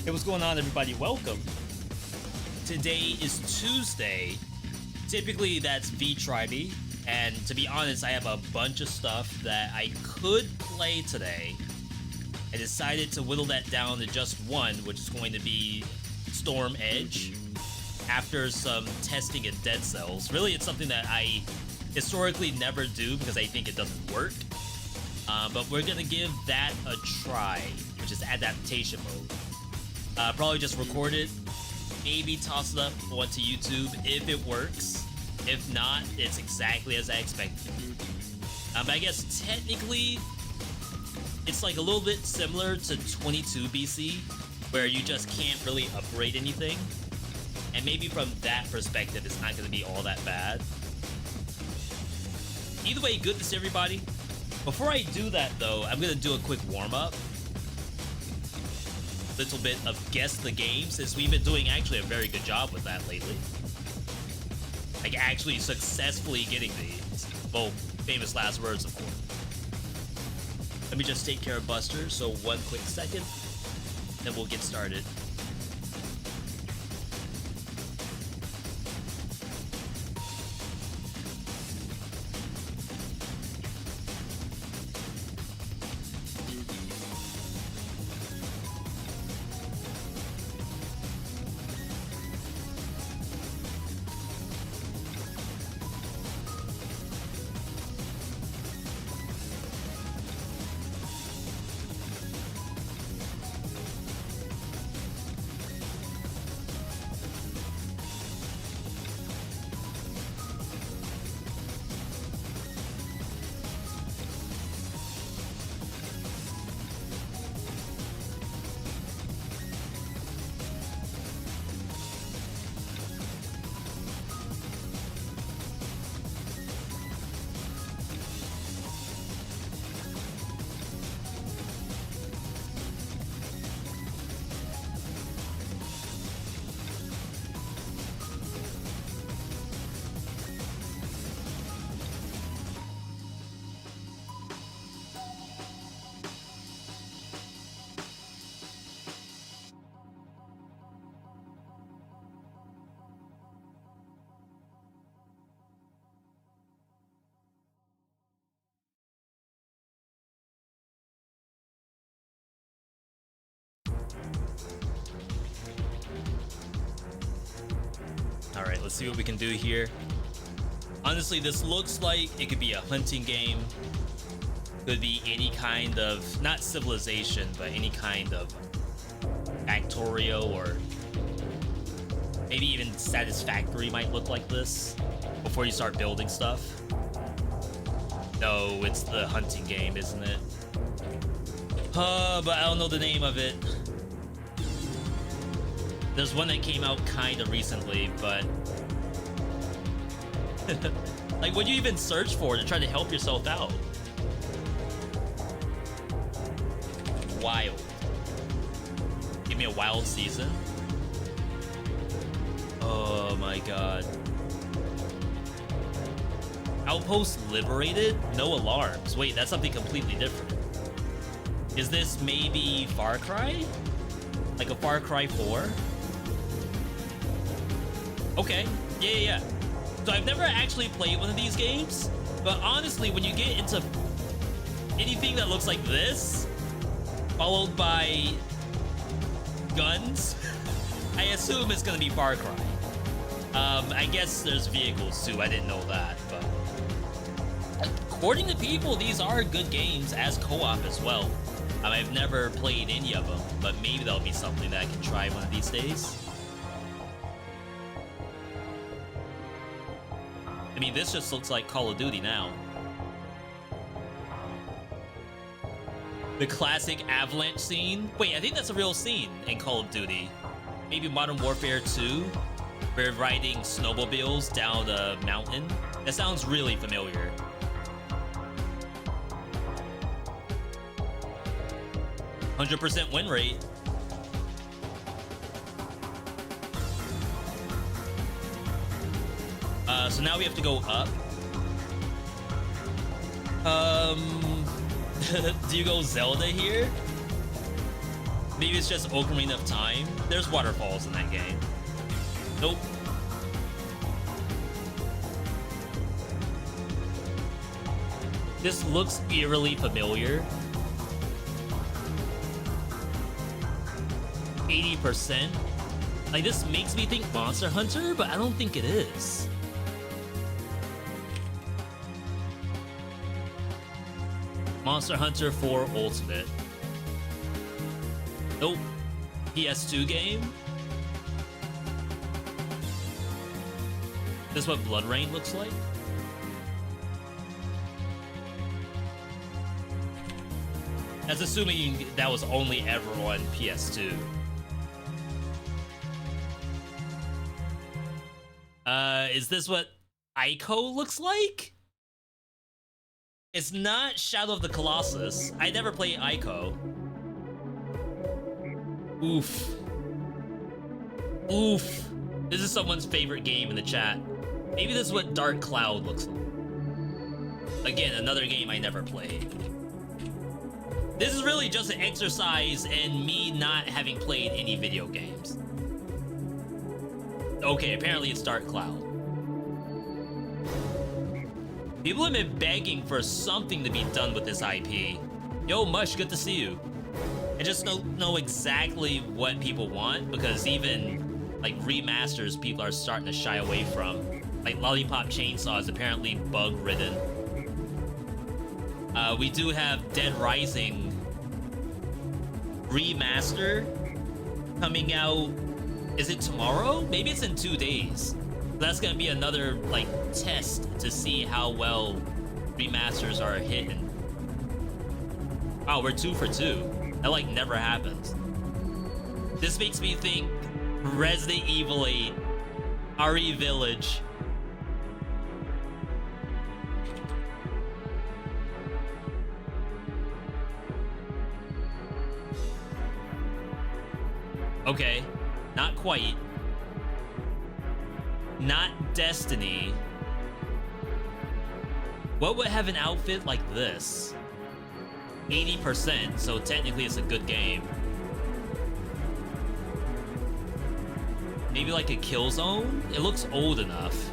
Hey, what's going on, everybody? Welcome. Today is Tuesday. Typically, that's VeeDotVod, and to be honest, I have a bunch of stuff that I could play today. I decided to whittle that down to just one, which is going to be Storm Edge, after some testing in Dead Cells. Really, it's something that I historically never do because I think it doesn't work. But we're gonna give that a try, which is Adaptation mode. Probably just record it, maybe toss it up onto YouTube if it works. If not, it's exactly as I expected. I guess technically, it's like a little bit similar to 22 BC, where you just can't really upgrade anything. And maybe from that perspective, it's not going to be all that bad. Either way, good to see everybody. Before I do that, though, I'm going to do a quick warm-up. Little bit of Guess the Game, since we've been doing actually a very good job with that lately. Like, actually successfully getting these. Well, famous last words, of course. Let me just take care of Buster, so one quick second, then we'll get started. Alright, let's see what we can do here. Honestly, this looks like it could be a hunting game. Could be any kind of, not civilization, but any kind of factorio, or maybe even Satisfactory might look like this before you start building stuff. No, it's the hunting game, isn't it? But I don't know the name of it. There's one that came out kind of recently, but like, what do you even search for to try to help yourself out? Wild. Give me a wild season. Oh my god. Outpost liberated? No alarms. Wait, that's something completely different. Is this maybe Far Cry? Like a Far Cry 4? Okay. Yeah. So I've never actually played one of these games, but honestly, when you get into anything that looks like this, followed by guns, I assume it's gonna be Far Cry. I guess there's vehicles too. I didn't know that, but according to people, these are good games as co-op as well. I've never played any of them, but maybe that'll be something that I can try one of these days. I mean, this just looks like Call of Duty now. The classic avalanche scene. Wait, I think that's a real scene in Call of Duty. Maybe Modern Warfare 2. We're riding snowmobiles down a mountain. That sounds really familiar. %, win rate. So now we have to go up. Do you go Zelda here? Maybe it's just Ocarina of Time. There's waterfalls in that game. Nope. This looks eerily familiar. 80%. Like, this makes me think Monster Hunter, but I don't think it is. Monster Hunter 4 Ultimate. Nope. PS2 game? This is what Blood Rain looks like? That's assuming that was only ever on PS2. Is this what Ico looks like? It's not Shadow of the Colossus. I never played Ico. Oof. Oof. This is someone's favorite game in the chat. Maybe this is what Dark Cloud looks like. Again, another game I never played. This is really just an exercise in me not having played any video games. Okay, apparently it's Dark Cloud. People have been begging for something to be done with this IP. Yo, Mush, good to see you. I just don't know exactly what people want, because even like remasters people are starting to shy away from. Like Lollipop Chainsaw is apparently bug-ridden. We do have Dead Rising remaster coming out. Is it tomorrow? Maybe it's in 2 days. That's gonna be another like test to see how well remasters are hitting. Wow, we're 2 for 2. That like never happens. This makes me think Resident Evil 8, RE Village. Okay, not quite. Not Destiny. What would have an outfit like this? 80%, so technically it's a good game. Maybe like a Killzone? It looks old enough.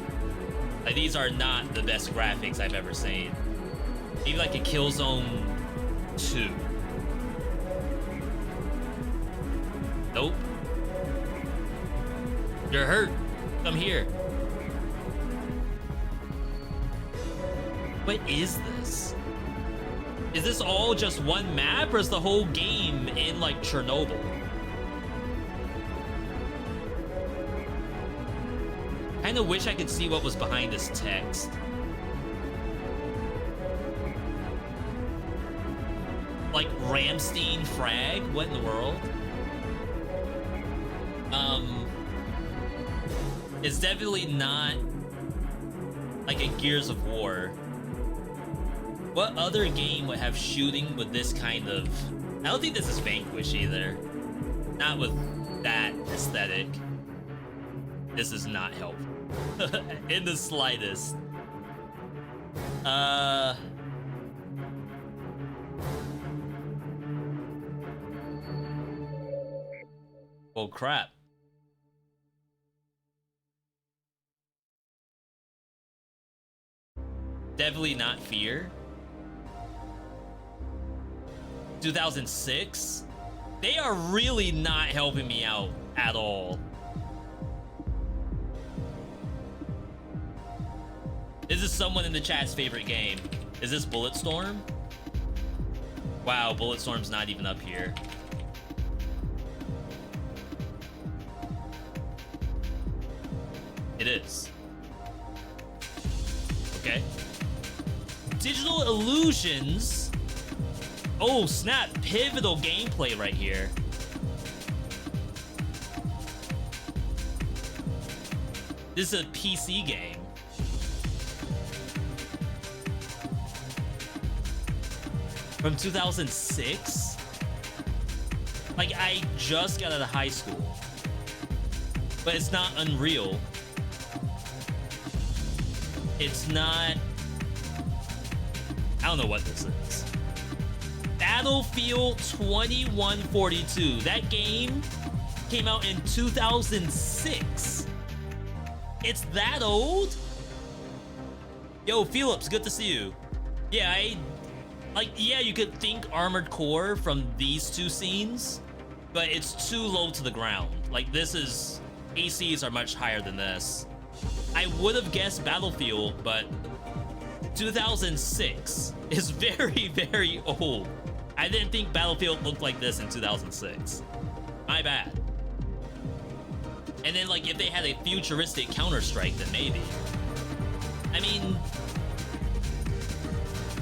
Like, these are not the best graphics I've ever seen. Maybe like a Killzone 2. Nope. You're hurt. Come here. What is this? Is this all just one map, or is the whole game in, like, Chernobyl? Kinda wish I could see what was behind this text. Like, Ramstein frag? What in the world? It's definitely not like a Gears of War. What other game would have shooting with this kind of... I don't think this is Vanquish either. Not with that aesthetic. This is not helpful. In the slightest. Oh crap. Definitely not Fear. 2006? They are really not helping me out at all. This is someone in the chat's favorite game. Is this Bulletstorm? Wow, Bulletstorm's not even up here. It is. Okay. Digital Illusions. Oh, snap. Pivotal gameplay right here. This is a PC game. From 2006? Like, I just got out of high school. But it's not Unreal. It's not... I don't know what this is. Battlefield 2142. That game came out in 2006. It's that old? Yo, Phillips, good to see you. Yeah, yeah, you could think Armored Core from these two scenes, but it's too low to the ground. Like, this is... ACs are much higher than this. I would have guessed Battlefield, but 2006 is very, very old. I didn't think Battlefield looked like this in 2006. My bad. And then, like, if they had a futuristic Counter-Strike, then maybe. I mean,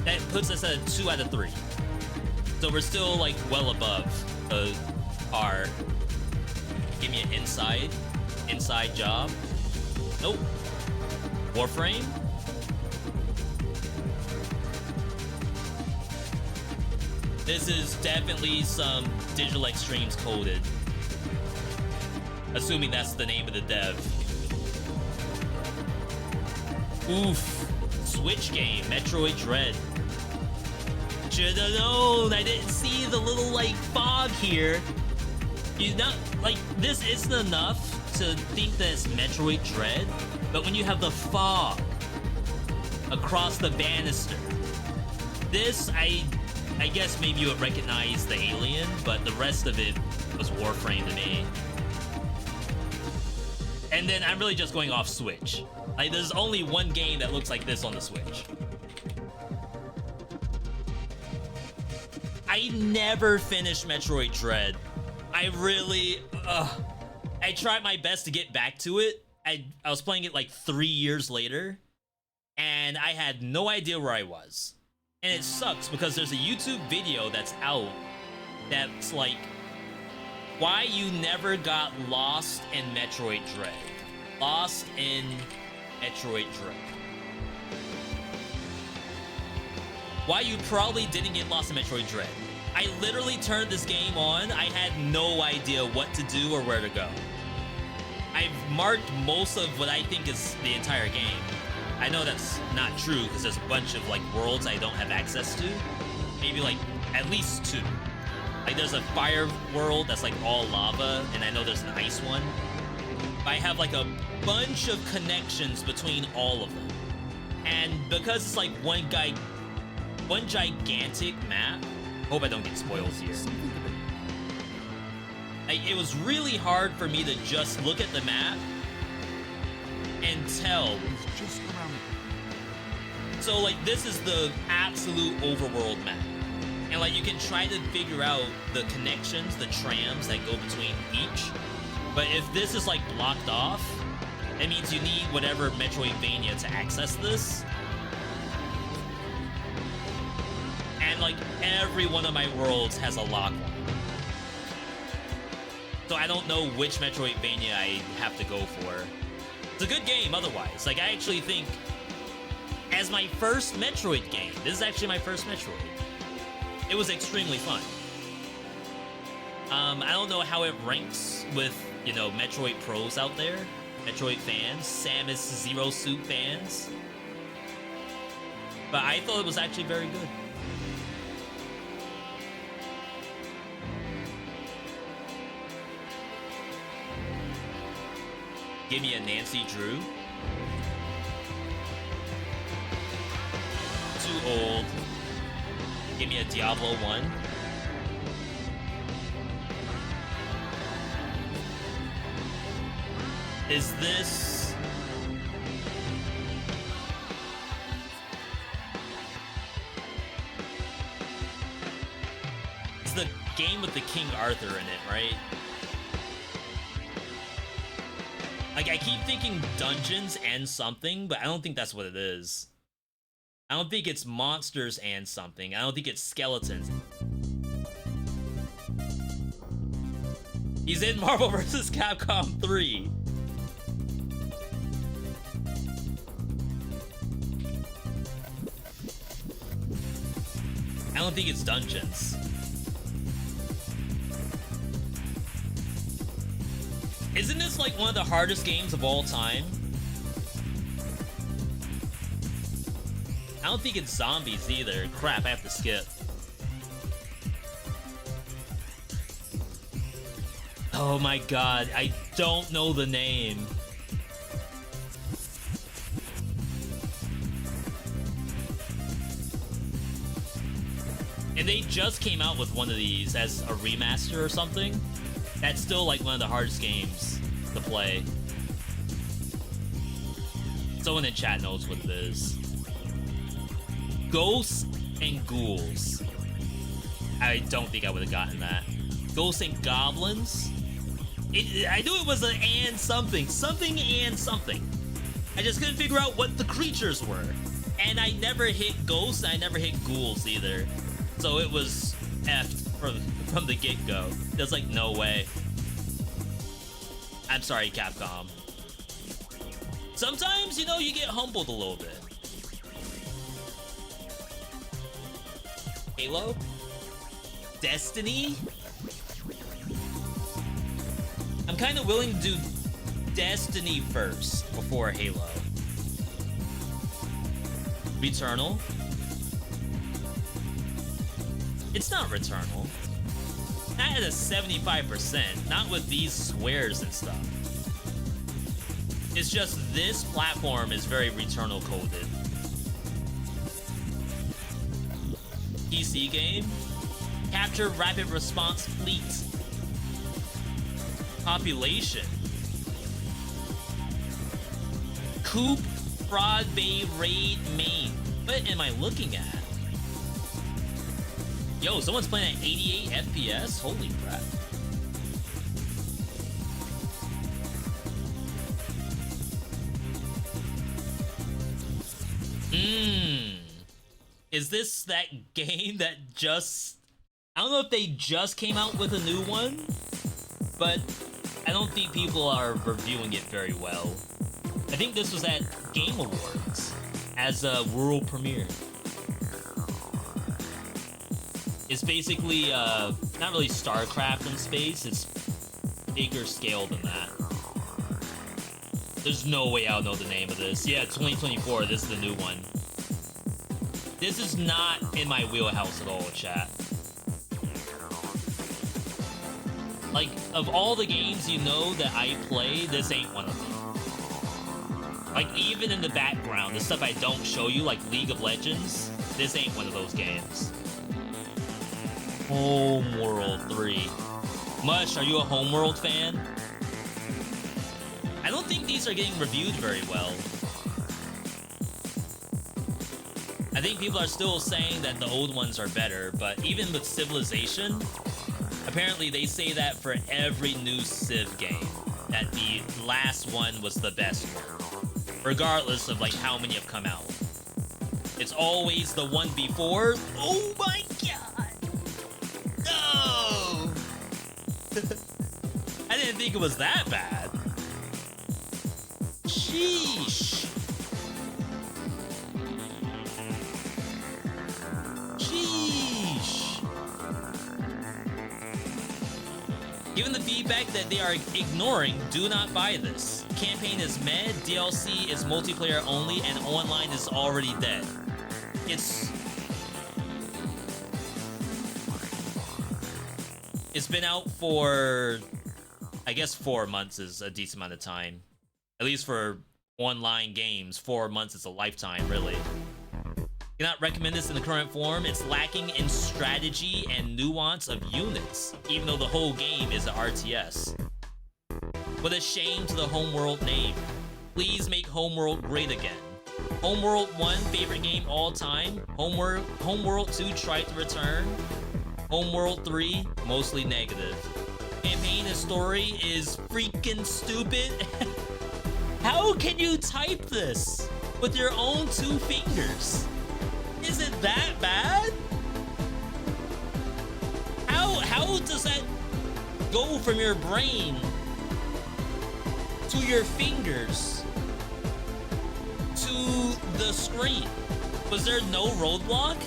that puts us at a 2 out of 3. So we're still, like, well above the par. Give me an inside job. Nope. Warframe? This is definitely some Digital Extremes coded. Assuming that's the name of the dev. Oof. Switch game, Metroid Dread. Should've known, I didn't see the little, like, fog here. You know, like, this isn't enough to think that it's Metroid Dread, but when you have the fog across the banister, this, I guess maybe you would recognize the alien, but the rest of it was Warframe to me. And then I'm really just going off Switch. Like, there's only one game that looks like this on the Switch. I never finished Metroid Dread. I really, I tried my best to get back to it. I was playing it like 3 years later, and I had no idea where I was. And it sucks because there's a YouTube video that's out that's like, why you never got lost in Metroid Dread. Lost in Metroid Dread. Why you probably didn't get lost in Metroid Dread. I literally turned this game on. I had no idea what to do or where to go. I've marked most of what I think is the entire game. I know that's not true because there's a bunch of, like, worlds I don't have access to. Maybe, like, at least 2. Like, there's a fire world that's, like, all lava, and I know there's an ice one. I have, like, a bunch of connections between all of them. And because it's, like, one gigantic map, hope I don't get spoiled here. It was really hard for me to just look at the map and tell So, like, this is the absolute overworld map. And, like, you can try to figure out the connections, the trams that go between each. But if this is, like, blocked off, it means you need whatever Metroidvania to access this. And, like, every one of my worlds has a lock on. So I don't know which Metroidvania I have to go for. It's a good game otherwise. Like, I actually think, as my first Metroid game, this is actually my first Metroid. It was extremely fun. I don't know how it ranks with, you know, Metroid pros out there. Metroid fans, Samus Zero Suit fans. But I thought it was actually very good. Give me a Nancy Drew. Too old. Give me a Diablo 1. Is this... It's the game with the King Arthur in it, right? Like, I keep thinking dungeons and something, but I don't think that's what it is. I don't think it's monsters and something. I don't think it's skeletons. He's in Marvel vs. Capcom 3. I don't think it's dungeons. Isn't this like one of the hardest games of all time? I don't think it's zombies either. Crap, I have to skip. Oh my god, I don't know the name. And they just came out with one of these as a remaster or something. That's still like one of the hardest games to play. Someone in chat knows what it is. Ghosts and Ghouls. I don't think I would have gotten that. Ghosts and Goblins. I knew it was an and something. Something and something. I just couldn't figure out what the creatures were. And I never hit ghosts, and I never hit ghouls either. So it was effed from the get-go. There's like no way. I'm sorry, Capcom. Sometimes, you know, you get humbled a little bit. Halo? Destiny? I'm kind of willing to do Destiny first before Halo. Returnal? It's not Returnal. That is a 75%, not with these swears and stuff. It's just this platform is very Returnal coded. PC game? Capture Rapid Response Fleet. Population. Coop Fraud Bay Raid Main. What am I looking at? Yo, someone's playing at 88 FPS? Holy crap. Is this that game that just... I don't know if they just came out with a new one, but I don't think people are reviewing it very well. I think this was at Game Awards as a world premiere. It's basically, not really StarCraft in space, it's bigger scale than that. There's no way I'll know the name of this. Yeah, 2024, this is the new one. This is not in my wheelhouse at all, chat. Like, of all the games you know that I play, this ain't one of them. Like, even in the background, the stuff I don't show you, like League of Legends, this ain't one of those games. Homeworld 3. Mush, are you a Homeworld fan? I don't think these are getting reviewed very well. think people are still saying that the old ones are better, but even with Civilization, apparently they say that for every new Civ game, that the last one was the best one, regardless of like how many have come out. It's always the one before. Oh my god! No! I didn't think it was that bad. Sheesh. Sheesh. Given the feedback that they are ignoring, do not buy this. Campaign is meh, DLC is multiplayer only, and online is already dead. It's been out for, I guess 4 months is a decent amount of time. At least for online games, 4 months is a lifetime, really. Cannot recommend this in the current form. It's lacking in strategy and nuance of units, even though the whole game is an RTS. What a shame to the Homeworld name. Please make Homeworld great again. Homeworld 1, favorite game all time. Homeworld 2, tried to return. Homeworld 3, mostly negative. Campaign and story is freaking stupid. How can you type this with your own 2 fingers? Is it that bad? How does that go from your brain to your fingers to the screen? Was there no roadblock?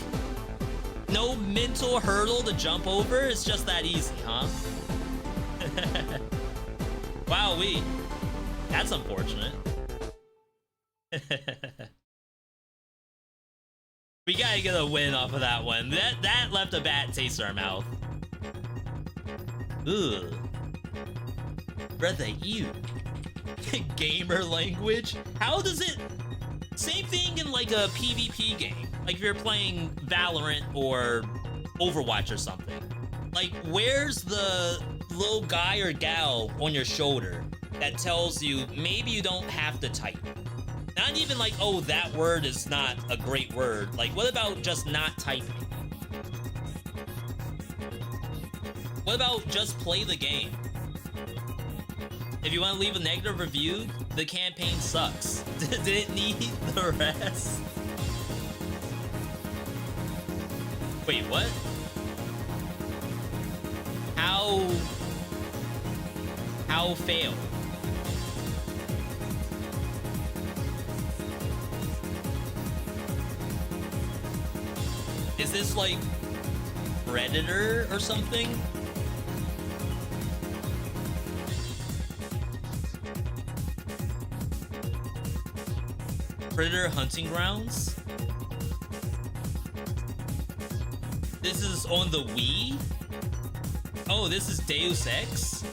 No mental hurdle to jump over? It's just that easy, huh? Wowee. That's unfortunate. We gotta get a win off of that one. That left a bad taste in our mouth. Ugh. Brother, you. Gamer language? How does it... Same thing in like a PvP game. Like if you're playing Valorant or Overwatch or something. Like where's the little guy or gal on your shoulder that tells you maybe you don't have to type? Not even like, oh, that word is not a great word. Like, what about just not typing? What about just play the game? If you want to leave a negative review, the campaign sucks. Did it need the rest? Wait, what? How fail? Is this like Predator or something? Predator Hunting Grounds? This is on the Wii? Oh, this is Deus Ex?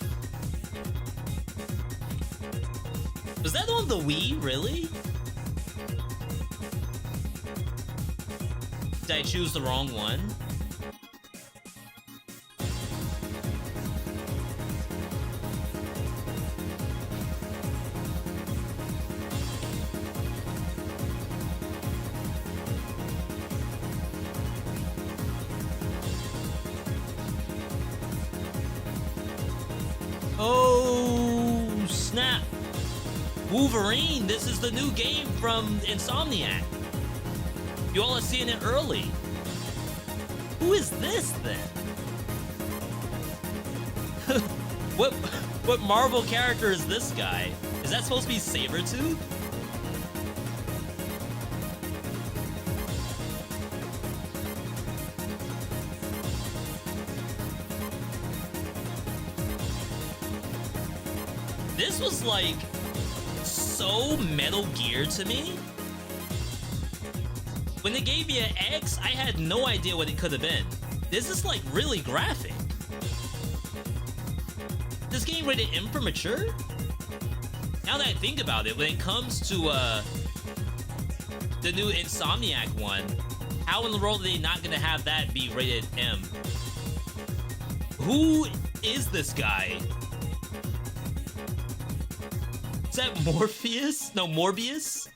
Was that on the Wii, really? Did I choose the wrong one? Oh, snap. Wolverine, this is the new game from Insomniac. You all are seeing it early. Who is this then? What Marvel character is this guy? Is that supposed to be Sabretooth? This was like so Metal Gear to me. When they gave me an X, I had no idea what it could have been. This is like really graphic. This game rated M for mature? Now that I think about it, when it comes to the new Insomniac one, how in the world are they not gonna have that be rated M? Who is this guy? Is that Morpheus? No, Morbius?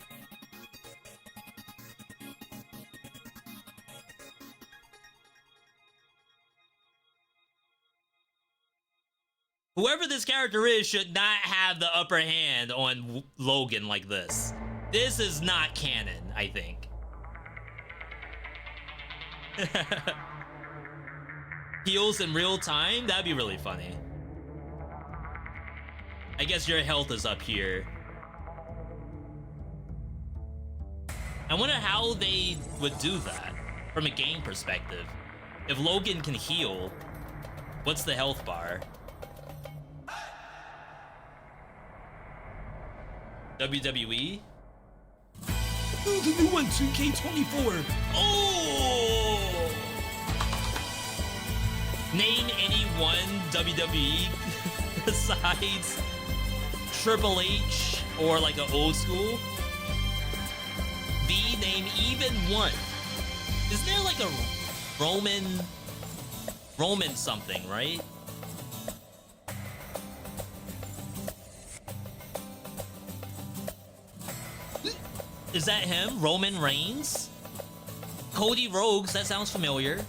Whoever this character is should not have the upper hand on Logan like this. This is not canon, I think. Heals in real time? That'd be really funny. I guess your health is up here. I wonder how they would do that from a game perspective. If Logan can heal, what's the health bar? WWE? Oh, the new one, 2K24. Oh! Name any one WWE besides Triple H or like an old school. V, name even one. Is there like a Roman something, right? Is that him? Roman Reigns? Cody Rhodes, that sounds familiar.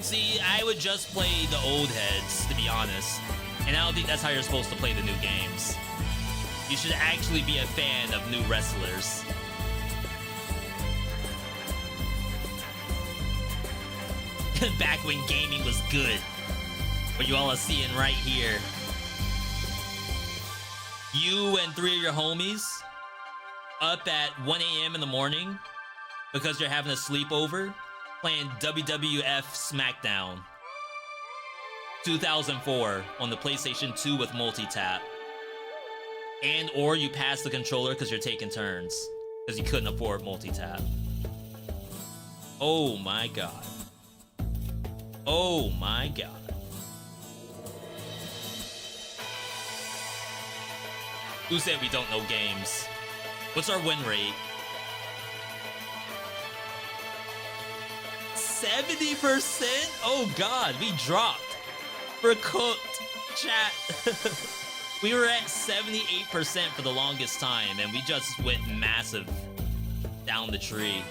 See, I would just play the old heads, to be honest. And I don't think that's how you're supposed to play the new games. You should actually be a fan of new wrestlers. Back when gaming was good. What you all are seeing right here. You and 3 of your homies up at 1 a.m. in the morning because you're having a sleepover playing WWF SmackDown 2004 on the PlayStation 2 with multi-tap. And or you pass the controller because you're taking turns because you couldn't afford multi-tap. Oh my god. Oh my god. Who said we don't know games? What's our win rate? 70%? Oh god, we dropped. We're cooked. Chat. We were at 78% for the longest time, and we just went massive down the tree.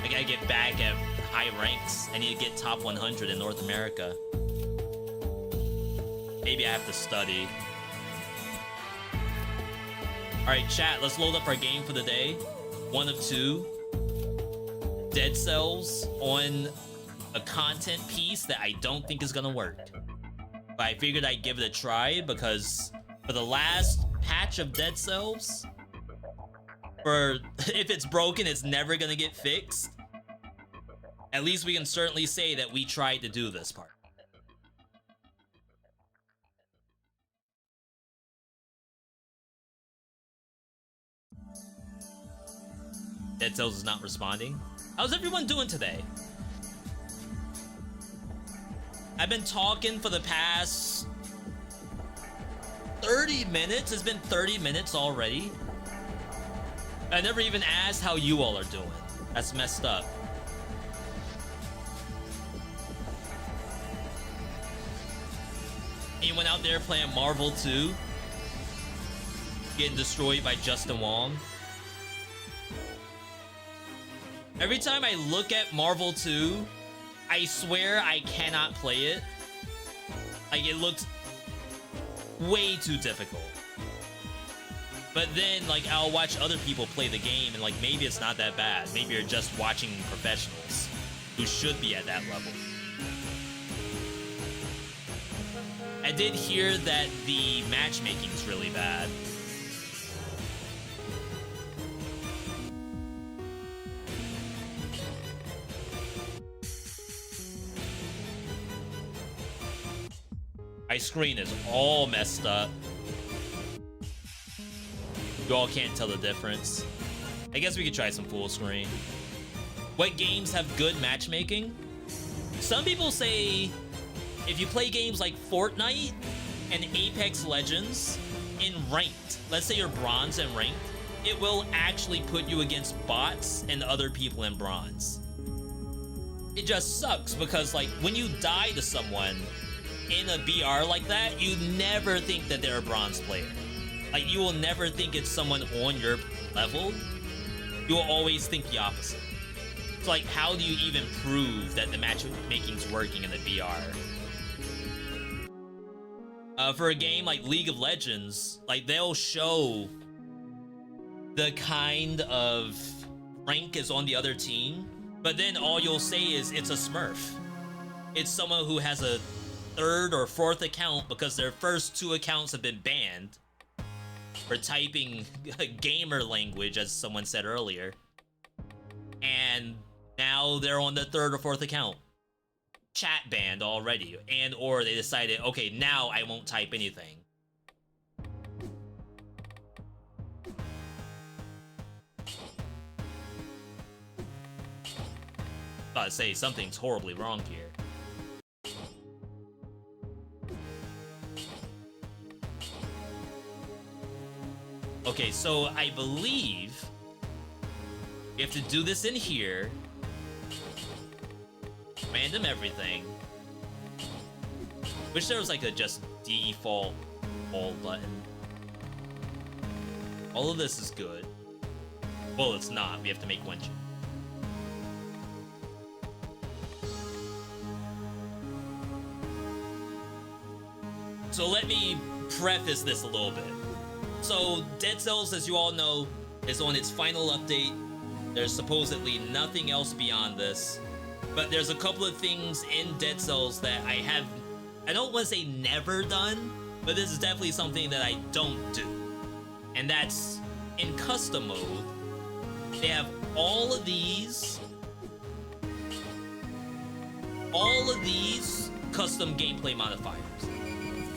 I gotta get back at high ranks. I need to get top 100 in North America. Maybe I have to study. Alright, chat, let's load up our game for the day. 1 of 2. Dead Cells on a content piece that I don't think is gonna work. But I figured I'd give it a try because for the last patch of Dead Cells, if it's broken, it's never gonna get fixed. At least we can certainly say that we tried to do this part. Dead Cells is not responding. How's everyone doing today? I've been talking for the past 30 minutes. It's been 30 minutes already. I never even asked how you all are doing. That's messed up. Anyone out there playing Marvel 2? Getting destroyed by Justin Wong? Every time I look at Marvel 2, I swear I cannot play it. Like, it looks way too difficult. But then, like, I'll watch other people play the game and, like, maybe it's not that bad. Maybe you're just watching professionals who should be at that level. I did hear that the matchmaking is really bad. My screen is all messed up. You all can't tell the difference. I guess we could try some full screen. What games have good matchmaking? Some people say if you play games like Fortnite and Apex Legends in ranked, let's say you're bronze and ranked, it will actually put you against bots and other people in bronze. It just sucks because, like, when you die to someone in a BR like that, you never think that they're a bronze player. Like, you will never think it's someone on your level. You will always think the opposite. So like, how do you even prove that the matchmaking's working in the VR? For a game like League of Legends, like they'll show the kind of rank is on the other team, but then all you'll say is it's a Smurf. It's someone who has a third or fourth account because their first two accounts have been banned for typing gamer language, as someone said earlier. And now they're on the third or fourth account. Chat banned already, and or they decided, okay, now I won't type anything. About to say something's horribly wrong here. Okay, so I believe you have to do this in here. Random everything. Wish there was like a just default all button. All of this is good. Well, it's not. We have to make one change. So let me preface this a little bit. So Dead Cells, as you all know, is on its final update. There's supposedly nothing else beyond this. But there's a couple of things in Dead Cells that I don't want to say never done, but this is definitely something that I don't do. And that's in custom mode. They have all of these custom gameplay modifiers.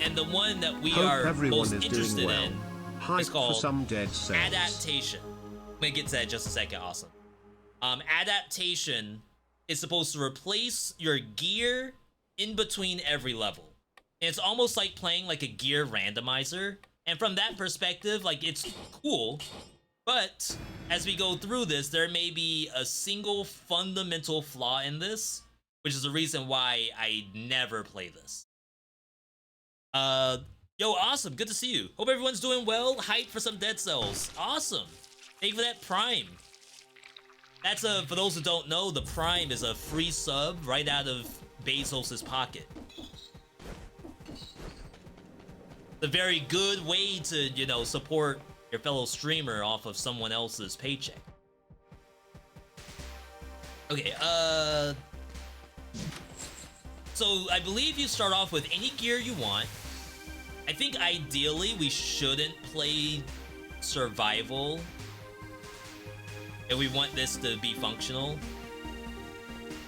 And the one that we are most interested in is called Adaptation. I'm gonna get to that in just a second. Awesome. Adaptation is supposed to replace your gear in between every level. And it's almost like playing like a gear randomizer. And from that perspective, like, it's cool. But as we go through this, there may be a single fundamental flaw in this, which is the reason why I never play this. Yo, awesome. Good to see you. Hope everyone's doing well. Hyped for some Dead Cells. Awesome. Thank you for that Prime. That's for those who don't know, the Prime is a free sub right out of Bezos' pocket. It's a very good way to, you know, support your fellow streamer off of someone else's paycheck. Okay, so I believe you start off with any gear you want. I think ideally we shouldn't play survival if we want this to be functional,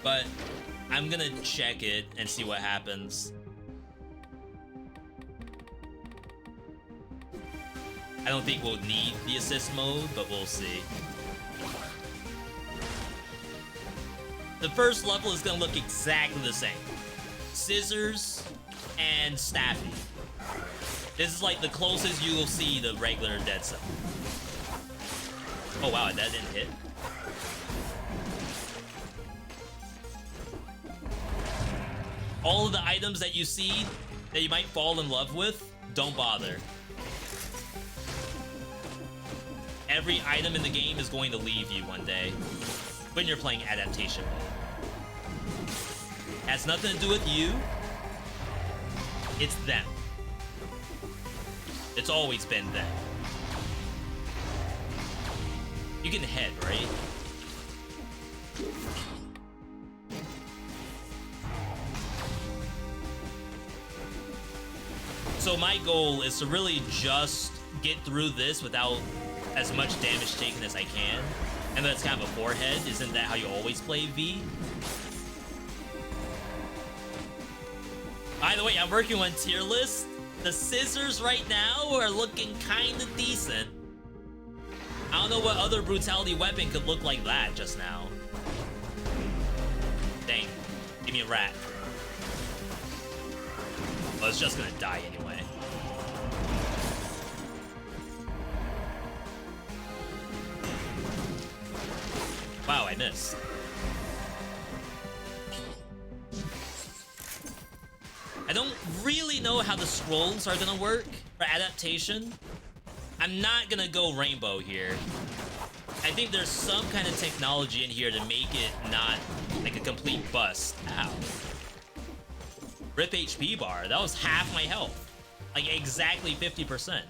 but I'm gonna check it and see what happens. I don't think we'll need the assist mode, but we'll see. The first level is gonna look exactly the same. Scissors and Staffy. This is like the closest you will see the regular Dead Cell. Oh wow, that didn't hit. All of the items that you see that you might fall in love with, don't bother. Every item in the game is going to leave you one day when you're playing Adaptation mode. Has nothing to do with you. It's them. It's always been them. You can head, right? So my goal is to really just get through this without as much damage taken as I can. And that's kind of a forehead. Isn't that how you always play V? By the way, I'm working on tier list. The scissors right now are looking kind of decent. I don't know what other brutality weapon could look like that just now. Dang. Give me a rat. Well, it's just gonna die anyway. Wow, I missed. I don't really know how the scrolls are gonna work for Adaptation. I'm not gonna go rainbow here. I think there's some kind of technology in here to make it not like a complete bust. Ow. Rip HP bar. That was half my health. Like exactly 50%.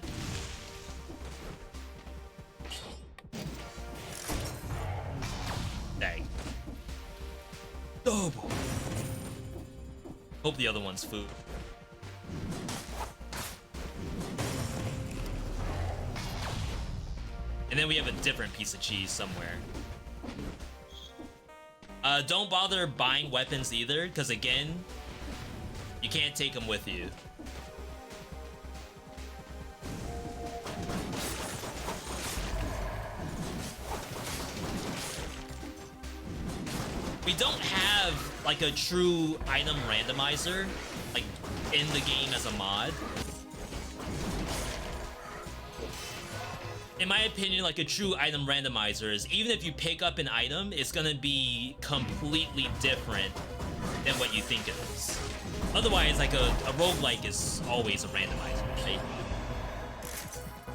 Dang. Double. Hope the other one's food. And then we have a different piece of cheese somewhere. Don't bother buying weapons either, because again, you can't take them with you. We don't have like a true item randomizer like in the game as a mod. In my opinion, like a true item randomizer is even if you pick up an item, it's gonna be completely different than what you think it is. Otherwise, like a roguelike is always a randomizer, right?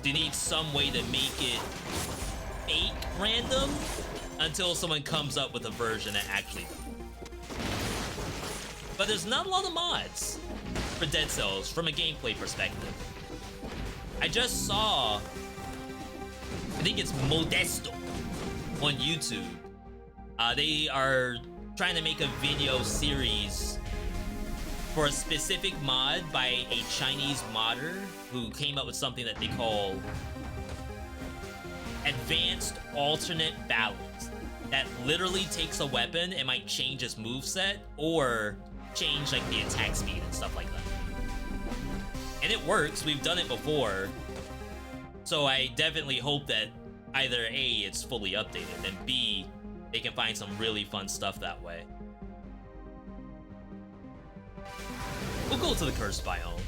You need some way to make it fake random until someone comes up with a version that actually does. But there's not a lot of mods for Dead Cells from a gameplay perspective. I just saw, I think it's Modesto on YouTube. They are trying to make a video series for a specific mod by a Chinese modder who came up with something that they call Advanced Alternate Balance. That literally takes a weapon and might change its moveset or change like the attack speed and stuff like that. And it works, we've done it before. So I definitely hope that either A, it's fully updated, and B, they can find some really fun stuff that way. We'll go to the cursed biome.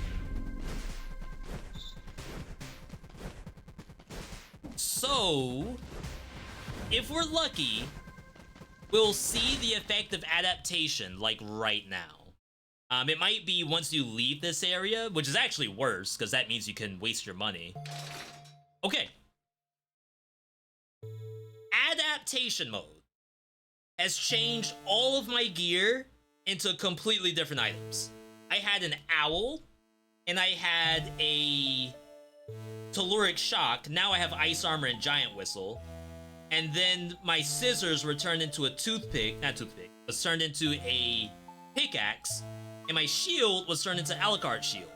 So, if we're lucky, we'll see the effect of adaptation, like right now. It might be once you leave this area, which is actually worse, because that means you can waste your money. Okay. Adaptation mode has changed all of my gear into completely different items. I had an owl, and I had a telluric shock. Now I have ice armor and giant whistle. And then my scissors were turned into a toothpick, not toothpick, was turned into a pickaxe, and my shield was turned into Alucard shield.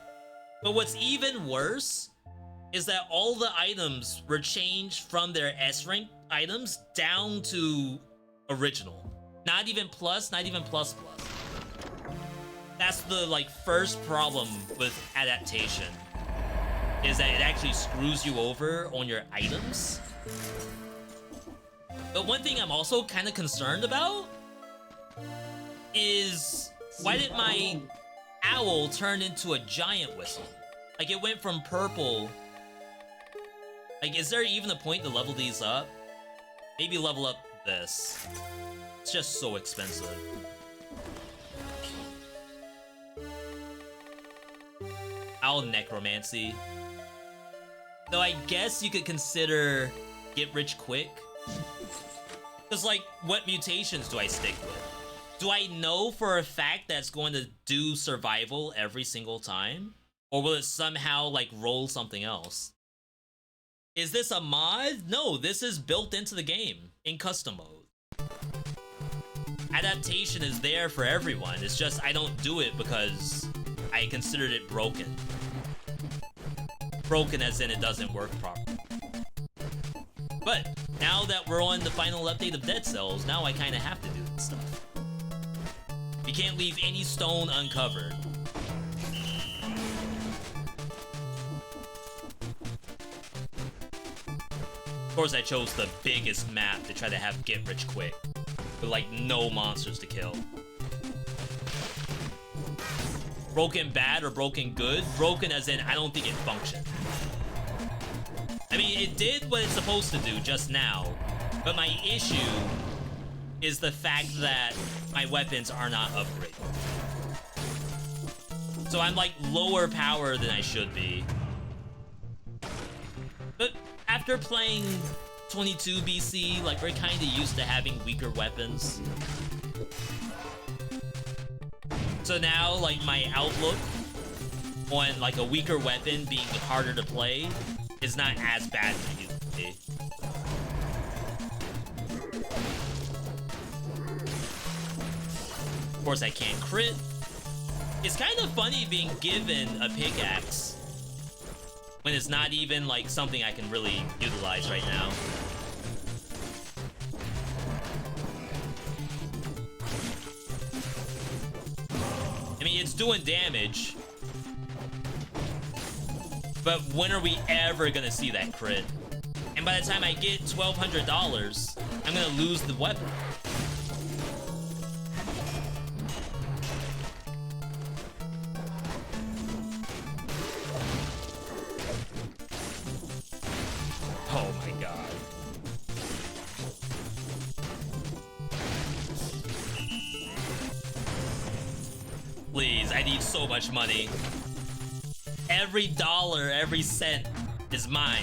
But what's even worse is that all the items were changed from their S rank items down to original. Not even plus, not even plus plus. That's the like first problem with adaptation, is that it actually screws you over on your items. But one thing I'm also kind of concerned about is why did my owl turn into a giant whistle? Like it went from purple. Like, is there even a point to level these up? Maybe level up this. It's just so expensive. Owl necromancy. Though I guess you could consider get rich quick. Because, like, what mutations do I stick with? Do I know for a fact that's going to do survival every single time? Or will it somehow, like, roll something else? Is this a mod? No, this is built into the game in custom mode. Adaptation is there for everyone. It's just I don't do it because I considered it broken. Broken as in it doesn't work properly. But now that we're on the final update of Dead Cells, now I kind of have to do this stuff. You can't leave any stone uncovered. Of course, I chose the biggest map to try to have get rich quick, with like no monsters to kill. Broken bad or broken good? Broken as in I don't think it functioned. I mean, it did what it's supposed to do just now, but my issue is the fact that my weapons are not upgraded. So I'm like lower power than I should be. But after playing 22 BC, like, we're kind of used to having weaker weapons. So now, like, my outlook on, like, a weaker weapon being harder to play is not as bad as it used to be. Of course, I can't crit. It's kind of funny being given a pickaxe when it's not even, like, something I can really utilize right now. I mean, it's doing damage, but when are we ever gonna see that crit? And by the time I get $1,200, I'm gonna lose the weapon. Oh my god. Please, I need so much money. Every dollar, every cent is mine.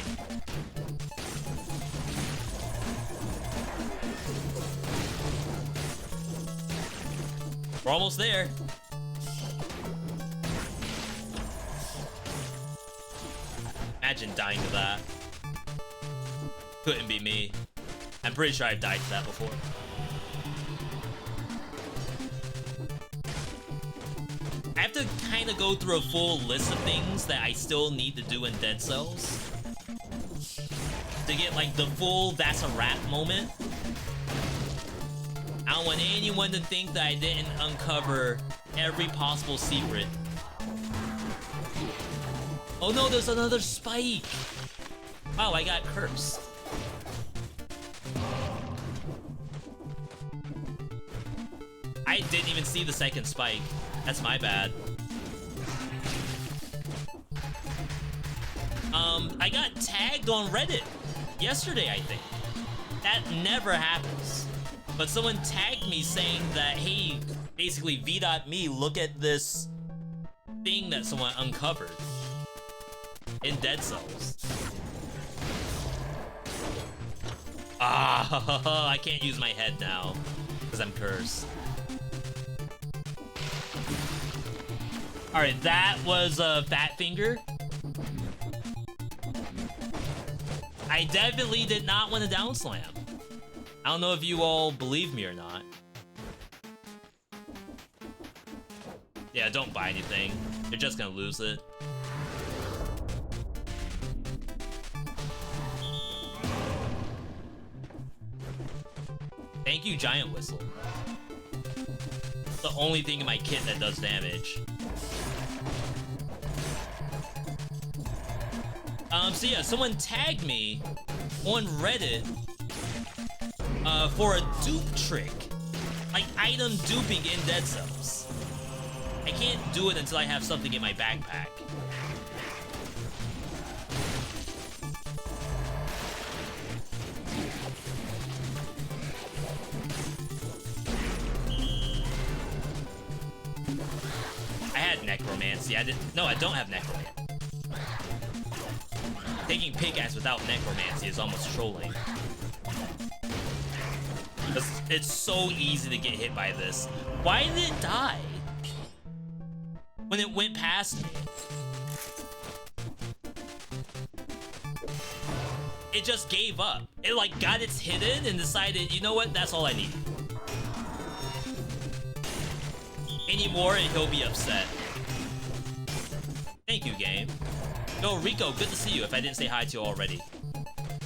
We're almost there. Imagine dying to that. Couldn't be me. I'm pretty sure I've died to that before. I have to kind of go through a full list of things that I still need to do in Dead Cells to get, like, the full that's a wrap moment. I don't want anyone to think that I didn't uncover every possible secret. Oh no, there's another spike! Wow, I got cursed. I didn't even see the second spike. That's my bad. I got tagged on Reddit yesterday, I think. That never happens. But someone tagged me saying that, hey, basically, VeeDotMe, look at this thing that someone uncovered in Dead Cells. Ah, I can't use my head now because I'm cursed. Alright, that was a fat finger. I definitely did not want to down slam. I don't know if you all believe me or not. Yeah, don't buy anything. You're just gonna lose it. Thank you, Giant Whistle. It's the only thing in my kit that does damage. So yeah, someone tagged me on Reddit for a dupe trick. Like, item duping in Dead Cells. I can't do it until I have something in my backpack. I had necromancy. No, I don't have necromancy. Taking pickaxe without necromancy is almost trolling. Because it's so easy to get hit by this. Why did it die? When it went past me. It just gave up. It, like, got its hidden and decided, you know what, that's all I need. Any more and he'll be upset. Thank you, game. Yo, Rico, good to see you if I didn't say hi to you already.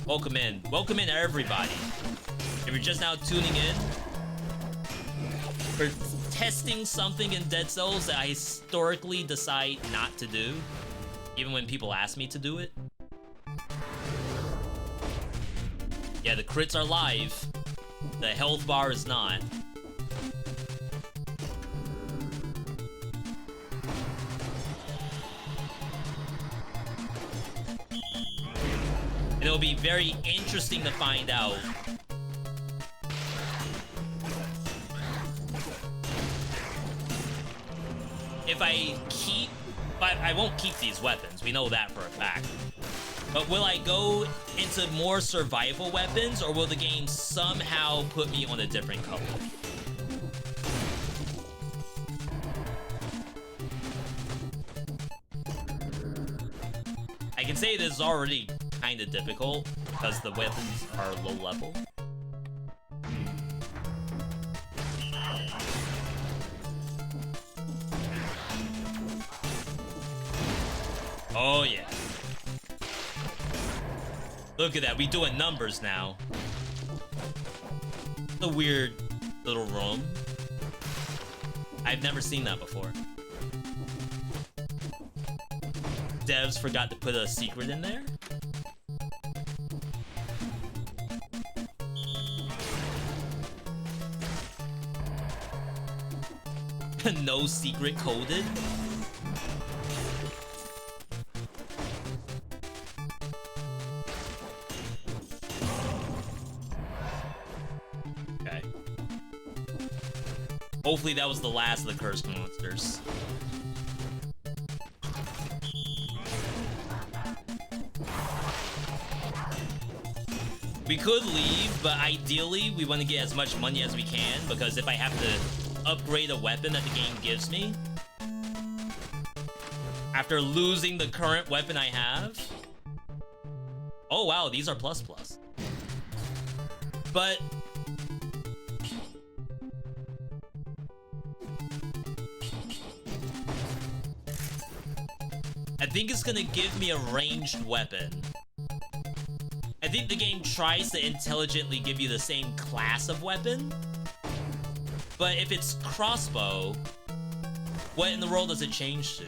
Welcome in. Welcome in, everybody. If you're just now tuning in, we're testing something in Dead Cells that I historically decide not to do, even when people ask me to do it. Yeah, the crits are live. The health bar is not. And it'll be very interesting to find out if I won't keep these weapons. We know that for a fact. But will I go into more survival weapons, or will the game somehow put me on a different color? I can say this is already kind of difficult because the weapons are low level. Oh yeah. Look at that, we doing numbers now. It's a weird little room. I've never seen that before. Devs forgot to put a secret in there? No secret coded? Okay. Hopefully that was the last of the cursed monsters. We could leave, but ideally we want to get as much money as we can, because if I have to upgrade a weapon that the game gives me after losing the current weapon I have. Oh wow, these are plus plus. But I think it's gonna give me a ranged weapon. I think the game tries to intelligently give you the same class of weapon. But if it's crossbow, what in the world does it change to?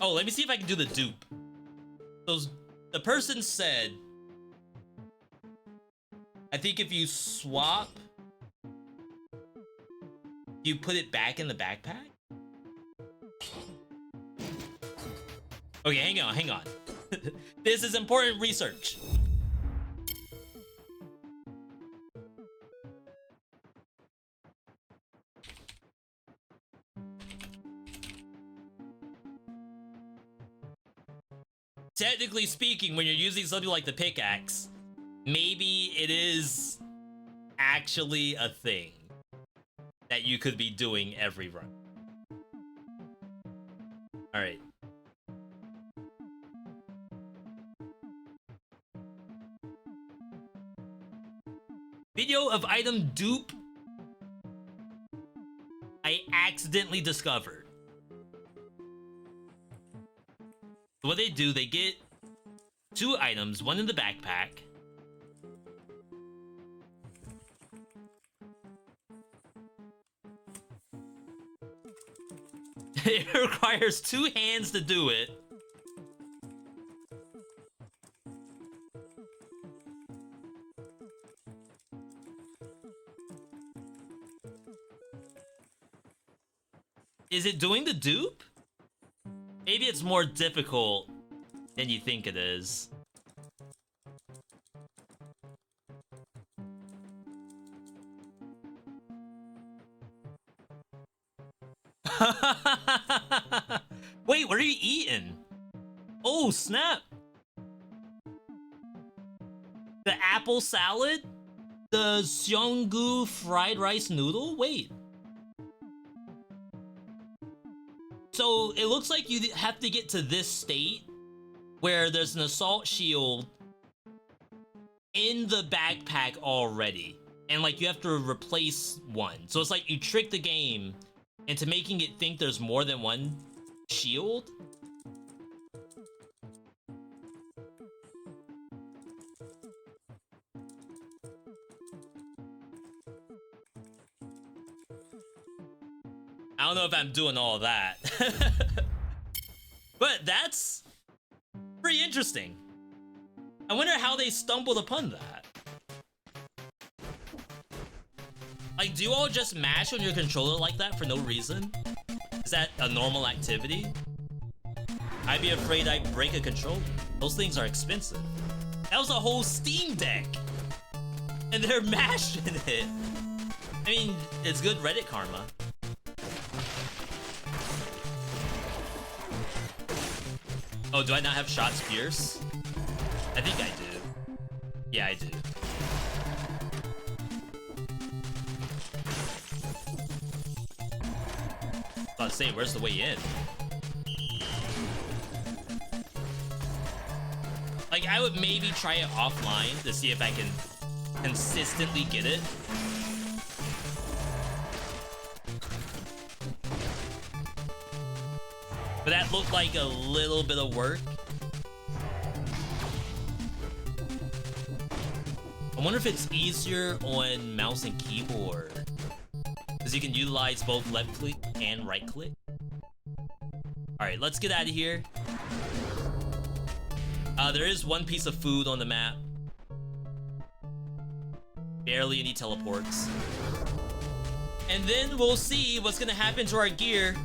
Oh, let me see if I can do the dupe. The person said, I think if you swap, you put it back in the backpack? Okay, hang on. This is important research. Technically speaking, when you're using something like the pickaxe, maybe it is actually a thing that you could be doing every run. Alright. Video of item dupe I accidentally discovered. What they do, they get 2 items, one in the backpack. It requires 2 hands to do it. Is it doing the dupe? Maybe it's more difficult than you think it is. Wait, what are you eating? Oh, snap. The apple salad? The Seonggu fried rice noodle? Wait. So it looks like you have to get to this state where there's an assault shield in the backpack already. And like you have to replace one. So it's like you trick the game into making it think there's more than one shield. I don't know if I'm doing all that. But that's pretty interesting. I wonder how they stumbled upon that. Like, do you all just mash on your controller like that for no reason? Is that a normal activity? I'd be afraid I'd break a controller. Those things are expensive. That was a whole Steam Deck! And they're mashing it! I mean, it's good Reddit karma. Oh, do I not have Shots Pierce? I think I do. Yeah, I do. I was about to say, where's the way in? Like, I would maybe try it offline to see if I can consistently get it. But that looked like a little bit of work. I wonder if it's easier on mouse and keyboard, because you can utilize both left click and right click. Alright, let's get out of here. There is one piece of food on the map. Barely any teleports. And then we'll see what's gonna happen to our gear.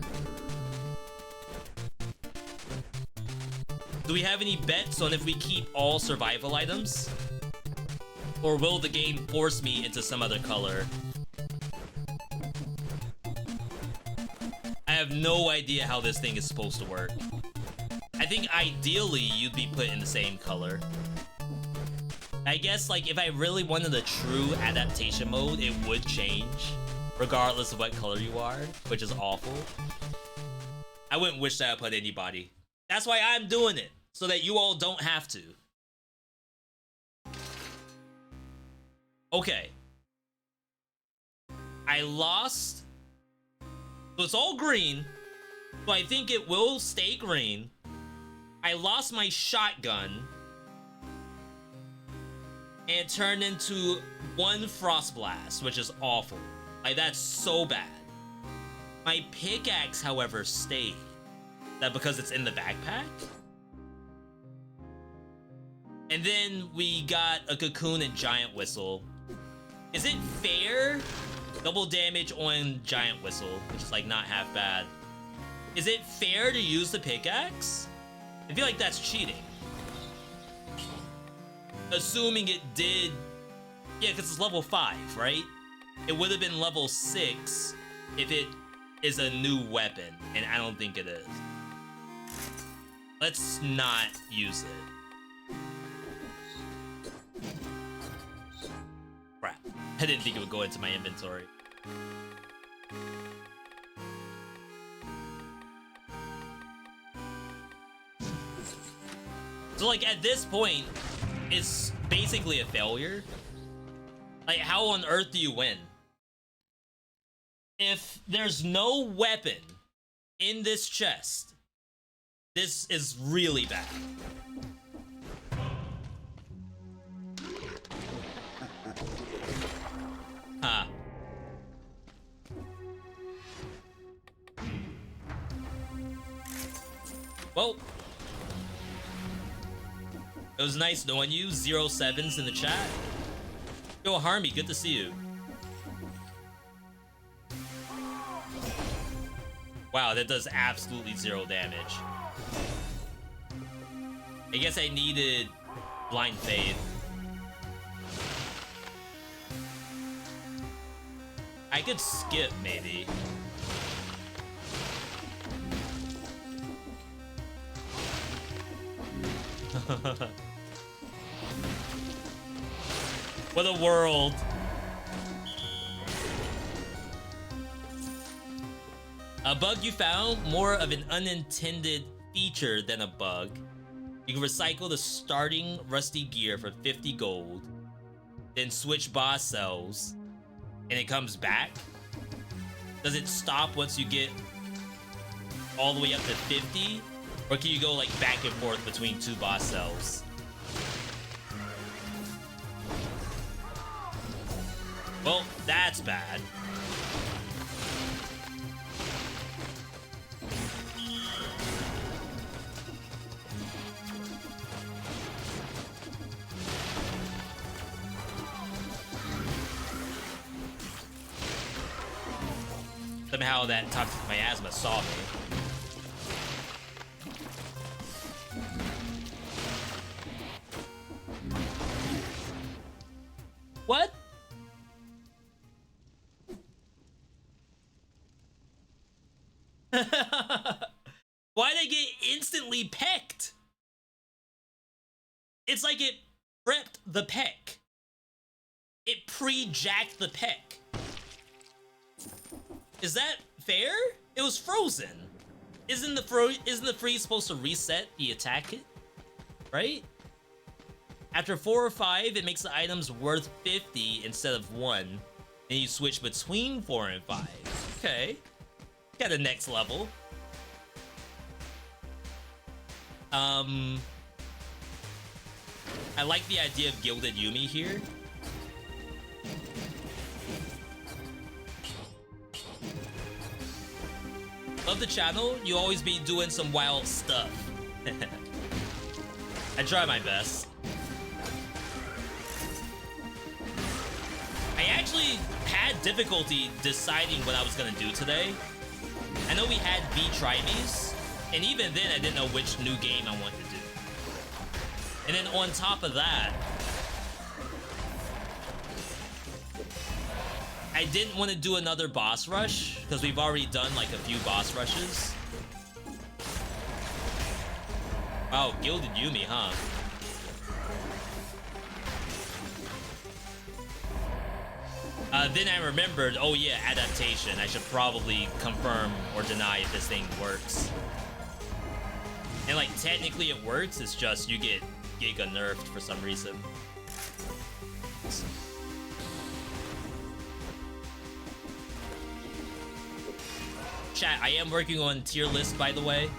Do we have any bets on if we keep all survival items? Or will the game force me into some other color? I have no idea how this thing is supposed to work. I think ideally you'd be put in the same color. I guess like if I really wanted a true adaptation mode, it would change regardless of what color you are, which is awful. I wouldn't wish that upon anybody. That's why I'm doing it, so that you all don't have to. Okay. I lost. So it's all green, so I think it will stay green. I lost my shotgun and turned into one frost blast, which is awful. Like, that's so bad. My pickaxe, however, stayed. That because it's in the backpack? And then we got a cocoon and giant whistle. Is it fair? Double damage on giant whistle, which is like not half bad. Is it fair to use the pickaxe? I feel like that's cheating. Assuming it did... Yeah, because it's level 5, right? It would have been level 6 if it is a new weapon, and I don't think it is. Let's not use it. Crap. I didn't think it would go into my inventory. So, like, at this point, it's basically a failure. Like, how on earth do you win? If there's no weapon in this chest, this is really bad. Huh. Well, it was nice knowing you. 07s in the chat. Yo, Harmy, good to see you. Wow, that does absolutely 0 damage. I guess I needed Blind Faith. I could skip, maybe. What a world. A bug you found? More of an unintended feature than a bug. You can recycle the starting rusty gear for 50 gold, then switch boss cells, and it comes back? Does it stop once you get all the way up to 50? Or can you go like back and forth between 2 boss cells? Well, that's bad. Somehow that toxic miasma saw me. What? Why'd I get instantly pecked? It's like it prepped the peck. It pre-jacked the peck. Is that fair? It was frozen. Isn't the freeze supposed to reset the attack hit? Right? After 4 or 5, it makes the items worth 50 instead of 1. And you switch between 4 and 5. Okay. Got the next level. I like the idea of Gilded Yumi here. Love the channel. You always be doing some wild stuff. I try my best. I actually had difficulty deciding what I was gonna do today. I know we had VeeDotVod, and even then I didn't know which new game I wanted to do. And then on top of that, I didn't want to do another boss rush, because we've already done like a few boss rushes. Wow, Gilded Yumi, huh? Then I remembered, oh yeah, Adaptation. I should probably confirm or deny if this thing works. And like, technically it works, it's just you get Giga nerfed for some reason. Chat, I am working on tier list, by the way.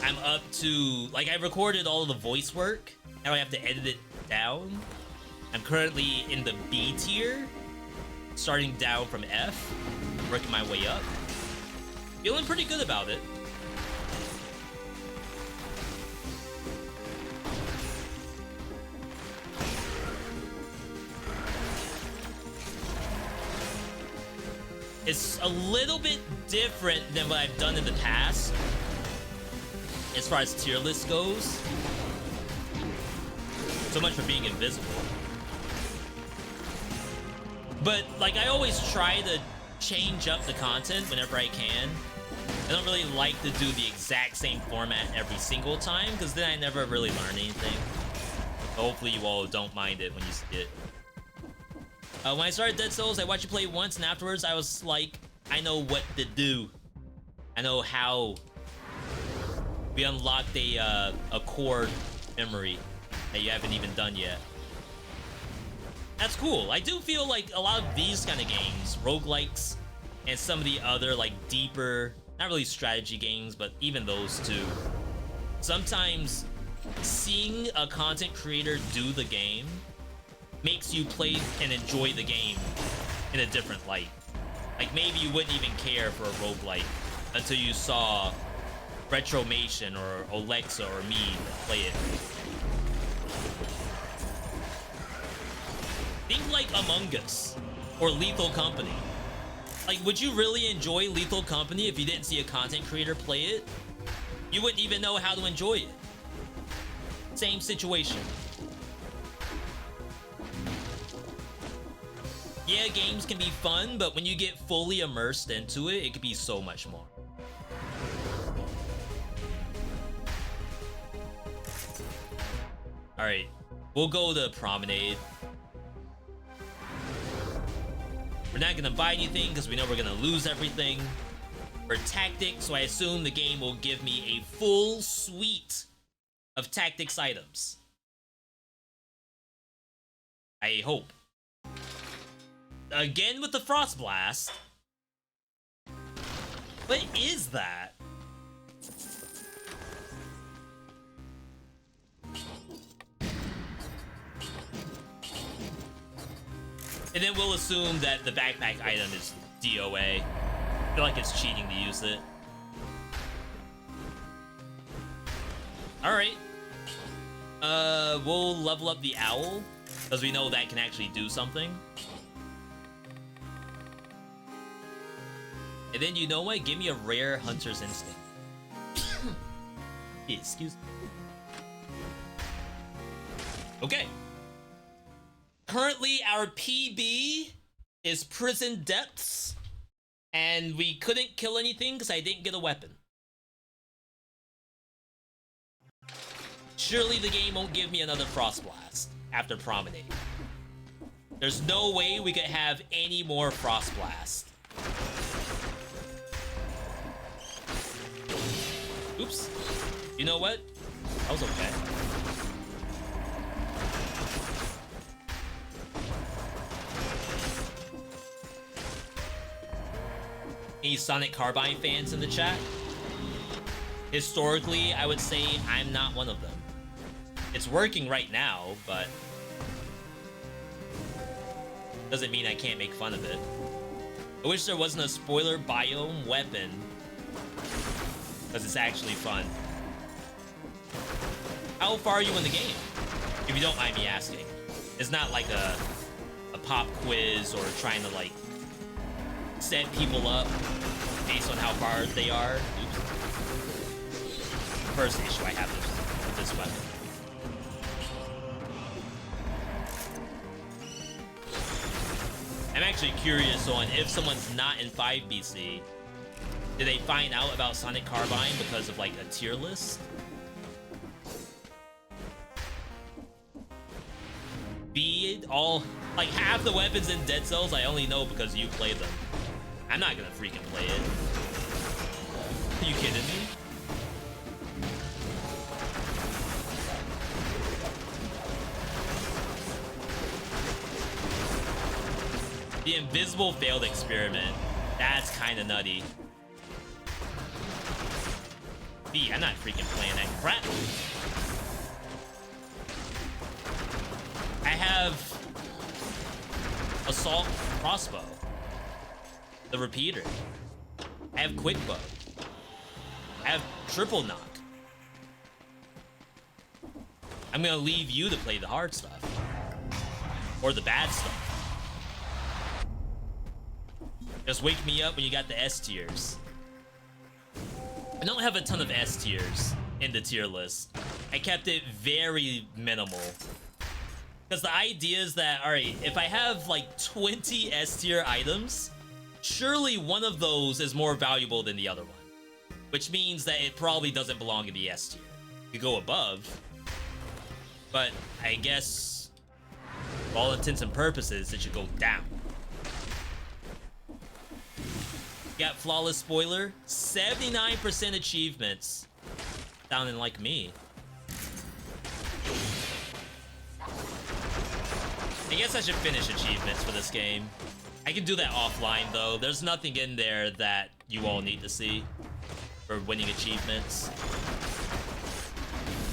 I'm up to, like, I recorded all of the voice work. Now I have to edit it down. I'm currently in the B tier, starting down from F, working my way up. Feeling pretty good about it. It's a little bit different than what I've done in the past as far as tier list goes. So much for being invisible. But, like, I always try to change up the content whenever I can. I don't really like to do the exact same format every single time, because then I never really learn anything. But hopefully you all don't mind it when you see it. When I started Dead Souls, I watched you play once, and afterwards I was like, I know what to do. I know how. We unlocked a core memory that you haven't even done yet. That's cool. I do feel like a lot of these kind of games, roguelikes, and some of the other, like, deeper, not really strategy games, but even those too. Sometimes seeing a content creator do the game makes you play and enjoy the game in a different light. Like, maybe you wouldn't even care for a roguelike until you saw Retromation or Alexa or me play it. Think like Among Us or Lethal Company. Like, would you really enjoy Lethal Company if you didn't see a content creator play it? You wouldn't even know how to enjoy it. Same situation. Yeah, games can be fun, but when you get fully immersed into it, it could be so much more. Alright, we'll go to Promenade. We're not gonna buy anything because we know we're gonna lose everything. For Tactics, so I assume the game will give me a full suite of Tactics items. I hope. Again with the Frost Blast. What is that? And then we'll assume that the backpack item is DOA. I feel like it's cheating to use it. Alright. We'll level up the Owl, because we know that can actually do something. And then, you know what? Give me a rare Hunter's Instinct. Excuse me. Okay. Currently, our PB is Prison Depths, and we couldn't kill anything because I didn't get a weapon. Surely the game won't give me another Frost Blast after Promenade. There's no way we could have any more Frost Blast. Oops. You know what? That was okay. Any Sonic Carbine fans in the chat? Historically, I would say I'm not one of them. It's working right now, but doesn't mean I can't make fun of it. I wish there wasn't a spoiler biome weapon, because it's actually fun. How far are you in the game? If you don't mind me asking. It's not like a pop quiz or trying to like set people up based on how far they are. Oops. First issue I have with this weapon. I'm actually curious on if someone's not in 5 BC, did they find out about Sonic Carbine because of like a tier list? B, all like half the weapons in Dead Cells I only know because you play them. I'm not gonna freaking play it. Are you kidding me? The invisible failed experiment. That's kind of nutty. B, I'm not freaking playing that crap. I have Assault Crossbow. The repeater. I have Quick Bow. I have Triple Knock. I'm gonna leave you to play the hard stuff. Or the bad stuff. Just wake me up when you got the S tiers. I don't have a ton of S tiers in the tier list. I kept it very minimal. Because the idea is that, alright, if I have like 20 S tier items, surely one of those is more valuable than the other one. Which means that it probably doesn't belong in the S tier. You go above. But I guess, for all intents and purposes, it should go down. Got Flawless Spoiler, 79% achievements. Sounding like me. I guess I should finish achievements for this game. I can do that offline though. There's nothing in there that you all need to see for winning achievements.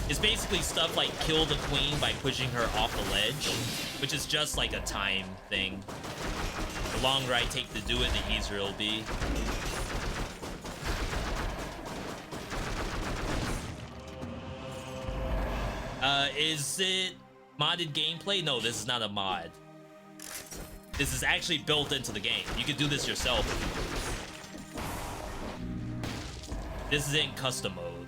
It's basically stuff like kill the queen by pushing her off the ledge, which is just like a time thing. The longer I take to do it, the easier it'll be. Is it modded gameplay? No, this is not a mod. This is actually built into the game. You can do this yourself. This is in custom mode.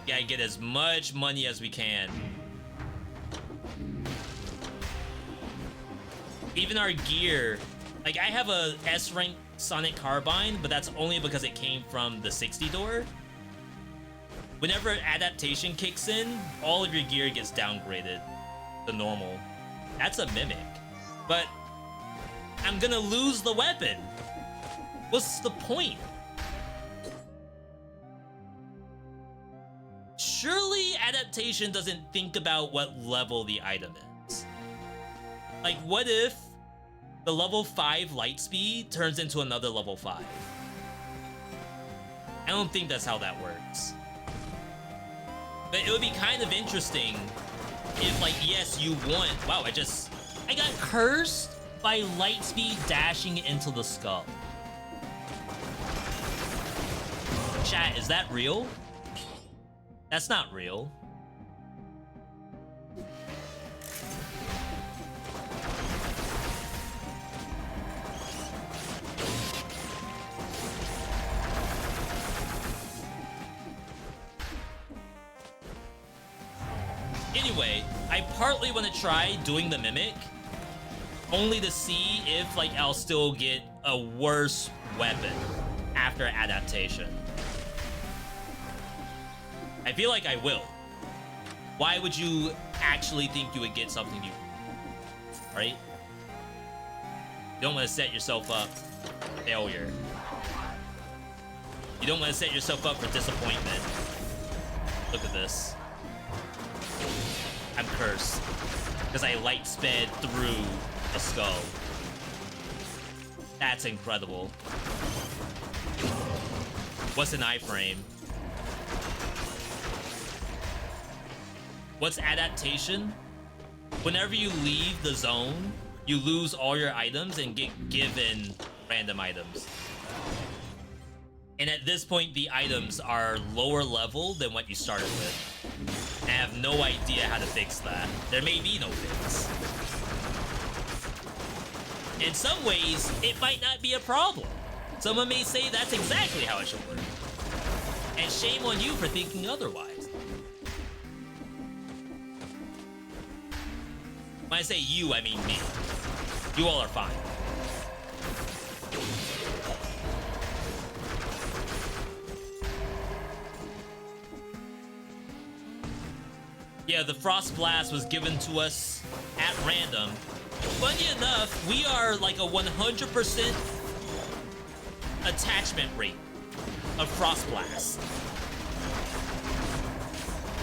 Gotta get as much money as we can. Even our gear, like I have a S rank Sonic Carbine, but that's only because it came from the 60 door. Whenever Adaptation kicks in, all of your gear gets downgraded to normal. That's a mimic. But I'm gonna lose the weapon. What's the point? Surely Adaptation doesn't think about what level the item is. Like, what if the level 5 light speed turns into another level 5? I don't think that's how that works. But it would be kind of interesting if, like, yes, you want... Wow, I got cursed by light speed dashing into the skull. Chat, is that real? That's not real. Anyway, I partly want to try doing the mimic, only to see if, like, I'll still get a worse weapon. after adaptation. I feel like I will. Why would you actually think you would get something new? Right? You don't want to set yourself up for failure. You don't want to set yourself up for disappointment. Look at this. I'm cursed. Because I light sped through a skull. That's incredible. What's an iframe? What's adaptation? Whenever you leave the zone, you lose all your items and get given random items. And at this point, the items are lower level than what you started with. I have no idea how to fix that. There may be no fix. In some ways, it might not be a problem. Someone may say that's exactly how it should work. And shame on you for thinking otherwise. When I say you, I mean me. You all are fine. Yeah, the Frost Blast was given to us at random. Funny enough, we are like a 100% attachment rate of Frost Blast.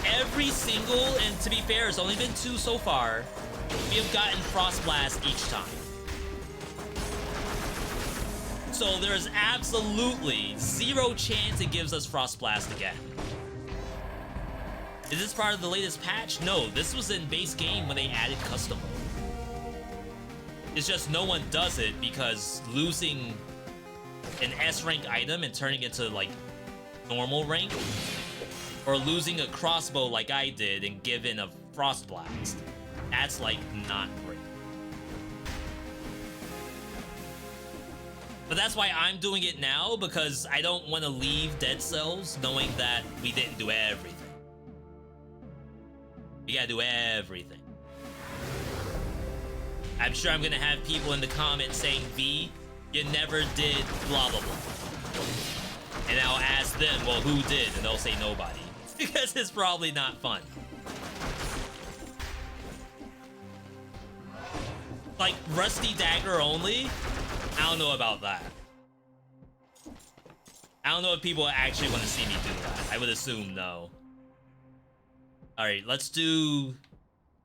Every single, and to be fair, it's only been 2 so far, we have gotten Frost Blast each time. So there's absolutely 0 chance it gives us Frost Blast again. Is this part of the latest patch? No, this was in base game when they added custom mode. It's just no one does it because losing an S rank item and turning it to like normal rank, or losing a crossbow like I did and given a Frost Blast, that's like not great. But that's why I'm doing it now, because I don't want to leave Dead Cells knowing that we didn't do everything. We gotta do everything. I'm sure I'm gonna have people in the comments saying, V, you never did blah blah blah. And I'll ask them, well, who did? And they'll say nobody. Because it's probably not fun. Like, Rusty Dagger only? I don't know about that. I don't know if people actually want to see me do that. I would assume no. Alright, let's do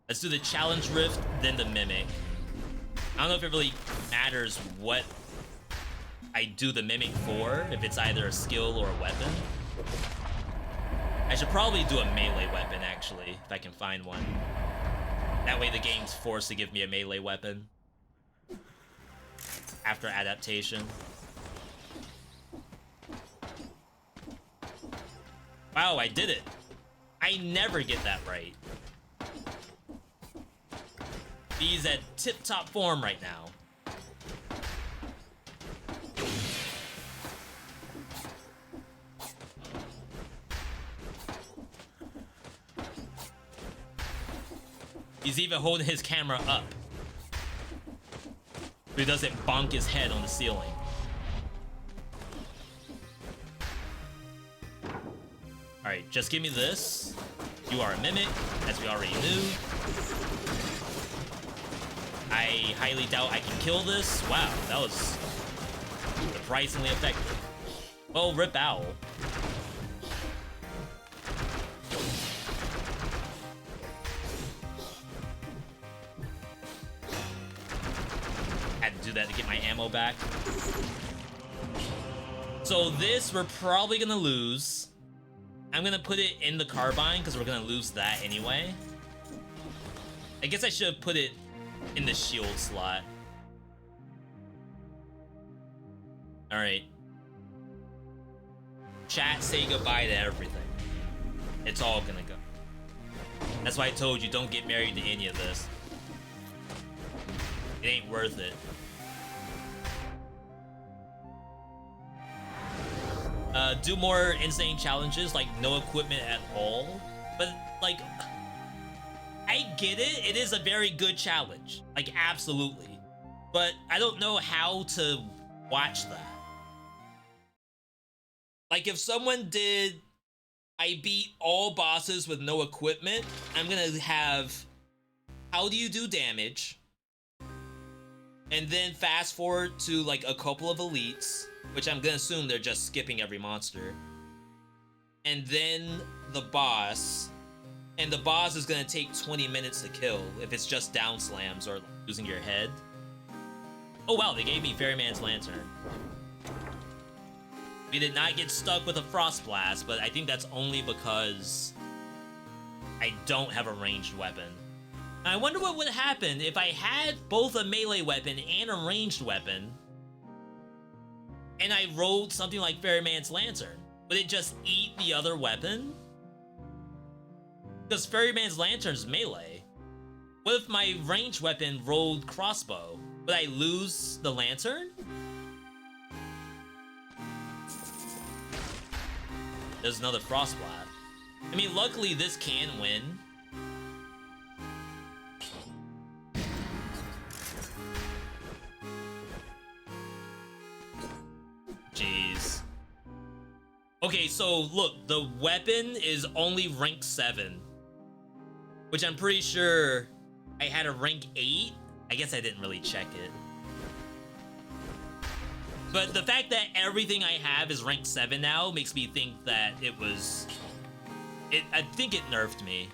the Challenge Rift, then the Mimic. I don't know if it really matters what I do the Mimic for, if it's either a skill or a weapon. I should probably do a melee weapon, actually, if I can find one. That way the game's forced to give me a melee weapon after adaptation. Wow, I did it. I never get that right. He's at tip-top form right now. He's even holding his camera up so he doesn't bonk his head on the ceiling. Alright, just give me this. You are a Mimic, as we already knew. I highly doubt I can kill this. Wow, that was surprisingly effective. Well, Rip Owl. Had to do that to get my ammo back. So this, we're probably gonna lose. I'm gonna put it in the carbine because we're gonna lose that anyway. I guess I should have put it in the shield slot. Alright. Chat, say goodbye to everything. It's all gonna go. That's why I told you, don't get married to any of this. It ain't worth it. Do more insane challenges, like no equipment at all. But, like, I get it. It is a very good challenge. Like, absolutely. But I don't know how to watch that. Like, if someone did, I beat all bosses with no equipment, I'm gonna have, how do you do damage? And then fast forward to like a couple of elites, which I'm gonna assume they're just skipping every monster. And then the boss. And the boss is gonna take 20 minutes to kill if it's just down slams or losing your head. Oh wow, they gave me Ferryman's Lantern. We did not get stuck with a Frost Blast, but I think that's only because I don't have a ranged weapon. I wonder what would happen if I had both a melee weapon and a ranged weapon, and I rolled something like Ferryman's Lantern. Would it just eat the other weapon? Because Ferryman's Lantern's melee. What if my ranged weapon rolled crossbow? Would I lose the lantern? There's another Frost Blast. I mean, luckily this can win. Jeez. Okay, so look, the weapon is only rank 7. Which I'm pretty sure I had a rank 8. I guess I didn't really check it. But the fact that everything I have is rank 7 now makes me think that it was... I think it nerfed me.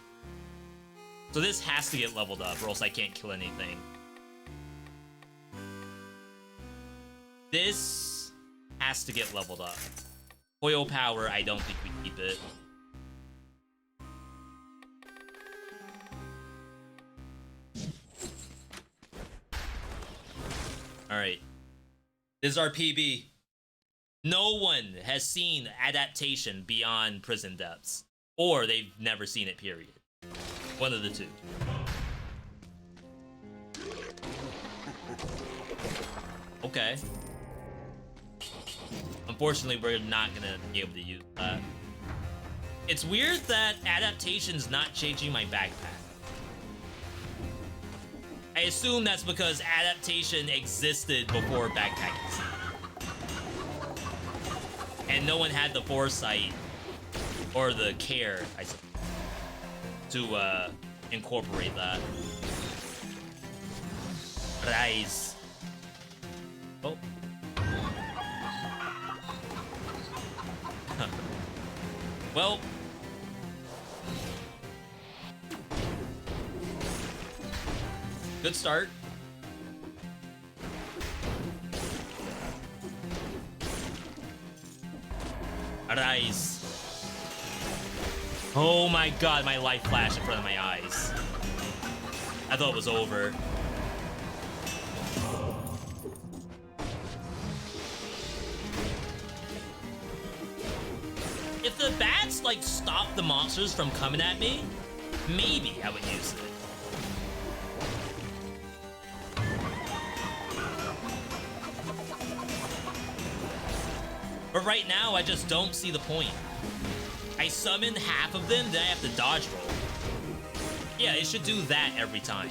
So this has to get leveled up or else I can't kill anything. This has to get leveled up. Coil power, I don't think we keep it. Alright. This is our PB. No one has seen Adaptation beyond Prison Depths. Or they've never seen it, period. One of the two. Okay. Unfortunately, we're not gonna be able to use that. It's weird that Adaptation's not changing my backpack. I assume that's because Adaptation existed before backpacking. And no one had the foresight or the care, I suppose, to incorporate that. Rise. Oh. Well. Good start. Arise. Oh my god, my life flashed in front of my eyes. I thought it was over. If the bats, like, stop the monsters from coming at me, maybe I would use it. But right now, I just don't see the point. I summon half of them, then I have to dodge roll. Yeah, it should do that every time.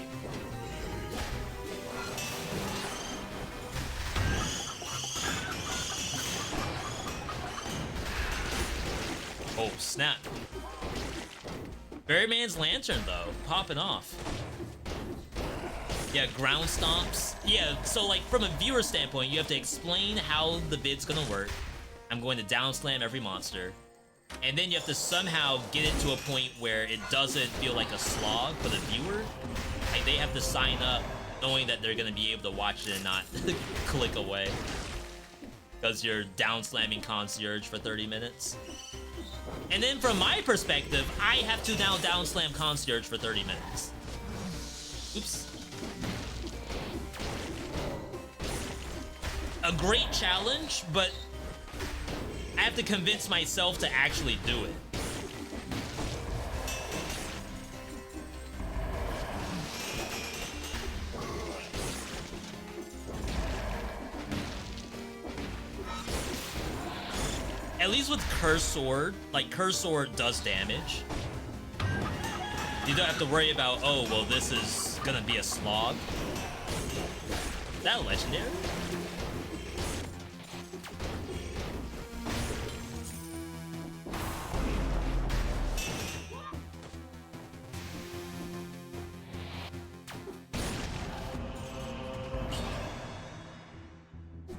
Oh, snap. Ferryman's Lantern, though, popping off. Yeah, ground stomps. Yeah, so, like, from a viewer standpoint, you have to explain how the vid's gonna work. I'm going to down slam every monster. And then you have to somehow get it to a point where it doesn't feel like a slog for the viewer. Like, they have to sign up knowing that they're gonna be able to watch it and not click away. Because you're down slamming Concierge for 30 minutes. And then from my perspective, I have to now down slam Concierge for 30 minutes. Oops. A great challenge, but I have to convince myself to actually do it. At least with Curse Sword, like, Curse Sword does damage. You don't have to worry about, oh, well, this is gonna be a slog. Is that a legendary?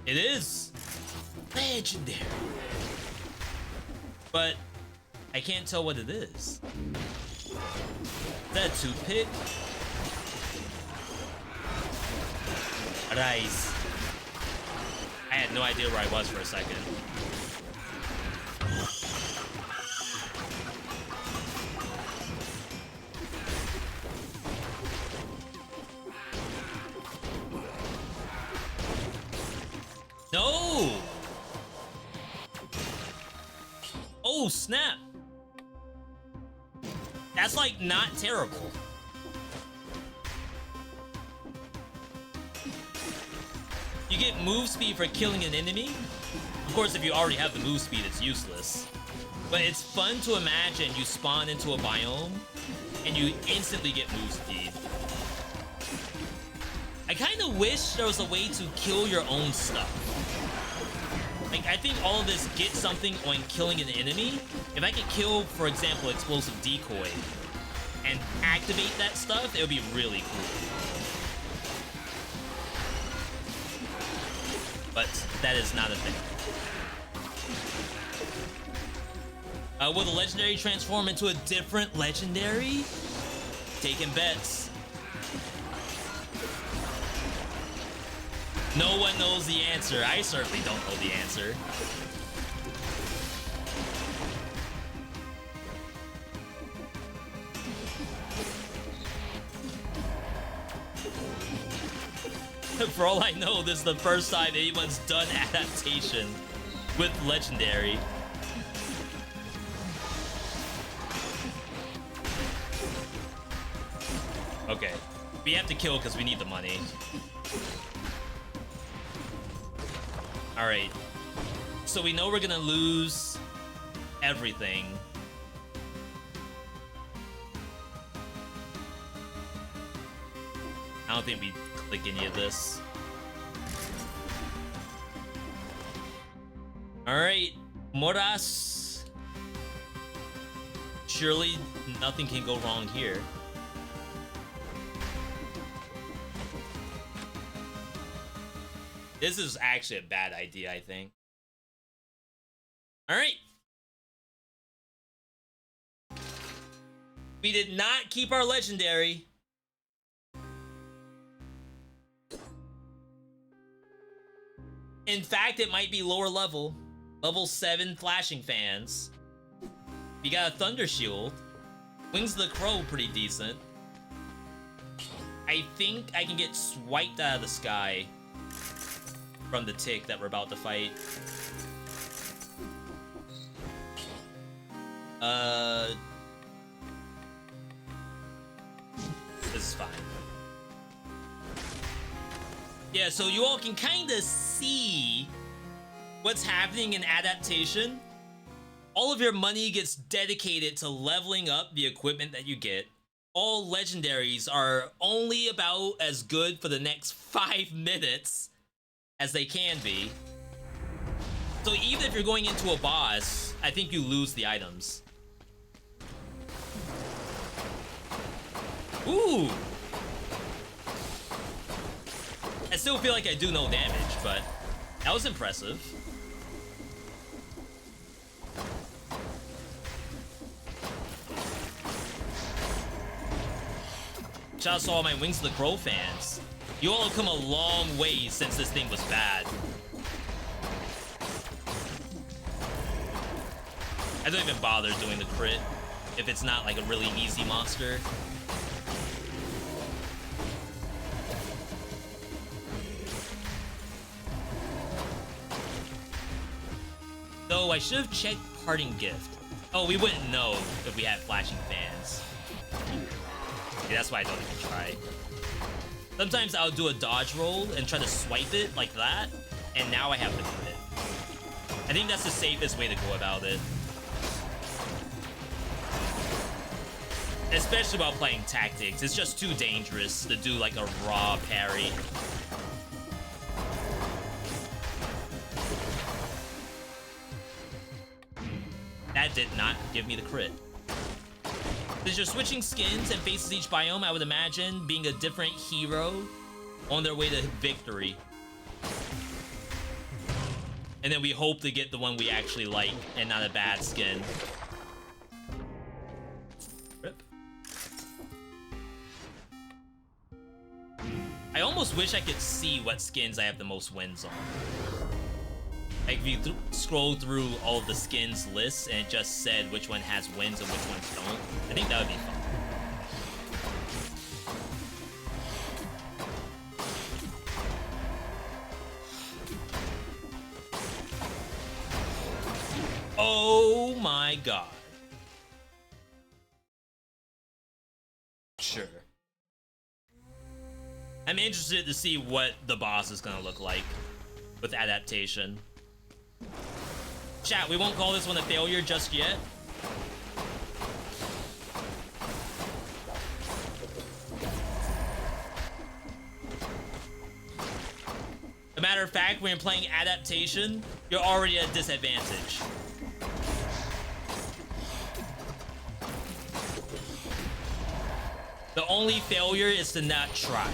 It is legendary. But I can't tell what it is. Is that a toothpick? Rice. I had no idea where I was for a second. No! Oh, snap! That's like not terrible. You get move speed for killing an enemy. Of course, if you already have the move speed, it's useless. But it's fun to imagine you spawn into a biome and you instantly get move speed. I kind of wish there was a way to kill your own stuff. Like, I think all of this gets something on killing an enemy. If I could kill, for example, explosive decoy and activate that stuff, it would be really cool. But that is not a thing. Will the legendary transform into a different legendary? Taking bets. No one knows the answer. I certainly don't know the answer. For all I know, this is the first time anyone's done adaptation with legendary. Okay, we have to kill because we need the money. Alright, so we know we're gonna lose everything. I don't think we click any of this. Alright, Moras. Surely nothing can go wrong here. This is actually a bad idea, I think. Alright. We did not keep our legendary. In fact, it might be lower level. Level 7 flashing fans. We got a thunder shield. Wings of the Crow, pretty decent. I think I can get swiped out of the sky from the tick that we're about to fight. This is fine. Yeah, so you all can kind of see what's happening in adaptation. All of your money gets dedicated to leveling up the equipment that you get. All legendaries are only about as good for the next 5 minutes as they can be. So even if you're going into a boss, I think you lose the items. Ooh! I still feel like I do no damage, but that was impressive. Shout out to all my Wings of the Crow fans. You all have come a long way since this thing was bad. I don't even bother doing the crit if it's not like a really easy monster. Though I should have checked Parting Gift. Oh, we wouldn't know if we had flashing fans. Yeah, that's why I don't even try. Sometimes I'll do a dodge roll and try to swipe it like that, and now I have to crit. I think that's the safest way to go about it. Especially while playing tactics, it's just too dangerous to do like a raw parry. That did not give me the crit. Since you're switching skins and faces each biome, I would imagine being a different hero on their way to victory. And then we hope to get the one we actually like and not a bad skin. Rip. I almost wish I could see what skins I have the most wins on. Like if you scroll through all of the skins lists and it just said which one has wins and which ones don't, I think that would be fun. Oh my god. Sure. I'm interested to see what the boss is gonna look like with adaptation. Chat, we won't call this one a failure just yet. As a matter of fact, when you're playing adaptation, you're already at a disadvantage. The only failure is to not try.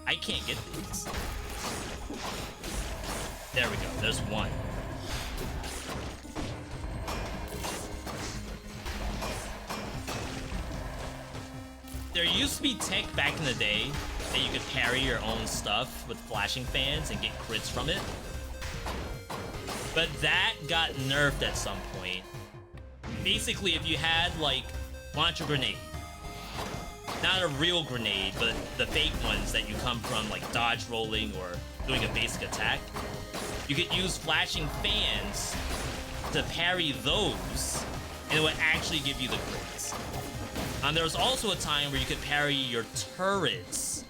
I can't get these. There we go, there's one. There used to be tech back in the day that you could parry your own stuff with flashing fans and get crits from it. But that got nerfed at some point. Basically, if you had, like, launch a grenade. Not a real grenade, but the fake ones that you come from, like, dodge rolling or doing a basic attack. You could use flashing fans to parry those, and it would actually give you the crits. There was also a time where you could parry your turrets.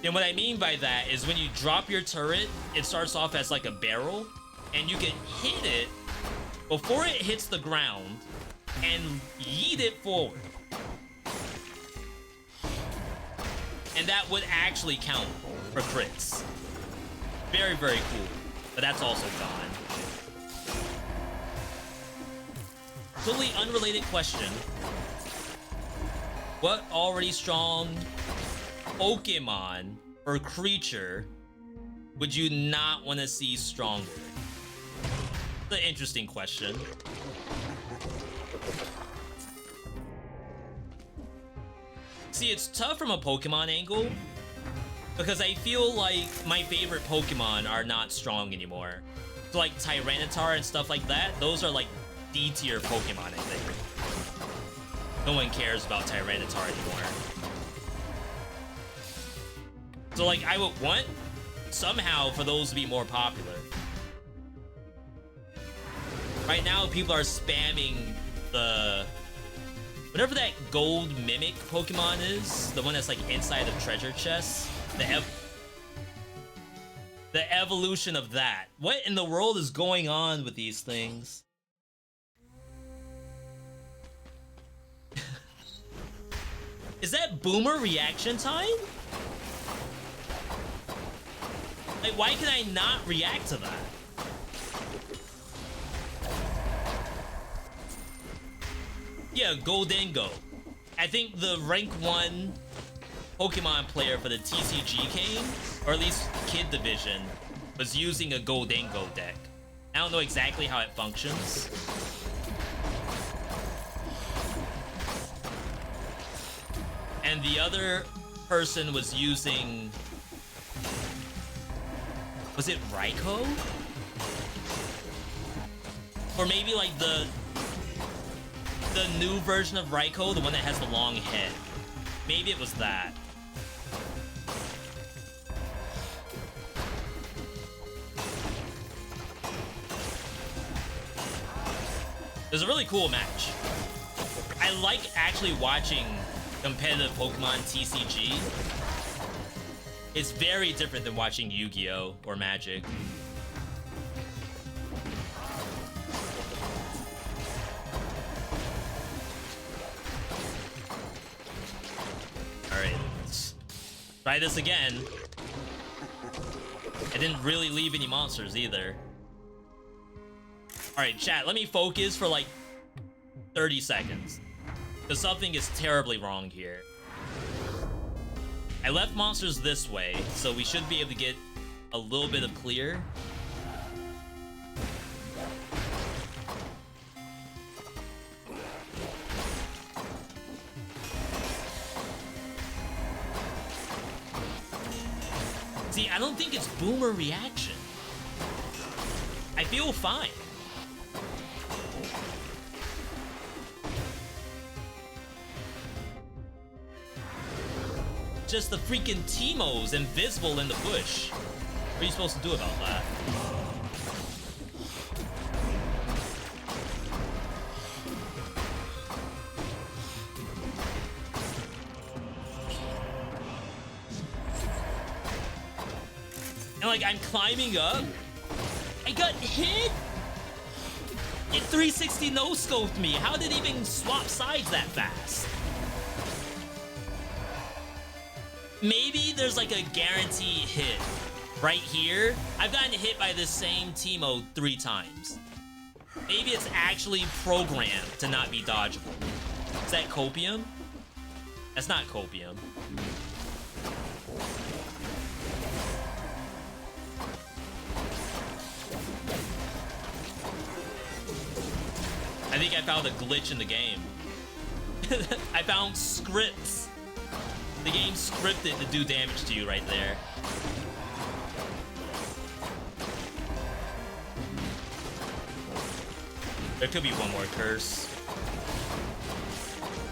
And what I mean by that is when you drop your turret, it starts off as like a barrel, and you can hit it before it hits the ground and yeet it forward. And that would actually count for crits. Very, very cool. But that's also gone. Totally unrelated question. What already strong Pokemon or creature would you not want to see stronger? It's an interesting question. See, it's tough from a Pokemon angle because I feel like my favorite Pokemon are not strong anymore. So like Tyranitar and stuff like that, those are like D tier Pokemon, I think. No one cares about Tyranitar anymore. So like I would want somehow for those to be more popular. Right now people are spamming the whatever that gold mimic Pokemon is, the one that's like inside of treasure chests, the evolution of that. What in the world is going on with these things? Is that boomer reaction time? Like, why can I not react to that? Yeah, Goldengo. I think the rank 1 Pokemon player for the TCG game, or at least Kid Division, was using a Goldengo deck. I don't know exactly how it functions. And the other person was using... Was it Raikou? Or maybe like the new version of Raikou, the one that has the long head. Maybe it was that. It was a really cool match. I like actually watching competitive Pokemon TCG. It's very different than watching Yu-Gi-Oh! Or Magic. Alright, let's try this again. I didn't really leave any monsters either. Alright, chat, let me focus for like 30 seconds. Because something is terribly wrong here. I left monsters this way, so we should be able to get a little bit of clear. See, I don't think it's boomer reaction. I feel fine. Just the freaking Teemo's invisible in the bush. What are you supposed to do about that? And like, I'm climbing up. I got hit? It 360 no-scoped me. How did it even swap sides that fast? Maybe there's like a guaranteed hit. Right here, I've gotten hit by this same Teemo 3 times. Maybe it's actually programmed to not be dodgeable. Is that copium? That's not copium. I think I found a glitch in the game. I found scripts. The game scripted to do damage to you right there. There could be one more curse.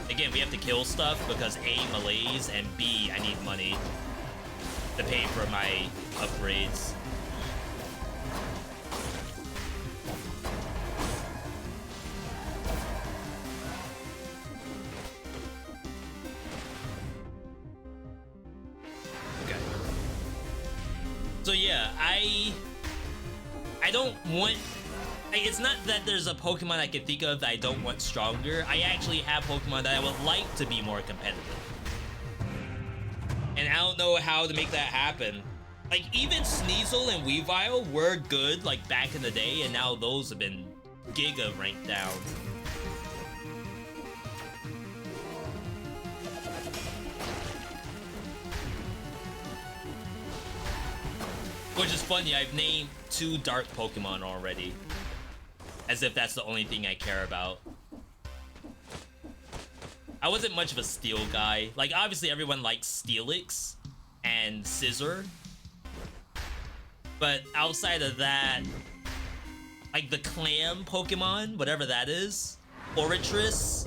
Again, we have to kill stuff because A, malaise, and B, I need money to pay for my upgrades. So yeah, I don't want... It's not that there's a Pokemon I can think of that I don't want stronger. I actually have Pokemon that I would like to be more competitive. And I don't know how to make that happen. Like, even Sneasel and Weavile were good, like, back in the day, and now those have been Giga ranked down. Which is funny, I've named 2 dark Pokemon already. As if that's the only thing I care about. I wasn't much of a Steel guy. Like, obviously everyone likes Steelix and Scizor. But outside of that, like the Clam Pokemon, whatever that is, Oritrus,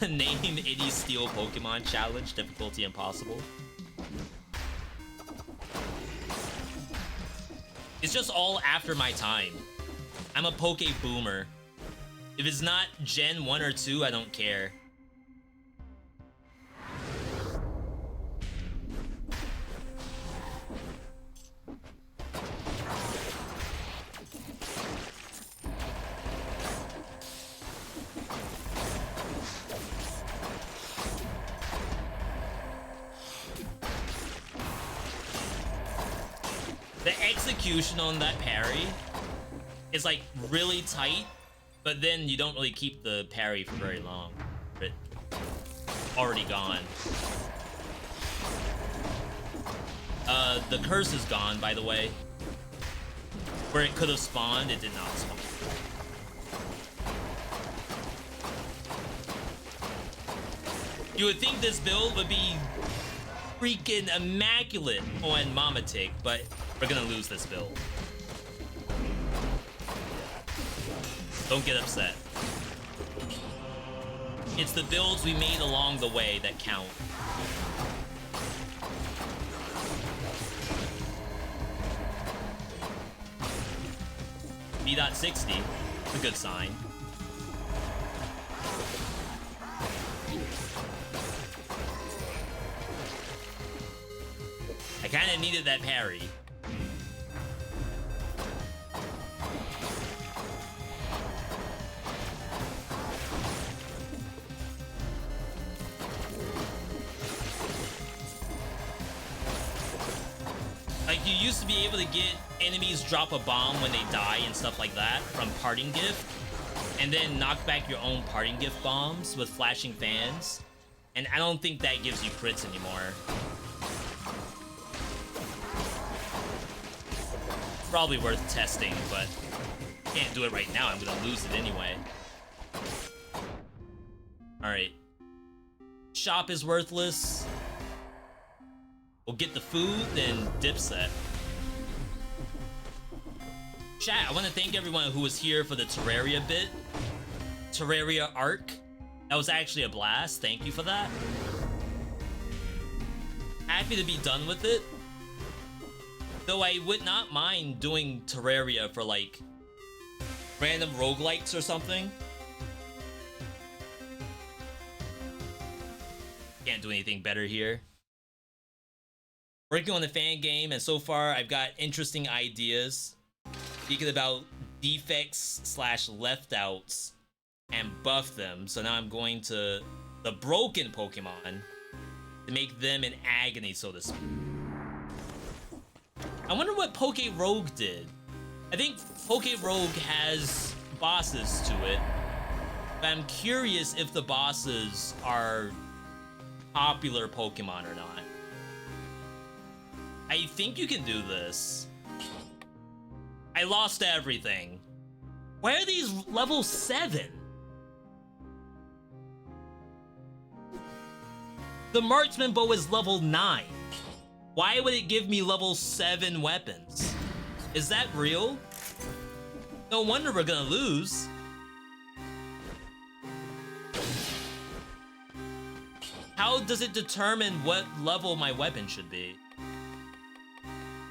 name any Steel Pokemon challenge, difficulty impossible. It's just all after my time. I'm a Poke Boomer. If it's not Gen 1 or 2, I don't care. The execution on that parry is like really tight, but then you don't really keep the parry for very long. But already gone. The curse is gone, by the way. Where it could have spawned, it did not spawn. You would think this build would be freaking immaculate on Mamatic, but we're gonna lose this build. Don't get upset. It's the builds we made along the way that count. V.60, a good sign. I kinda needed that parry. Like, you used to be able to get enemies drop a bomb when they die and stuff like that from Parting Gift, and then knock back your own Parting Gift bombs with flashing fans. And I don't think that gives you crits anymore. Probably worth testing, but can't do it right now. I'm gonna lose it anyway. Alright. Shop is worthless. We'll get the food, then Dipset. Chat, I want to thank everyone who was here for the Terraria bit. Terraria arc. That was actually a blast. Thank you for that. Happy to be done with it. Though I would not mind doing Terraria for like random roguelites or something. Can't do anything better here. Working on the fan game, and so far I've got interesting ideas. Thinking about defects / left outs and buff them. So now I'm going to the broken Pokemon to make them in agony, so to speak. I wonder what Poke Rogue did. I think Poke Rogue has bosses to it, but I'm curious if the bosses are popular Pokemon or not. I think you can do this. I lost everything. Why are these level 7? The Marksman Bow is level 9. Why would it give me level 7 weapons? Is that real? No wonder we're gonna lose. How does it determine what level my weapon should be?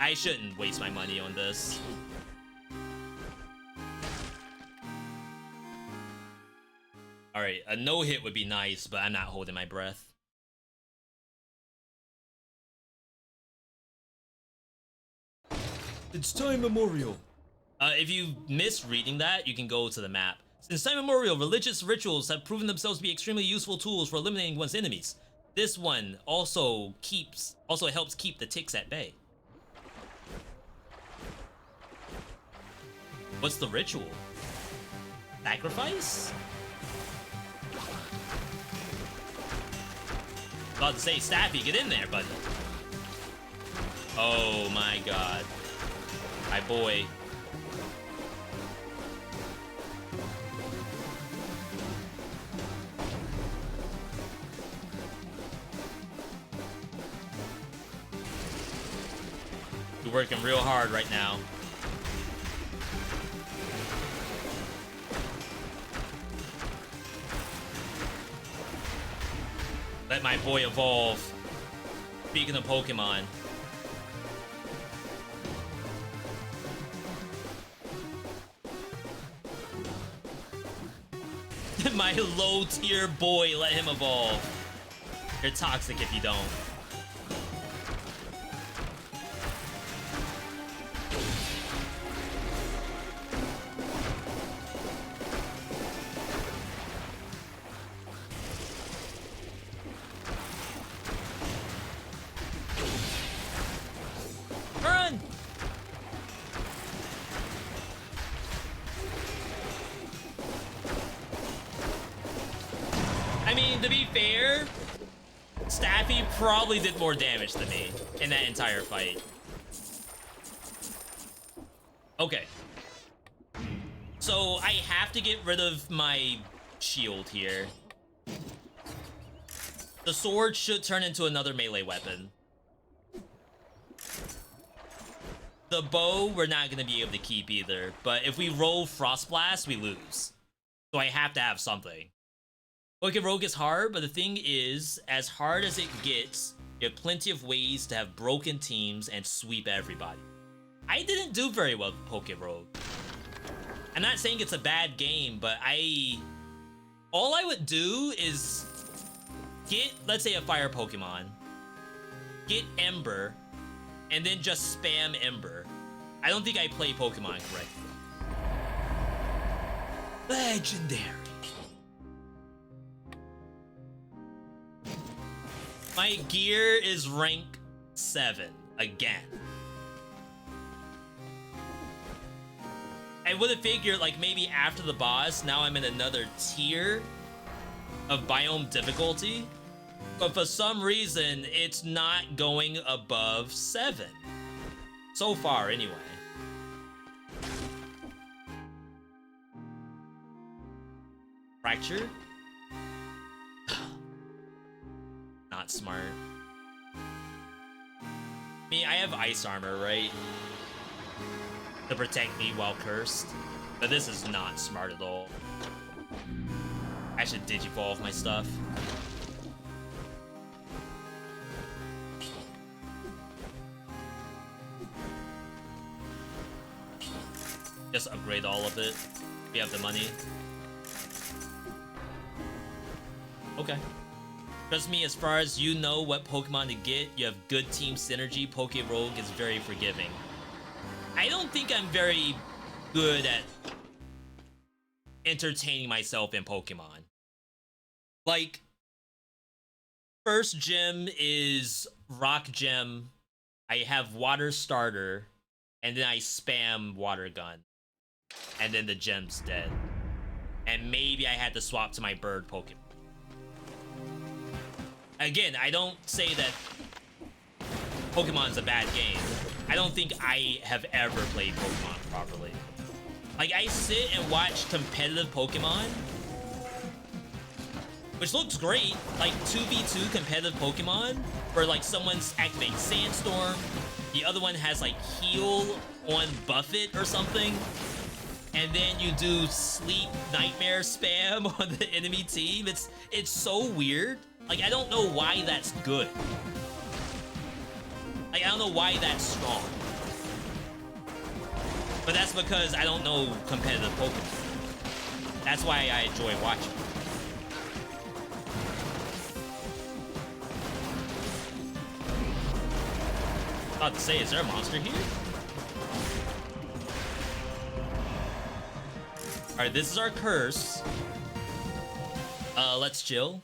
I shouldn't waste my money on this. Alright, a no-hit would be nice, but I'm not holding my breath. It's time memorial. If you missed reading that, you can go to the map. Since time immemorial, religious rituals have proven themselves to be extremely useful tools for eliminating one's enemies. This one also helps keep the ticks at bay. What's the ritual? Sacrifice? About to say, Staffy, get in there, buddy. Oh my god. My boy. You're working real hard right now. Let my boy evolve. Speaking of Pokemon. My low tier boy, let him evolve. You're toxic if you don't. Run! I mean, to be fair, Staffy probably did more damage than me in that entire fight. Okay. So I have to get rid of my shield here. The sword should turn into another melee weapon. The bow, we're not going to be able to keep either. But if we roll Frost Blast, we lose. So I have to have something. Poke Rogue is hard, but the thing is, as hard as it gets, you have plenty of ways to have broken teams and sweep everybody. I didn't do very well with Poke Rogue. I'm not saying it's a bad game, but all I would do is get, let's say, a fire Pokemon, get Ember, and then just spam Ember. I don't think I play Pokemon correctly. Legendary. My gear is rank 7 again. I would have figured, like, maybe after the boss, now I'm in another tier of biome difficulty. But for some reason, it's not going above 7. So far, anyway. Fracture? Not smart. I mean, I have ice armor, right? To protect me while cursed. But this is not smart at all. I should digivolve my stuff. Just upgrade all of it. We have the money. Okay. Trust me, as far as you know what Pokemon to get, you have good team synergy. Pokerogue is very forgiving. I don't think I'm very good at entertaining myself in Pokemon. Like, first gym is Rock Gym. I have Water Starter, and then I spam Water Gun. And then the gem's dead. And maybe I had to swap to my bird Pokemon. Again, I don't say that Pokemon's a bad game. I don't think I have ever played Pokemon properly. Like, I sit and watch competitive Pokemon, which looks great. Like, 2v2 competitive Pokemon, where, like, someone's activating Sandstorm, the other one has, like, Heal on Buffet or something, and then you do Sleep Nightmare spam on the enemy team. It's so weird. Like, I don't know why that's good. Like, I don't know why that's strong. But that's because I don't know competitive Pokemon. That's why I enjoy watching. About to say, is there a monster here? Alright, this is our curse. Let's chill.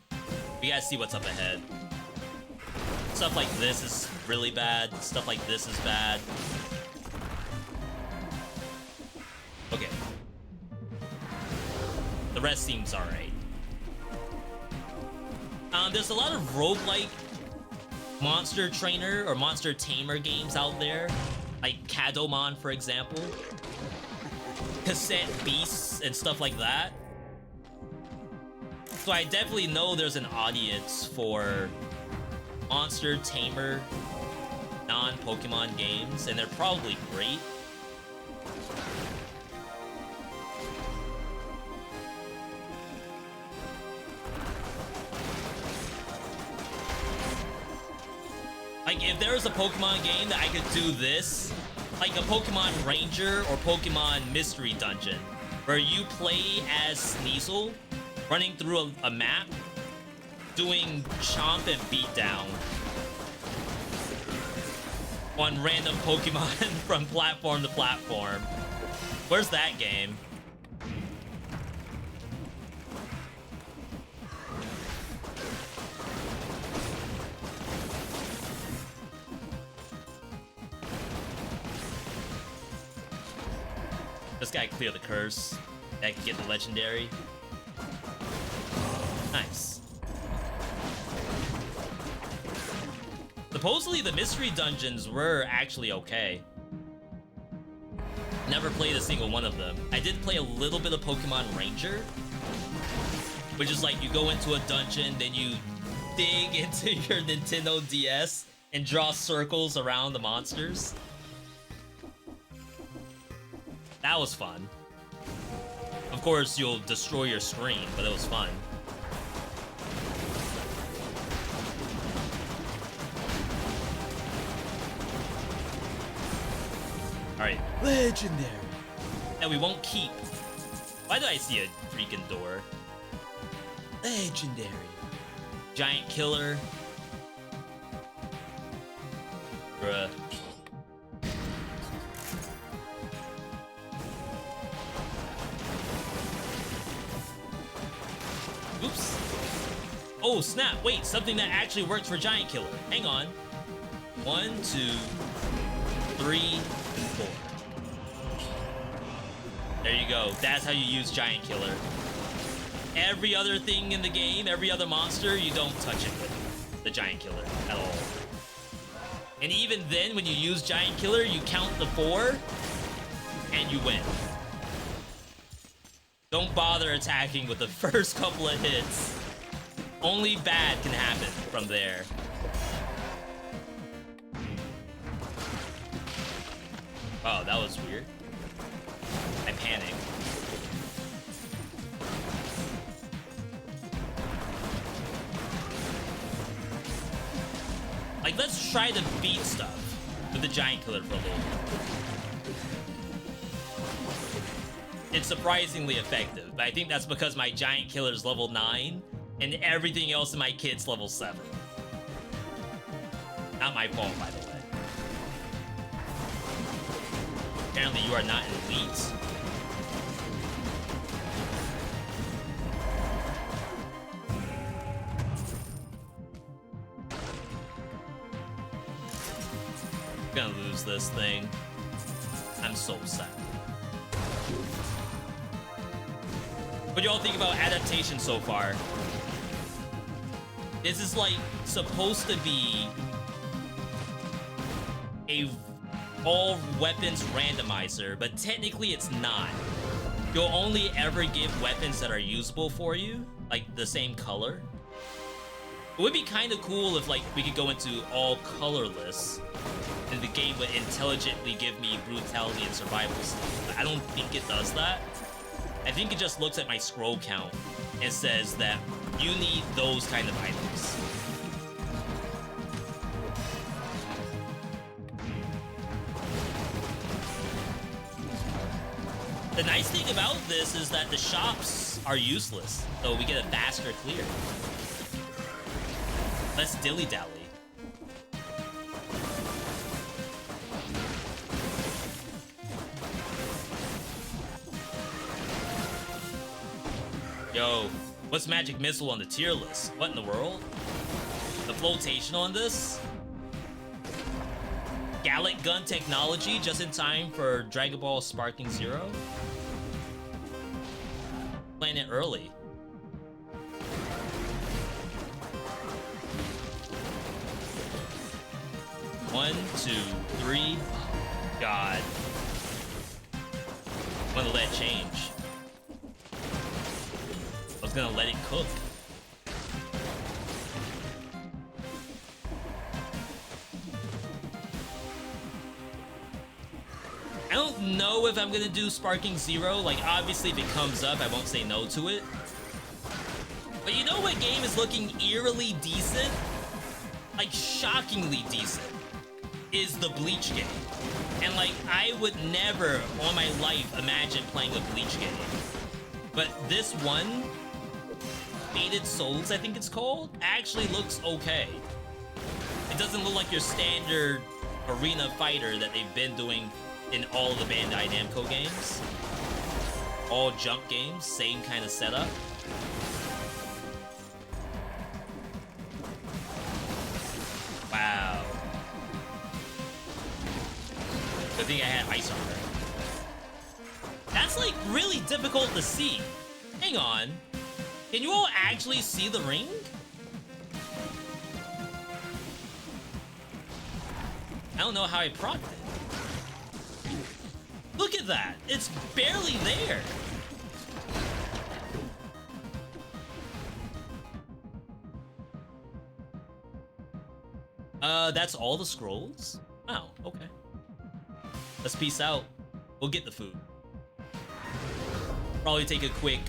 We gotta see what's up ahead. Stuff like this is really bad. Stuff like this is bad. Okay. The rest seems alright. There's a lot of roguelike monster trainer or monster tamer games out there. Like Kadomon, for example. Cassette Beasts and stuff like that. So I definitely know there's an audience for monster tamer non-Pokemon games, and they're probably great. Like, if there was a Pokemon game that I could do this, like a Pokemon Ranger or Pokemon Mystery Dungeon, where you play as Sneasel, running through a map, doing chomp and beatdown on random Pokemon from platform to platform. Where's that game? Just gotta clear the curse. I can get the legendary. Nice. Supposedly the mystery dungeons were actually okay. Never played a single one of them. I did play a little bit of Pokemon Ranger, which is like you go into a dungeon, then you dig into your Nintendo DS and draw circles around the monsters. That was fun. Of course, you'll destroy your screen, but it was fun. Alright. Legendary. That we won't keep. Why do I see a freaking door? Legendary. Giant killer. Bruh. Oops. Oh, snap. Wait, something that actually works for Giant Killer. Hang on. 1, 2, 3, 4. There you go. That's how you use Giant Killer. Every other thing in the game, every other monster, you don't touch it with. the Giant Killer at all. And even then, when you use Giant Killer, you count the 4 and you win. Don't bother attacking with the first couple of hits. Only bad can happen from there. Oh, that was weird. I panicked. Like, let's try to beat stuff with the Giant Killer for a little bit. It's surprisingly effective, but I think that's because my Giant Killer's level 9 and everything else in my kit's level 7. Not my fault, by the way. Apparently you are not elite. Gonna lose this thing. I'm so sad. What do y'all think about Adaptation so far? This is like supposed to be a all weapons randomizer, but technically it's not. You'll only ever give weapons that are usable for you, like the same color. It would be kind of cool if like we could go into all colorless and the game would intelligently give me brutality and survival stuff. But I don't think it does that. I think it just looks at my scroll count and says that you need those kind of items. The nice thing about this is that the shops are useless, so we get a faster clear. Less dilly-dally. Yo, what's Magic Missile on the tier list? What in the world? The flotation on this? Gallic gun technology just in time for Dragon Ball Sparking Zero? Playing it early. One, two, three. God. I'm gonna let it change. I was gonna let it cook. I don't know if I'm gonna do Sparking Zero. Like, obviously, if it comes up, I won't say no to it. But you know what game is looking eerily decent? Like, shockingly decent. Is the Bleach game. And, like, I would never, on my life, imagine playing a Bleach game. But this one, Fated Souls, I think it's called, actually looks okay. It doesn't look like your standard arena fighter that they've been doing in all the Bandai Namco games. All jump games, same kind of setup. Wow. Good thing I had ice armor. That's like really difficult to see. Hang on. Can you all actually see the ring? I don't know how I procced it. Look at that! It's barely there! That's all the scrolls? Oh, okay. Let's peace out. We'll get the food. Probably take a quick,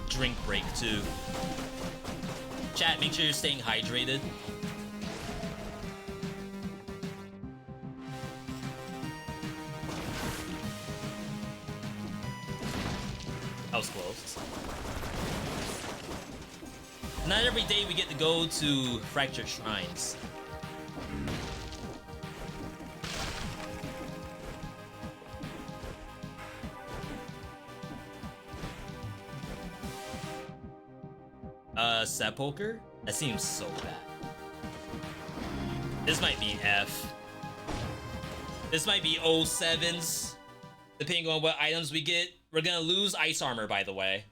drink break, too. Chat, make sure you're staying hydrated. That was close. Not every day we get to go to Fractured Shrines. Sepulcher? That seems so bad. This might be F. This might be 07s. Depending on what items we get. We're gonna lose ice armor, by the way.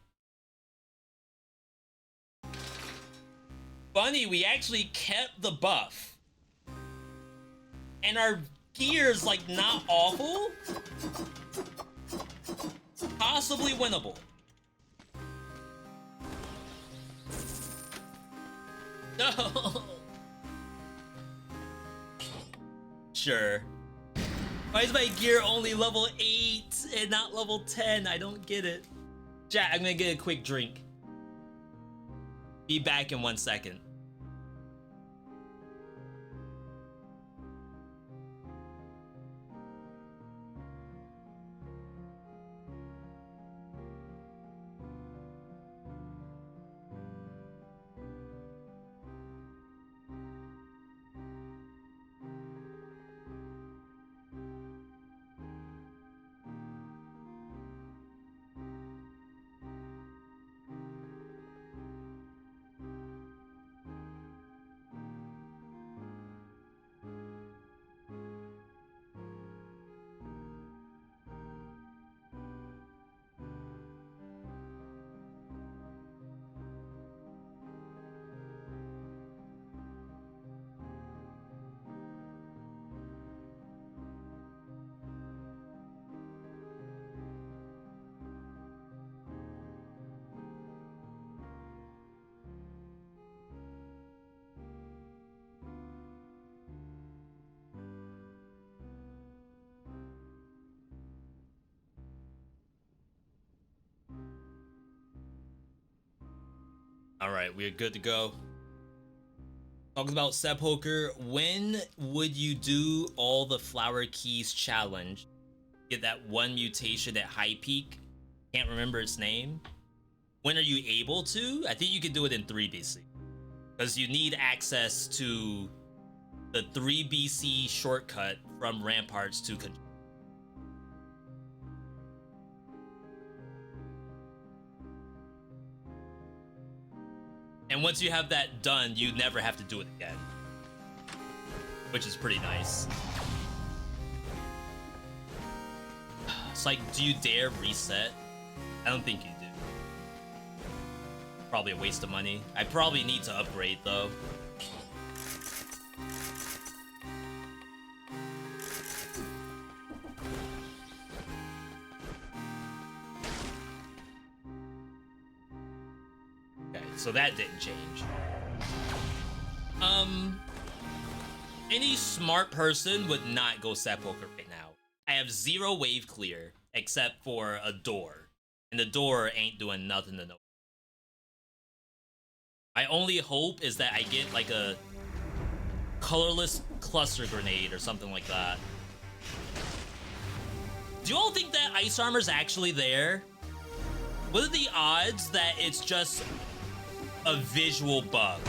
funny, we actually kept the buff. And our gear's like not awful. Possibly winnable. No. Sure. Why is my gear only level 8 and not level 10? I don't get it. Chat, I'm gonna get a quick drink. Be back in 1 second. All right, we're good to go. Talking about Sepulcher, when would you do all the Flower Keys challenge? Get that one mutation at High Peak. Can't remember its name. When are you able to? I think you can do it in 3BC. Because you need access to the 3BC shortcut from Ramparts to Control. And once you have that done, you never have to do it again. Which is pretty nice. It's like, do you dare reset? I don't think you do. Probably a waste of money. I probably need to upgrade though. So that didn't change. Any smart person would not go Sepulcher right now. I have 0 wave clear except for a door. And the door ain't doing nothing to know. My only hope is that I get like a colorless cluster grenade or something like that. Do you all think that ice armor's actually there? What are the odds that it's just a visual bug?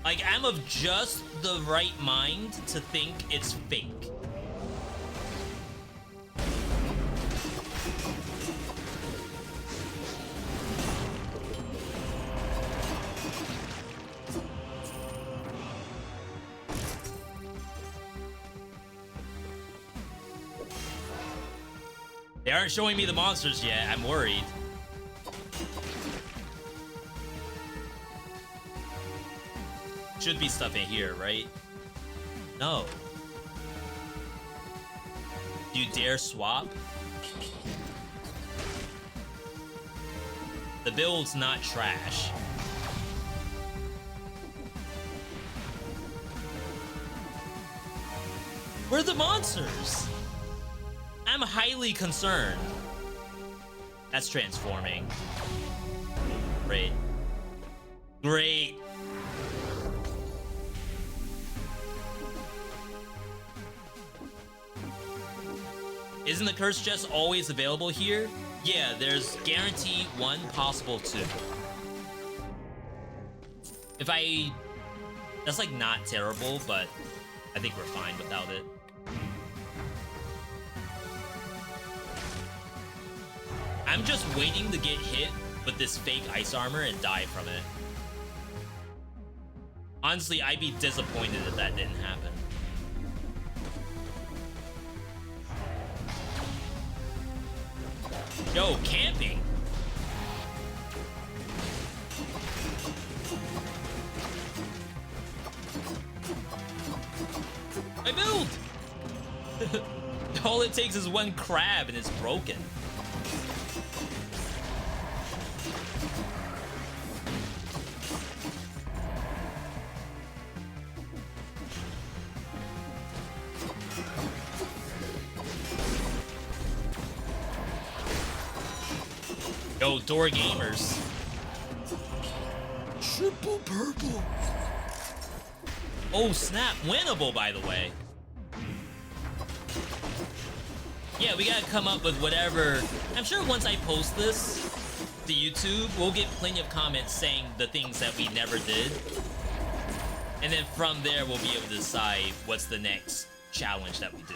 Like, I'm of just the right mind to think it's fake. They aren't showing me the monsters yet. I'm worried. Should be stuff in here, right? No. Do you dare swap? The build's not trash. Where are the monsters? I'm highly concerned. That's transforming. Great. Great. Isn't the curse chest always available here? Yeah, there's guaranteed 1, possible 2. If I... That's like not terrible, but I think we're fine without it. I'm just waiting to get hit with this fake ice armor and die from it. Honestly, I'd be disappointed if that didn't happen. Yo, camping. I build. All it takes is one crab and it's broken. Yo, Door Gamers. Triple purple. Oh, snap. Winnable, by the way. Yeah, we gotta come up with whatever. I'm sure once I post this to YouTube, we'll get plenty of comments saying the things that we never did. And then from there, we'll be able to decide what's the next challenge that we do.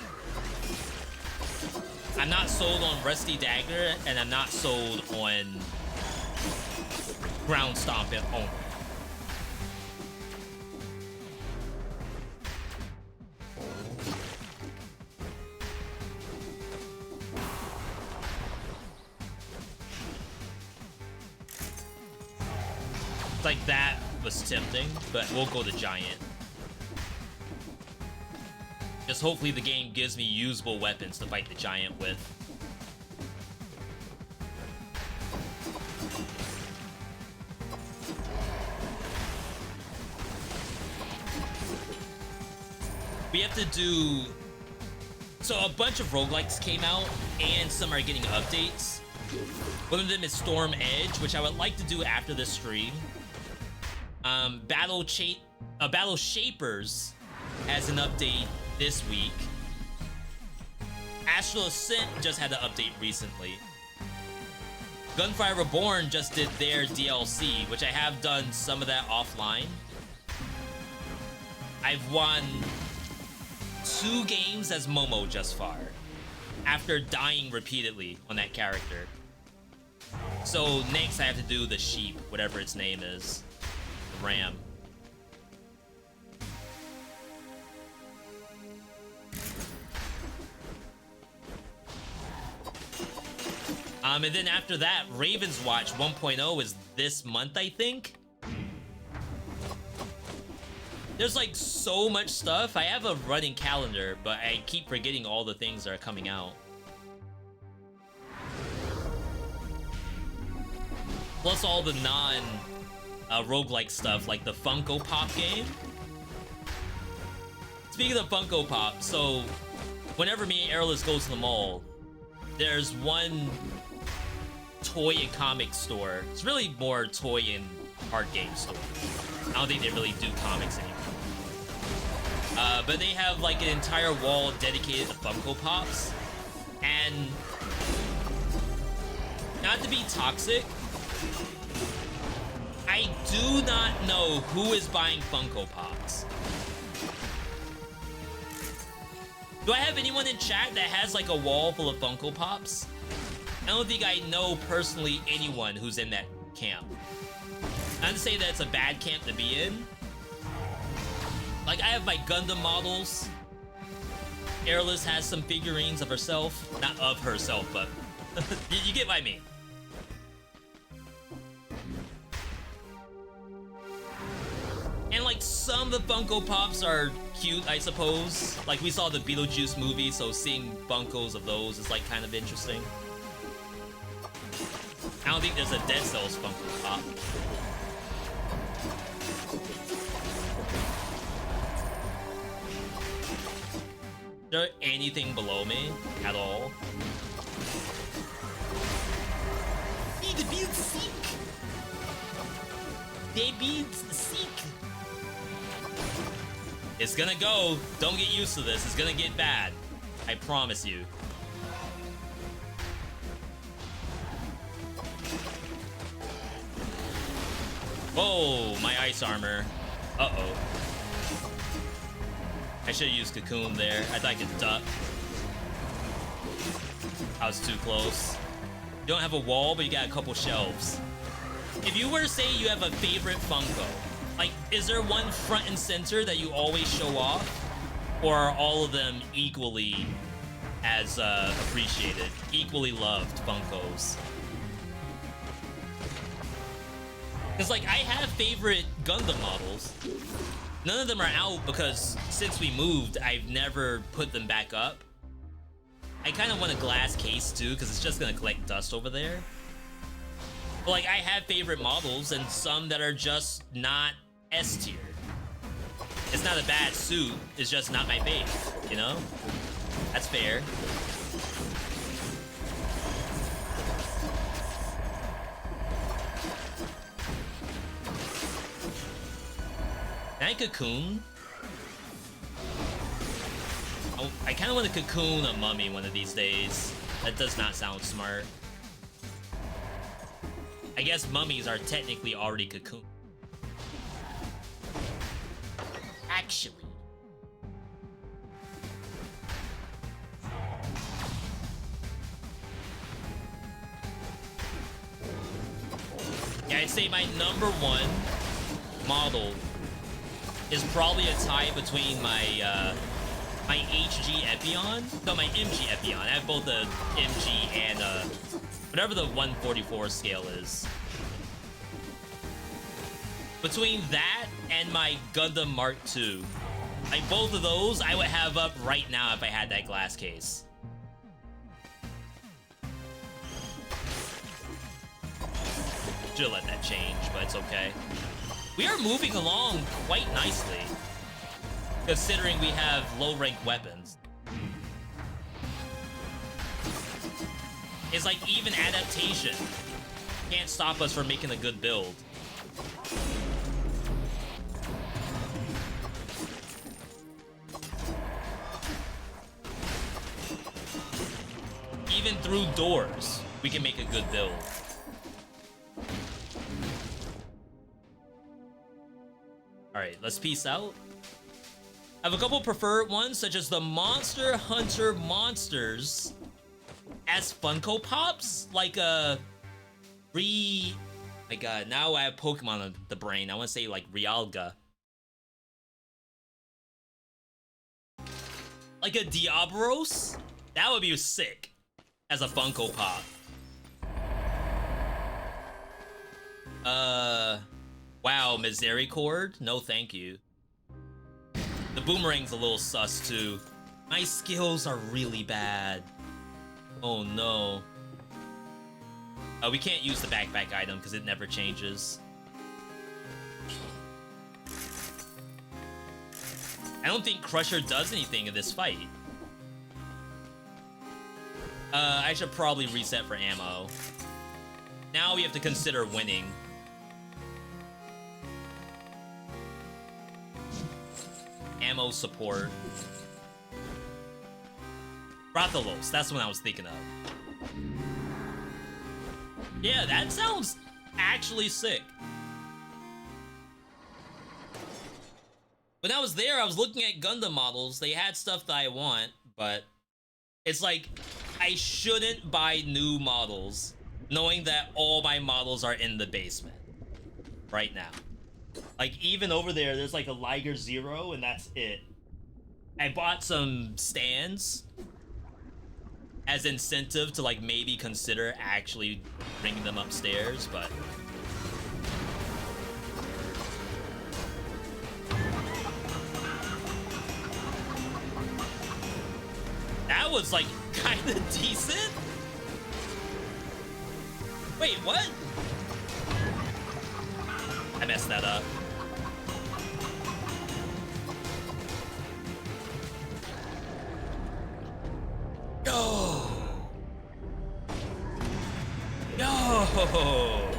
I'm not sold on Rusty Dagger, and I'm not sold on Ground Stomping only. Like that was tempting, but we'll go to Giant. Just hopefully the game gives me usable weapons to fight the Giant with. We have to do... So a bunch of roguelikes came out, and some are getting updates. One of them is Storm Edge, which I would like to do after this stream. Battle Shapers has an update this week. Astral Ascent just had an update recently. Gunfire Reborn just did their DLC, which I have done some of that offline. I've won 2 games as Momo just far, after dying repeatedly on that character. So next I have to do the sheep, whatever its name is. The ram. And then after that, Raven's Watch 1.0 is this month, I think. There's like so much stuff. I have a running calendar, but I keep forgetting all the things that are coming out. Plus all the roguelike stuff, like the Funko Pop game. Speaking of Funko Pop, so whenever me and Airless go to the mall, there's one toy and comic store. It's really more toy and card game store. I don't think they really do comics anymore. But they have like an entire wall dedicated to Funko Pops. And not to be toxic, I do not know who is buying Funko Pops. Do I have anyone in chat that has like a wall full of Funko Pops? I don't think I know personally anyone who's in that camp. Not to say that it's a bad camp to be in. Like, I have my Gundam models. Airless has some figurines of herself. Not of herself, but you get what I mean. And like, some of the Funko Pops are cute, I suppose. Like, we saw the Beetlejuice movie, so seeing Funkos of those is like kind of interesting. I don't think there's a Dead Cells Funko Pop. Is there anything below me at all? The beats seek. They beats seek. It's gonna go. Don't get used to this. It's gonna get bad. I promise you. Oh, my ice armor. Uh-oh. I should have used Cocoon there. I thought I could duck. I was too close. You don't have a wall, but you got a couple shelves. If you were to say you have a favorite Funko, like, is there one front and center that you always show off? Or are all of them equally as appreciated, equally loved Funkos. Because, like, I have favorite Gundam models. None of them are out because since we moved, I've never put them back up. I kind of want a glass case too, because it's just gonna collect dust over there. But, like, I have favorite models and some that are just not S tier. It's not a bad suit, it's just not my fave, you know? That's fair. Can I cocoon? Oh, I kind of want to cocoon a mummy one of these days. That does not sound smart. I guess mummies are technically already cocooned. Actually. Yeah, I'd say my number one model is probably a tie between my my HG Epion, no, my MG Epion. I have both the MG and whatever the 144 scale is. Between that and my Gundam Mark II, like both of those, I would have up right now if I had that glass case. Should've let that change, but it's okay. We are moving along quite nicely, considering we have low-ranked weapons. It's like even adaptation can't stop us from making a good build. Even through doors, we can make a good build. Alright, let's peace out. I have a couple preferred ones, such as the Monster Hunter monsters as Funko Pops, like my god, now I have Pokemon on the brain. I want to say like Rialga. Like a Diablos? That would be sick as a Funko Pop. Wow, Misericord? No thank you. The boomerang's a little sus too. My skills are really bad. Oh no. We can't use the backpack item because it never changes. I don't think Crusher does anything in this fight. I should probably reset for ammo. Now we have to consider winning. Ammo support. Rathalos, that's what I was thinking of. Yeah, that sounds actually sick. When I was there, I was looking at Gundam models. They had stuff that I want, but it's like I shouldn't buy new models knowing that all my models are in the basement right now. Like, even over there, there's like a Liger Zero, and that's it. I bought some stands as incentive to, like, maybe consider actually bringing them upstairs, but... That was, like, kinda decent? Wait, what? I messed that up. No! No!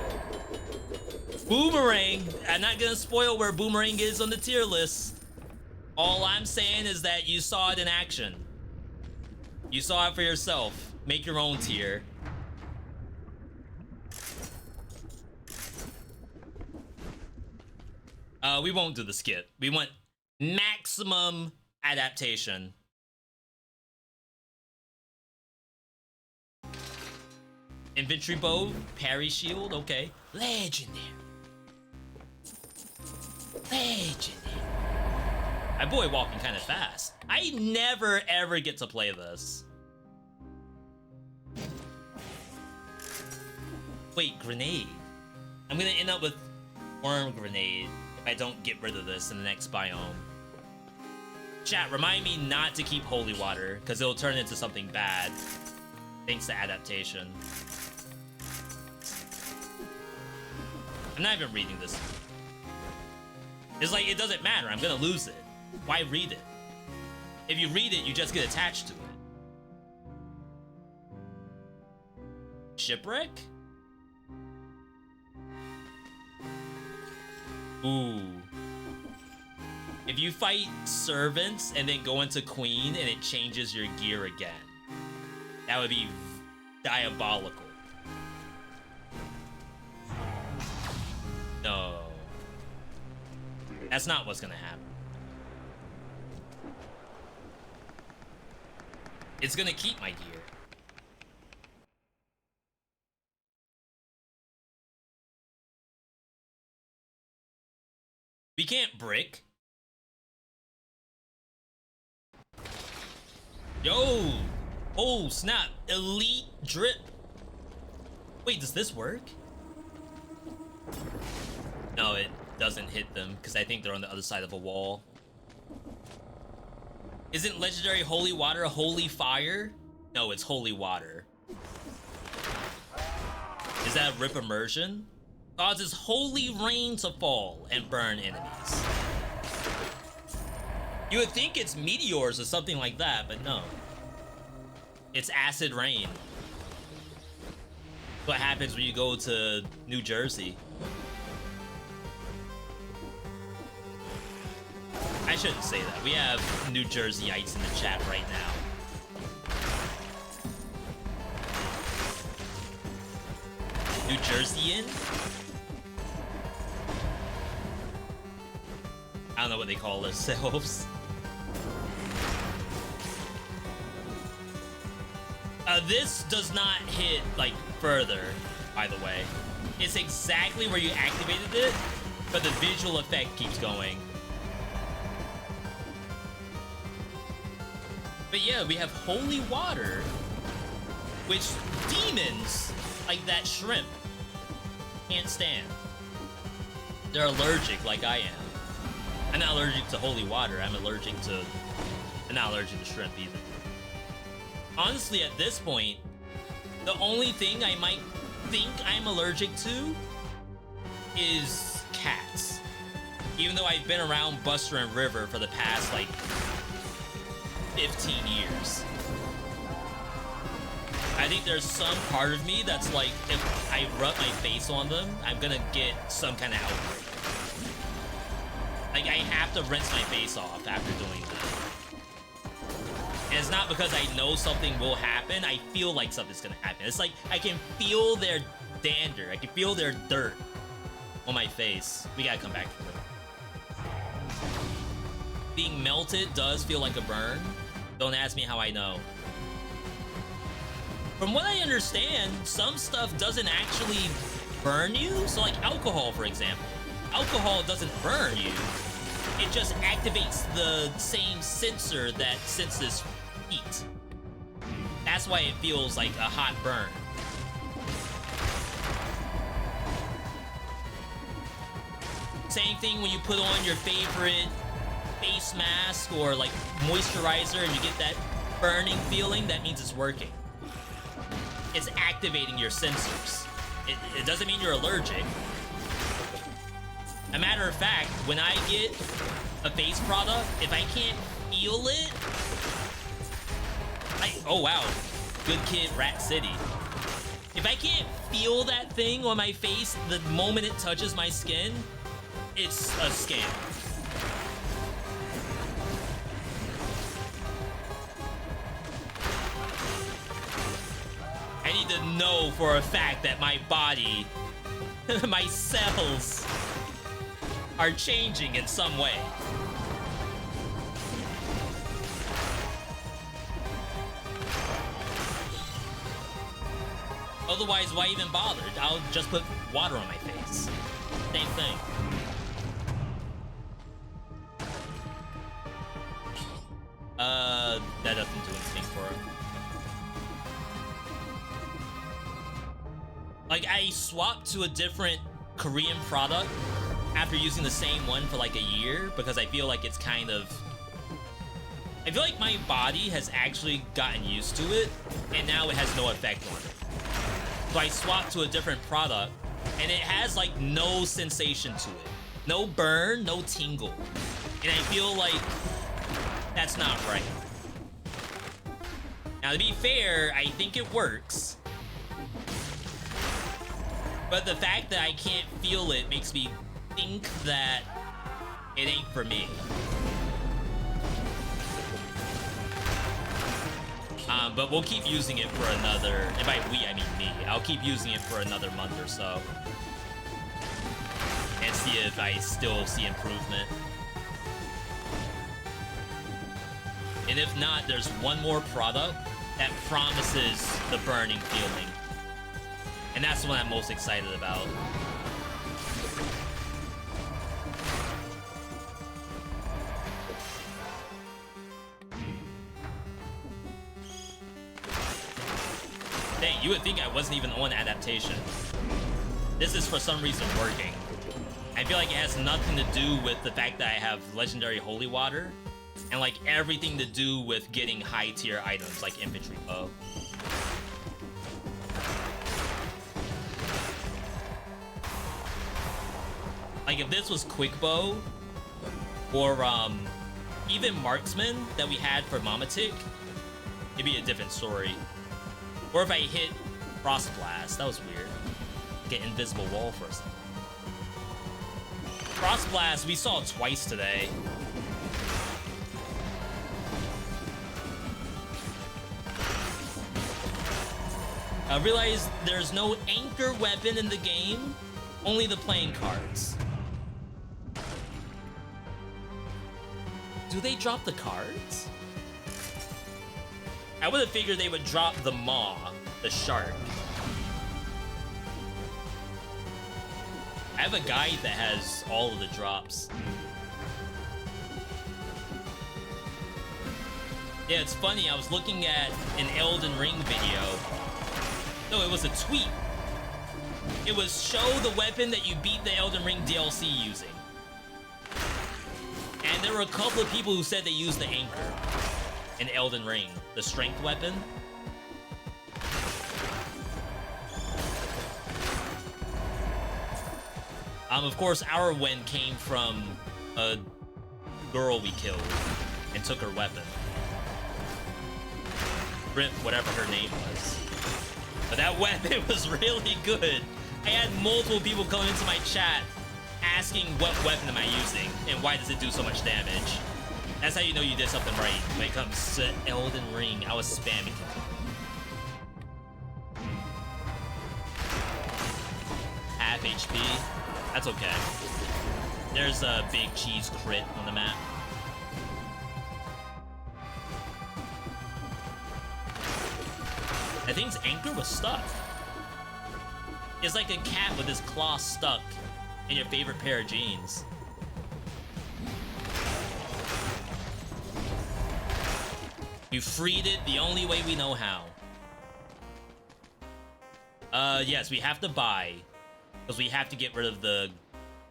Boomerang! I'm not gonna spoil where Boomerang is on the tier list. All I'm saying is that you saw it in action. You saw it for yourself. Make your own tier. We won't do the skip. We want maximum adaptation. Infantry bow, parry shield, okay. Legendary. Legendary. My boy walking kind of fast. I never ever get to play this. Wait, grenade. I'm gonna end up with worm grenade if I don't get rid of this in the next biome. Chat, remind me not to keep holy water, because it'll turn into something bad. Thanks to adaptation. I'm not even reading this. It's like, it doesn't matter, I'm gonna lose it. Why read it? If you read it, you just get attached to it. Shipwreck? Ooh. If you fight servants and then go into queen and it changes your gear again, that would be diabolical. No. That's not what's gonna happen. It's gonna keep my gear. We can't brick. Yo! Oh, snap. Elite drip. Wait, does this work? No, it doesn't hit them, because I think they're on the other side of a wall. Isn't legendary holy water holy fire? No, it's holy water. Is that rip immersion? Causes holy rain to fall and burn enemies. You would think it's meteors or something like that, but no. It's acid rain. What happens when you go to New Jersey? I shouldn't say that. We have New Jerseyites in the chat right now. New Jerseyan? I don't know what they call themselves. This does not hit, like, further, by the way. It's exactly where you activated it, but the visual effect keeps going. But yeah, we have holy water, which demons, like that shrimp, can't stand. They're allergic like I am. I'm not allergic to holy water, I'm not allergic to shrimp either. Honestly, at this point, the only thing I might think I'm allergic to is cats. Even though I've been around Buster and River for the past, like, 15 years. I think there's some part of me that's like, if I rub my face on them, I'm gonna get some kind of outbreak. Like, I have to rinse my face off after doing that. And it's not because I know something will happen, I feel like something's gonna happen. It's like, I can feel their dander, I can feel their dirt on my face. We gotta come back to it. Being melted does feel like a burn. Don't ask me how I know. From what I understand, some stuff doesn't actually burn you. So like alcohol, for example. Alcohol doesn't burn you. It just activates the same sensor that senses heat. That's why it feels like a hot burn. Same thing when you put on your favorite face mask or like moisturizer and you get that burning feeling, that means it's working. It's activating your sensors. It doesn't mean you're allergic. A matter of fact, when I get a face product, if I can't feel it, oh wow, good kid, Rat City. If I can't feel that thing on my face the moment it touches my skin, it's a scam. I need to know for a fact that my body, my cells, are changing in some way. Otherwise, why even bother? I'll just put water on my face. Same thing. That doesn't do anything for her. Like, I swapped to a different Korean product after using the same one for like a year because I feel like it's kind of... I feel like my body has actually gotten used to it, and now it has no effect on it. So I swapped to a different product, and it has like no sensation to it. No burn, no tingle. And I feel like that's not right. Now, to be fair, I think it works. But the fact that I can't feel it makes me think that it ain't for me. But we'll keep using it for another, and by we, I mean me. I'll keep using it for another month or so. And see if I still see improvement. And if not, there's one more product that promises the burning feeling. And that's the one I'm most excited about. Dang, you would think I wasn't even on Adaptation. This is for some reason working. I feel like it has nothing to do with the fact that I have legendary holy water, and like everything to do with getting high tier items like infantry bow. Like if this was quick bow or even marksman that we had for Mamatic, it'd be a different story. Or if I hit Frost Blast, that was weird. Get invisible wall for a second. Frost Blast, we saw it twice today. I realized there's no anchor weapon in the game, only the playing cards. Do they drop the cards? I would have figured they would drop the maw, the shark. I have a guide that has all of the drops. Yeah, it's funny, I was looking at an Elden Ring video. No, it was a tweet. It was show the weapon that you beat the Elden Ring DLC using. And there were a couple of people who said they used the anchor in Elden Ring, the strength weapon. Of course, our win came from a girl we killed and took her weapon. Rip, whatever her name was. But that weapon was really good. I had multiple people come into my chat asking what weapon am I using and why does it do so much damage. That's how you know you did something right when it comes to Elden Ring. I was spamming it. Half HP. That's okay. There's a big cheese crit on the map. I think his anchor was stuck. It's like a cat with his claw stuck in your favorite pair of jeans. You freed it the only way we know how. Yes, we have to buy. Because we have to get rid of the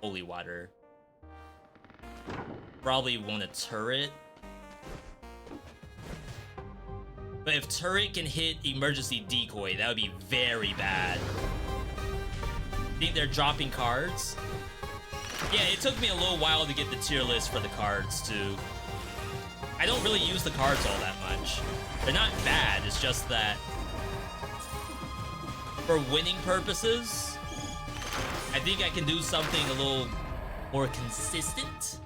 holy water. Probably want a turret. But if turret can hit emergency decoy, that would be very bad. Think they're dropping cards? Yeah, it took me a little while to get the tier list for the cards, too. I don't really use the cards all that much. They're not bad, it's just that for winning purposes, I think I can do something a little more consistent.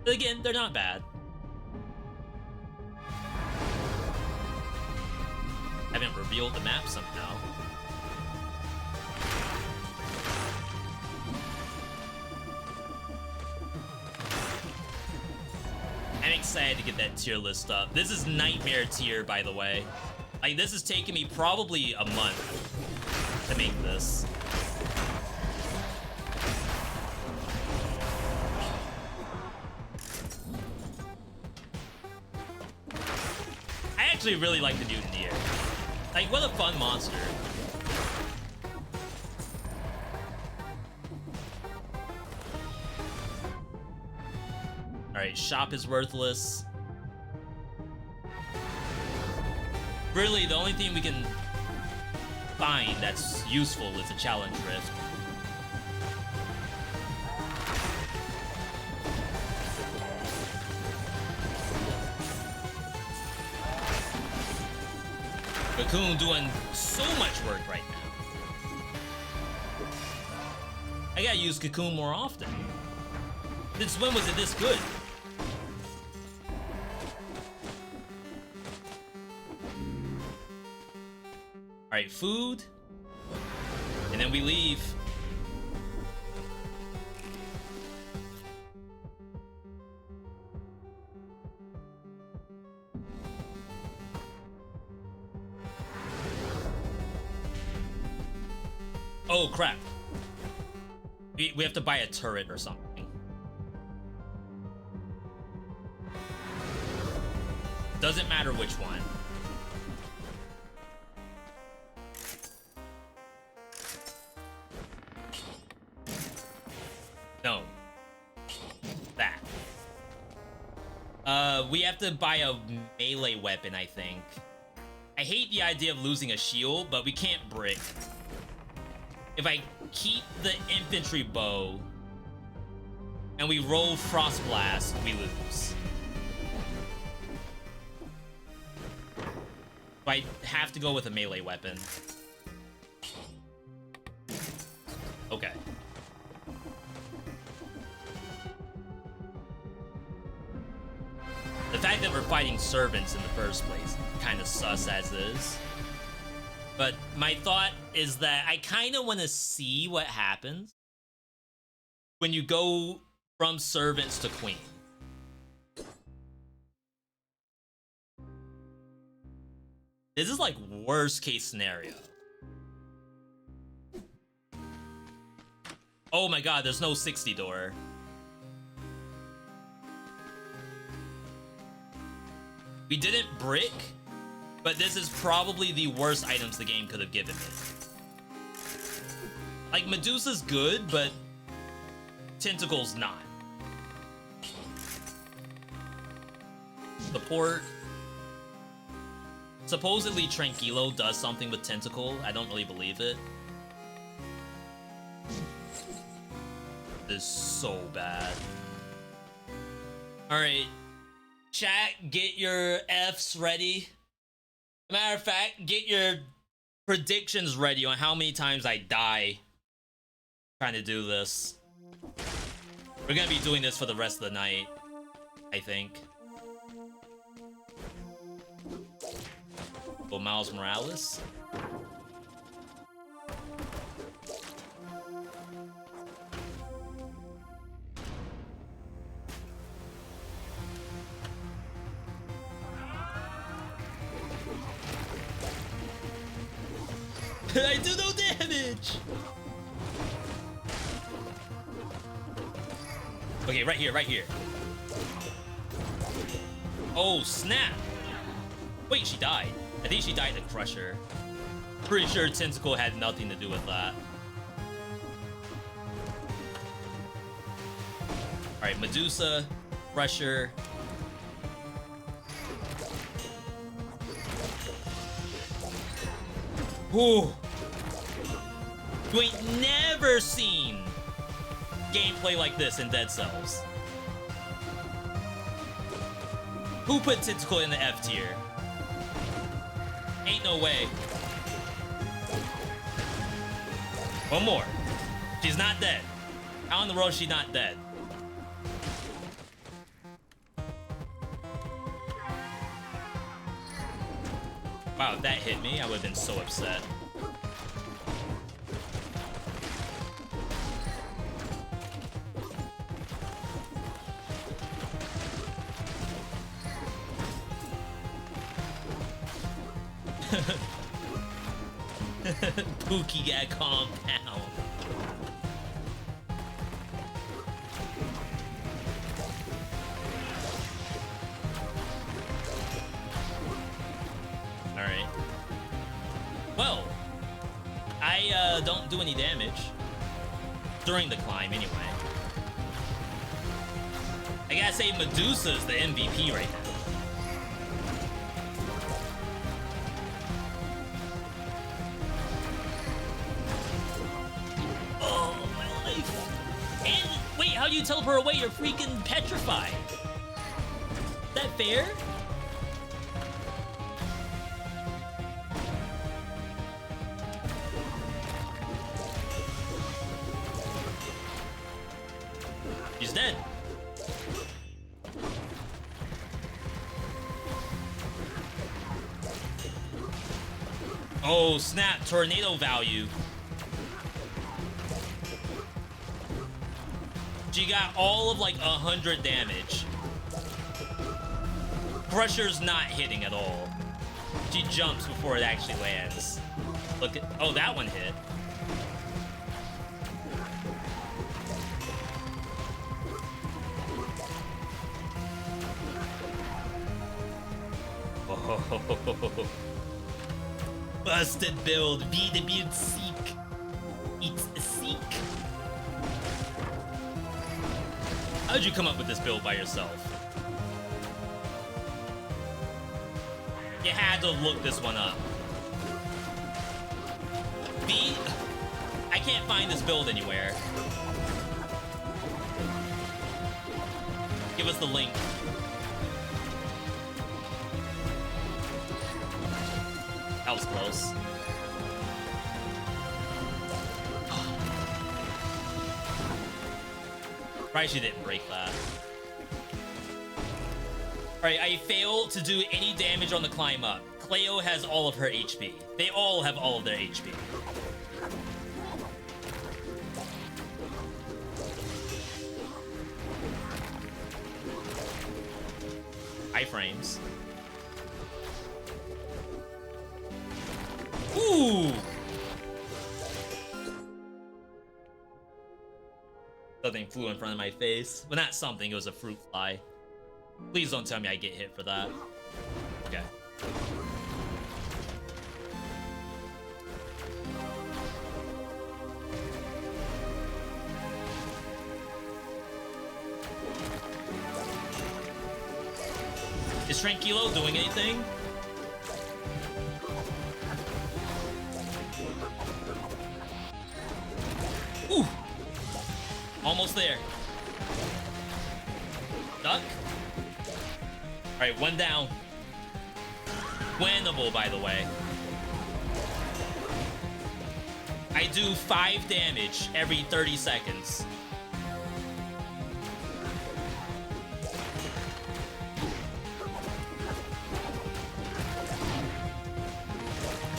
But again, they're not bad. Haven't revealed the map somehow. I'm excited to get that tier list up. This is nightmare tier, by the way. Like, this is taking me probably a month to make this. I actually really like the Mutineer. Like, what a fun monster. Alright, shop is worthless. Really, the only thing we can find that's useful is a challenge rift. Cocoon doing so much work right now. I gotta use Cocoon more often. Since when was it this good? Alright, food. And then we leave. Oh crap. We have to buy a turret or something. Doesn't matter which one. No. That. We have to buy a melee weapon, I think. I hate the idea of losing a shield, but we can't brick. If I keep the infantry bow and we roll Frost Blast, we lose. So I have to go with a melee weapon. Okay. The fact that we're fighting servants in the first place, kind of sus as is. But my thought is that I kind of want to see what happens when you go from servants to queen. This is like worst case scenario. Oh my god, there's no 60 door. We didn't brick. But this is probably the worst items the game could have given me. Like, Medusa's good, but Tentacle's not. Support. Supposedly Tranquilo does something with Tentacle. I don't really believe it. This is so bad. Alright. Chat, get your Fs ready. Matter of fact, get your predictions ready on how many times I die trying to do this. We're gonna be doing this for the rest of the night, I think. Go Miles Morales. I do no damage! Okay, right here, right here. Oh, snap! Wait, she died. I think she died to Crusher. Pretty sure Tentacle had nothing to do with that. Alright, Medusa, Crusher. Ooh. You ain't never seen gameplay like this in Dead Cells. Who put Tentacle in the F tier? Ain't no way. One more. She's not dead. How in the world is she not dead? Wow, if that hit me, I would have been so upset. Pookie got compound. Alright. Well, I don't do any damage during the climb anyway. I I gotta say, Medusa's the MVP right now. Oh, my life. And wait, how do you teleport away? You're freaking petrified. Is that fair? He's dead. Oh, snap. Tornado value. She got all of like 100 damage. Crusher's not hitting at all. She jumps before it actually lands. Look at... Oh, that one hit. Oh. Busted build. VeeDotVod seek. It's a seek. How'd you come up with this build by yourself? You had to look this one up. I can't find this build anywhere. Give us the link. That was close. Probably she didn't break that. Alright, I failed to do any damage on the climb up. Cleo has all of her HP. They all have all of their HP. Iframes. Ooh! Something flew in front of my face. Well, not something, it was a fruit fly. Please don't tell me I get hit for that. Okay. Is Tranquilo doing anything? Ooh! Almost there. Duck. Alright, one down. Winnable, by the way. I do 5 damage every 30 seconds.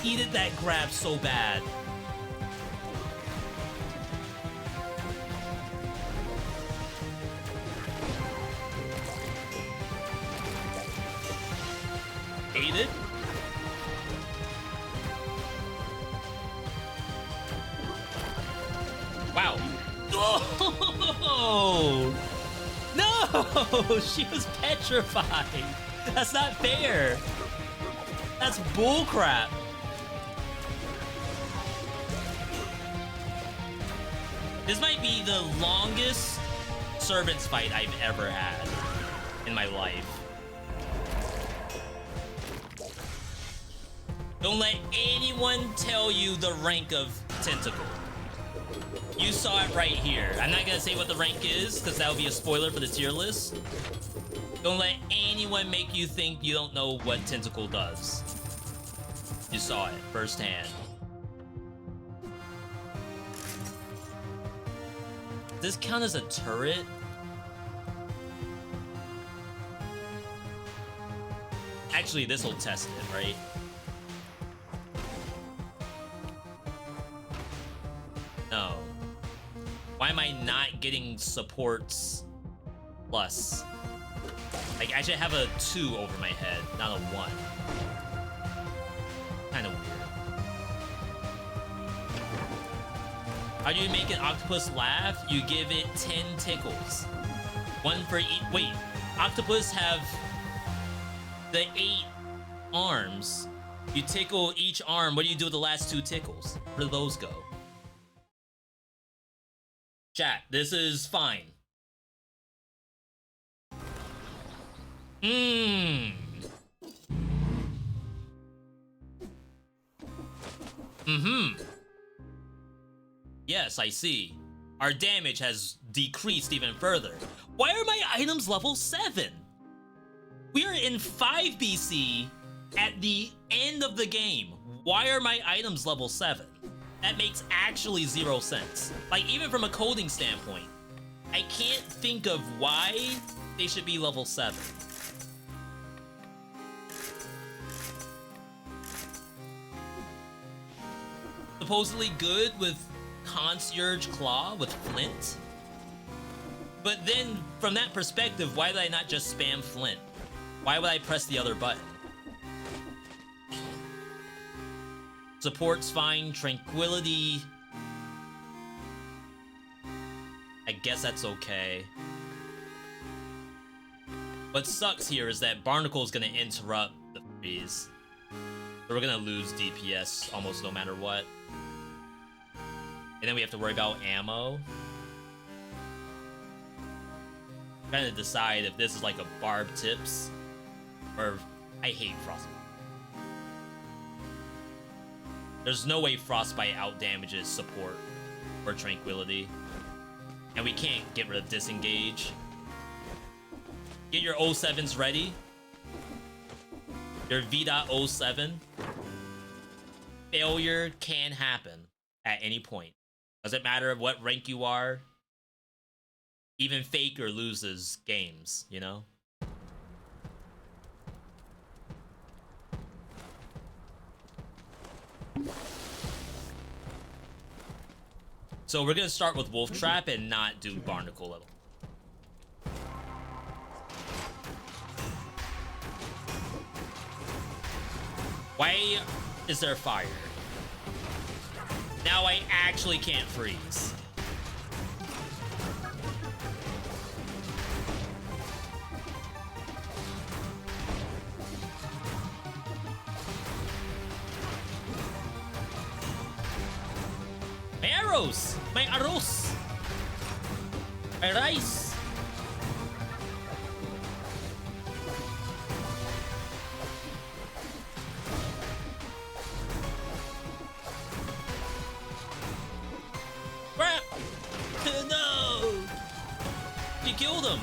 Needed that grab so bad. Aided. Wow. Oh! No! She was petrified. That's not fair. That's bullcrap. This might be the longest servants fight I've ever had in my life. Don't let anyone tell you the rank of Tentacle. You saw it right here. I'm not gonna say what the rank is, because that would be a spoiler for the tier list. Don't let anyone make you think you don't know what Tentacle does. You saw it firsthand. Does this count as a turret? Actually, this will test it, right? No. Why am I not getting supports plus? Like, I should have a 2 over my head, not a 1. Kind of weird. How do you make an octopus laugh? You give it 10 tickles. 1 for each. Wait, octopus have the 8 arms. You tickle each arm. What do you do with the last 2 tickles? Where do those go? Chat, this is fine. Mm. Mm-hmm. Yes, I see. Our damage has decreased even further. Why are my items level 7? We are in 5 BC at the end of the game. Why are my items level 7? That makes actually 0 sense. Like, even from a coding standpoint, I can't think of why they should be level 7. Supposedly good with Concierge Claw with Flint. But then, from that perspective, why did I not just spam Flint? Why would I press the other button? Support's fine, Tranquility. I guess that's okay. What sucks here is that Barnacle is gonna interrupt the freeze. So we're gonna lose DPS almost no matter what. And then we have to worry about ammo. I'm trying to decide if this is like a Barb Tips or I hate Frostbite. There's no way Frostbite outdamages support or Tranquility. And we can't get rid of Disengage. Get your 07s ready. Your V.07. Failure can happen at any point. Doesn't matter what rank you are. Even Faker loses games, you know? So we're gonna start with Wolf Trap and not do Barnacle at all. Why is there fire? Now I actually can't freeze. My arrows! My arroz! My rice! Crap! No! You killed him!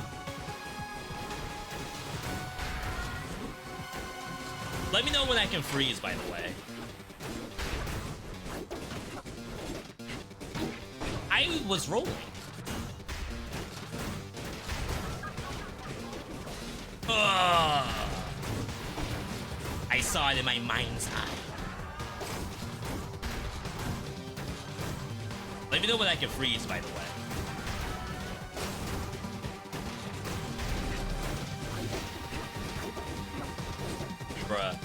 Let me know when I can freeze, by the way. I was rolling. Ugh. I saw it in my mind's eye. Let me know when I can freeze, by the way. Bruh.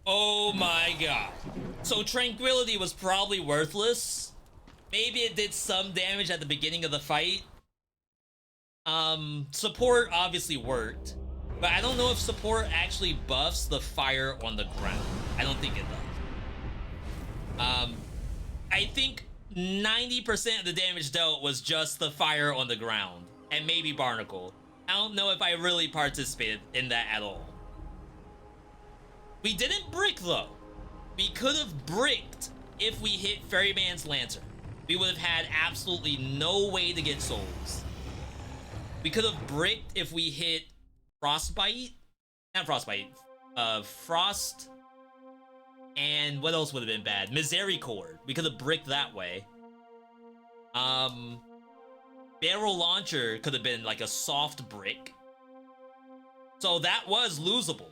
Oh my god. So Tranquility was probably worthless. Maybe it did some damage at the beginning of the fight. Support obviously worked. But I don't know if support actually buffs the fire on the ground. I don't think it does. I think 90% of the damage dealt was just the fire on the ground. And maybe Barnacle. I don't know if I really participated in that at all. We didn't brick though. We could have bricked if we hit Ferryman's Lantern. We would have had absolutely no way to get souls. We could have bricked if we hit Frostbite. Not Frostbite. Frost. And what else would have been bad? Misericord. We could have bricked that way. Barrel Launcher could have been like a soft brick. So that was losable.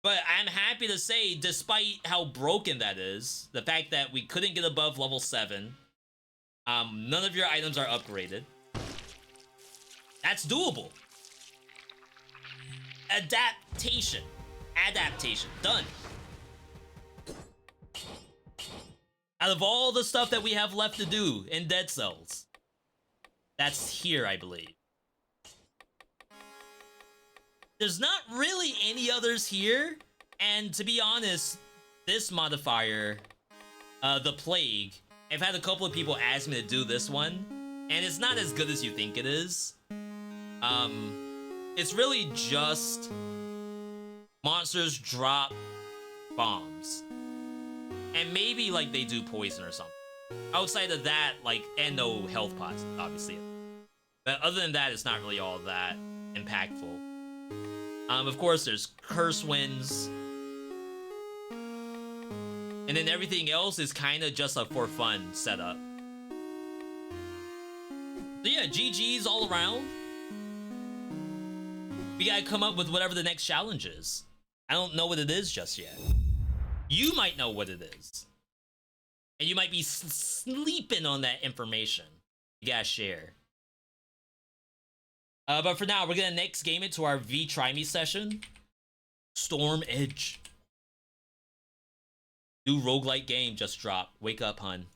But I'm happy to say, despite how broken that is, the fact that we couldn't get above level 7, none of your items are upgraded. That's doable. Adaptation. Adaptation. Done. Out of all the stuff that we have left to do in Dead Cells, that's here, I believe. There's not really any others here, and to be honest, this modifier, the Plague, I've had a couple of people ask me to do this one, and it's not as good as you think it is. It's really just monsters drop bombs. And maybe, like, they do poison or something. Outside of that, like, and no health pots, obviously. But other than that, it's not really all that impactful. Of course, there's curse winds. And then everything else is kind of just a for fun setup. So yeah, GG's all around. We gotta come up with whatever the next challenge is. I don't know what it is just yet. You might know what it is. And you might be sleeping on that information. You gotta share. But for now, we're gonna next game it to our VeeTryMe session. Storm Edge. New roguelike game just dropped. Wake up, hun.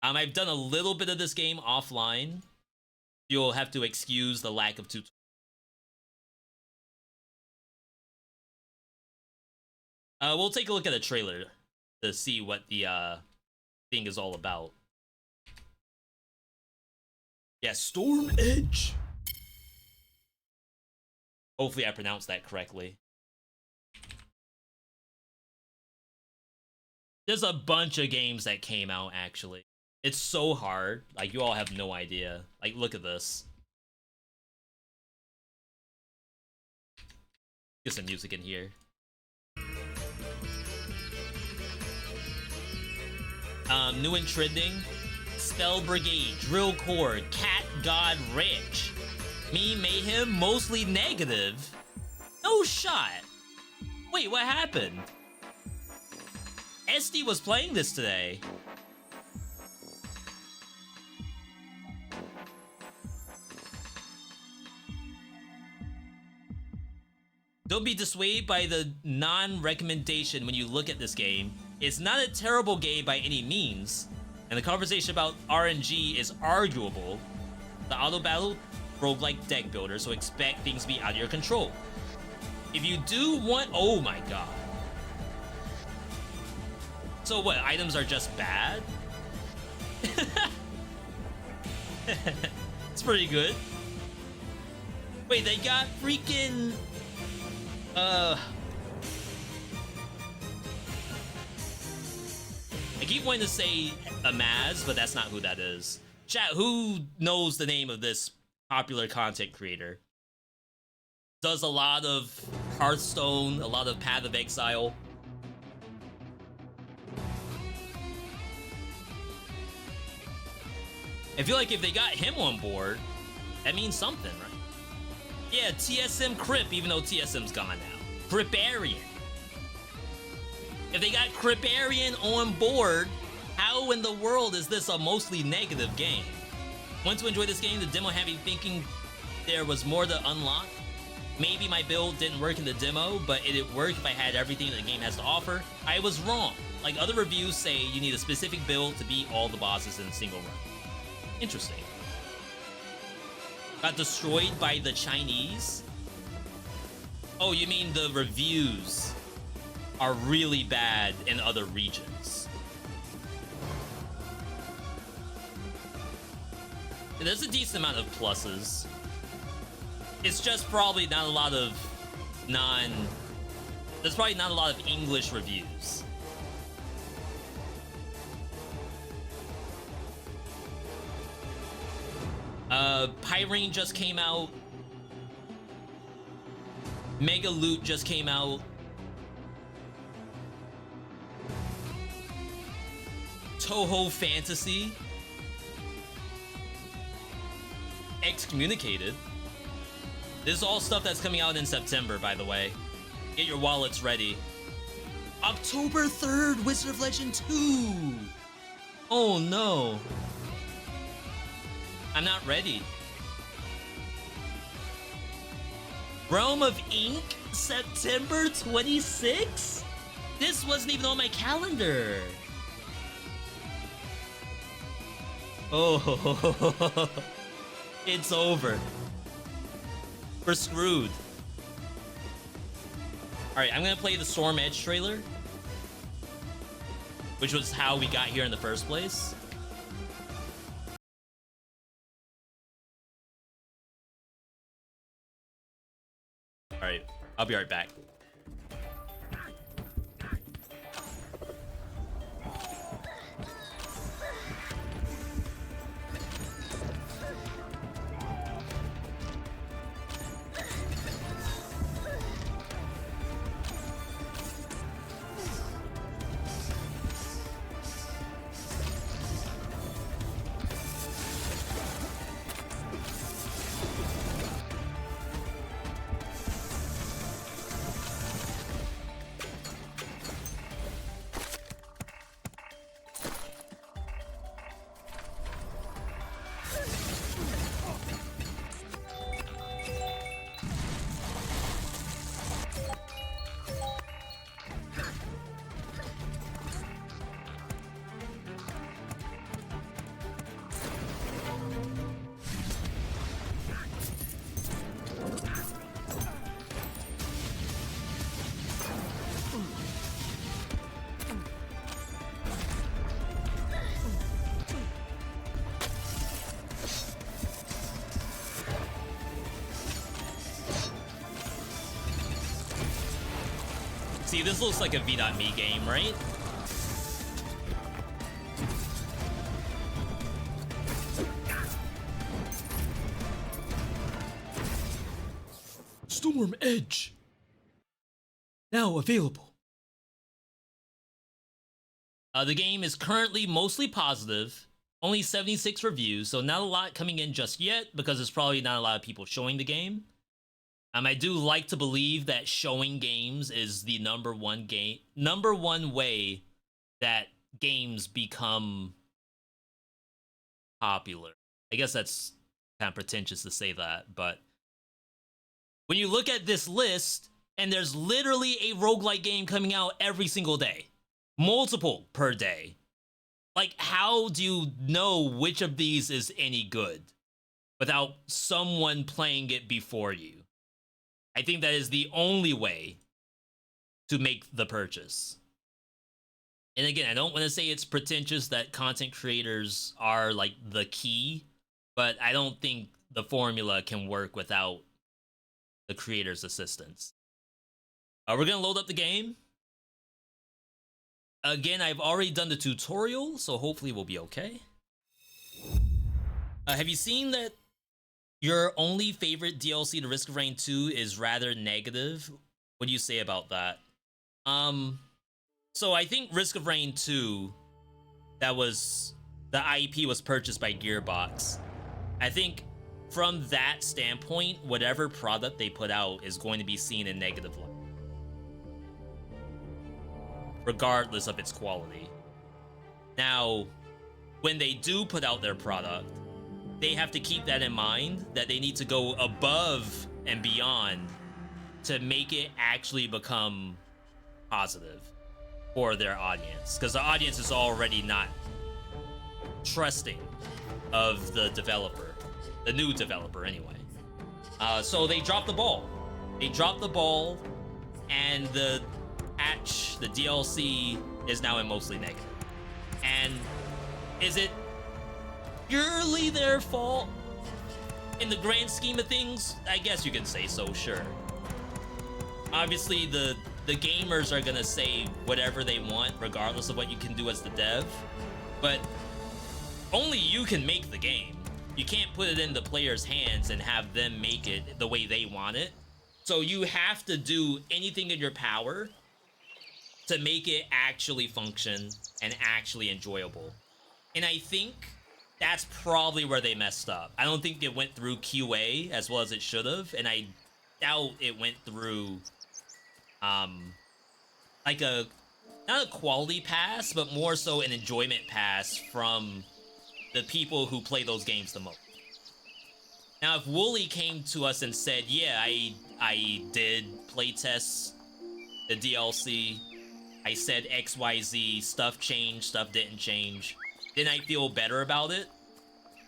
I've done a little bit of this game offline. You'll have to excuse the lack of tutorial. We'll take a look at a trailer to see what the thing is all about. Yeah, Storm Edge. Hopefully I pronounced that correctly. There's a bunch of games that came out, actually. It's so hard. Like, you all have no idea. Like, look at this. Get some music in here. New and trending. Spell Brigade, Drill Core, Cat God Rich. Me Mayhem, mostly negative. No shot. Wait, what happened? SD was playing this today. Don't be dissuaded by the non-recommendation when you look at this game. It's not a terrible game by any means, and the conversation about RNG is arguable. The auto battle, roguelike deck builder, so expect things to be out of your control. If you do want, oh my god. So what, items are just bad? It's pretty good. Wait, they got freaking... I keep wanting to say Amaz, but that's not who that is. Chat, who knows the name of this popular content creator? Does a lot of Hearthstone, a lot of Path of Exile. I feel like if they got him on board, that means something, right? Yeah, TSM Crip, even though TSM's gone now. Criparian. If they got Criparian on board, how in the world is this a mostly negative game? Want to enjoy this game? The demo had me thinking there was more to unlock. Maybe my build didn't work in the demo, but it'd work if I had everything the game has to offer. I was wrong. Like other reviews say, you need a specific build to beat all the bosses in a single run. Interesting. Got destroyed by the Chinese? Oh, you mean the reviews are really bad in other regions? There's a decent amount of pluses. It's just probably not a lot of there's probably not a lot of English reviews. Pyrene just came out. Mega Loot just came out. Toho Fantasy. Excommunicated. This is all stuff that's coming out in September, by the way. Get your wallets ready. October 3rd, Wizard of Legend 2! Oh no. I'm not ready. Realm of Ink, September 26th? This wasn't even on my calendar. Oh, it's over. We're screwed. Alright, I'm gonna play the Storm Edge trailer, which was how we got here in the first place. Alright, I'll be right back. See, this looks like a V.Me game, right? Storm Edge. Now available. The game is currently mostly positive, only 76 reviews, so not a lot coming in just yet because there's probably not a lot of people showing the game. I do like to believe that showing games is the number one way that games become popular. I guess that's kind of pretentious to say that, but when you look at this list, and there's literally a roguelike game coming out every single day, multiple per day, like, how do you know which of these is any good without someone playing it before you? I think that is the only way to make the purchase. And again, I don't want to say it's pretentious that content creators are like the key, but I don't think the formula can work without the creator's assistance. We're gonna load up the game. Again, I've already done the tutorial, so hopefully we'll be okay. Have you seen that your only favorite DLC to Risk of Rain 2 is rather negative? What do you say about that? So I think Risk of Rain 2, the IP was purchased by Gearbox. I think from that standpoint, whatever product they put out is going to be seen in negative light, regardless of its quality. Now, when they do put out their product, they have to keep that in mind, that they need to go above and beyond to make it actually become positive for their audience, because the audience is already not trusting of the developer, the new developer anyway. So they dropped the ball. And the patch, the DLC, is now in mostly negative. And is it purely their fault? In the grand scheme of things, I guess you can say so, sure. Obviously, the gamers are gonna say whatever they want, regardless of what you can do as the dev. But only you can make the game. You can't put it in the players' hands and have them make it the way they want it. So you have to do anything in your power to make it actually function and actually enjoyable. And I think that's probably where they messed up. I don't think it went through QA as well as it should have, and I doubt it went through like not a quality pass, but more so an enjoyment pass from the people who play those games the most. Now, if Wooly came to us and said, yeah, I did playtest the DLC, I said XYZ, stuff changed, stuff didn't change, then I feel better about it.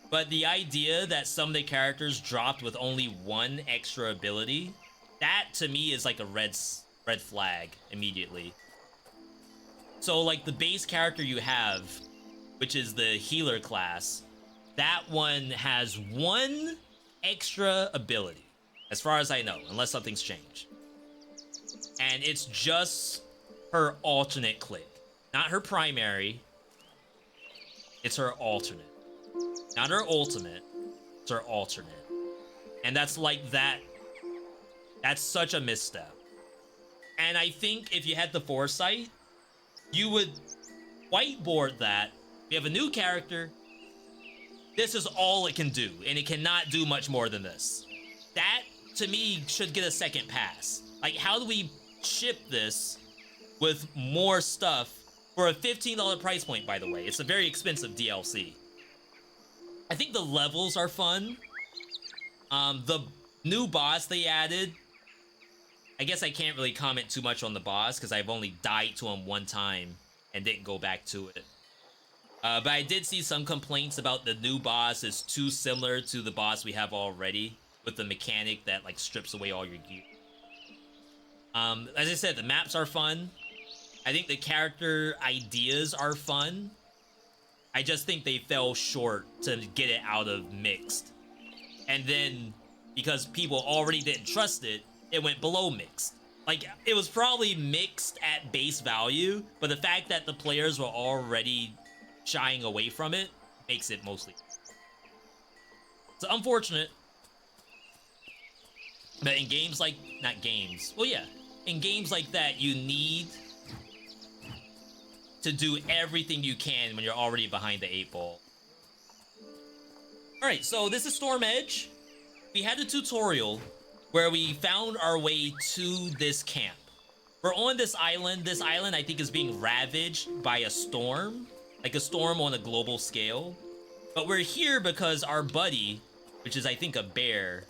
But the idea that some of the characters dropped with only one extra ability, that to me is like a red flag immediately. So like the base character you have, which is the healer class, that one has one extra ability, as far as I know, unless something's changed. And it's just her alternate click. Not her primary. It's her alternate. Not her ultimate. It's her alternate. And that's like that. That's such a misstep. And I think if you had the foresight, you would whiteboard that. We have a new character. This is all it can do, and it cannot do much more than this. That, to me, should get a second pass. Like, how do we ship this with more stuff for a $15 price point, by the way? It's a very expensive DLC. I think the levels are fun. The new boss they added, I guess I can't really comment too much on the boss because I've only died to him one time and didn't go back to it. But I did see some complaints about the new boss is too similar to the boss we have already, with the mechanic that like strips away all your gear. As I said, the maps are fun. I think the character ideas are fun. I just think they fell short to get it out of mixed. And then, because people already didn't trust it, it went below mixed. Like, it was probably mixed at base value, but the fact that the players were already shying away from it makes it mostly. It's unfortunate. But in games like, not games, well yeah, in games like that, you need to do everything you can when you're already behind the 8-ball. Alright, so this is Storm Edge. We had a tutorial where we found our way to this camp. We're on this island. This island, I think, is being ravaged by a storm. Like a storm on a global scale. But we're here because our buddy, which is, I think, a bear,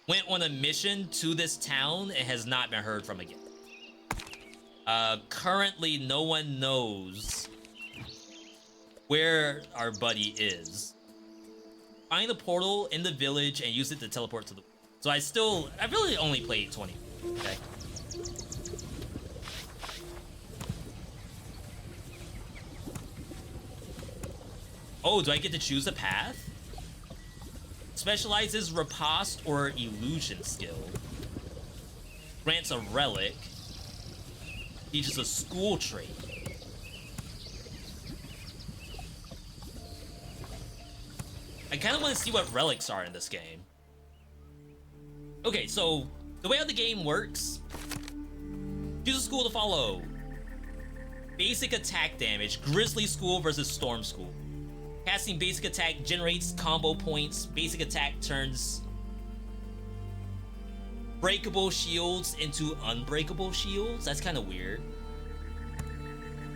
went on a mission to this town and has not been heard from again. Currently, no one knows where our buddy is. Find the portal in the village and use it to teleport to the... So I really only played 20. Okay. Oh, do I get to choose a path? Specializes riposte or illusion skill. Grants a relic. Teaches a school trait. I kind of want to see what relics are in this game. Okay, so the way how the game works, choose a school to follow. Basic attack damage, Grizzly School versus Storm School. Casting basic attack generates combo points. Basic attack turns breakable shields into unbreakable shields. That's kind of weird.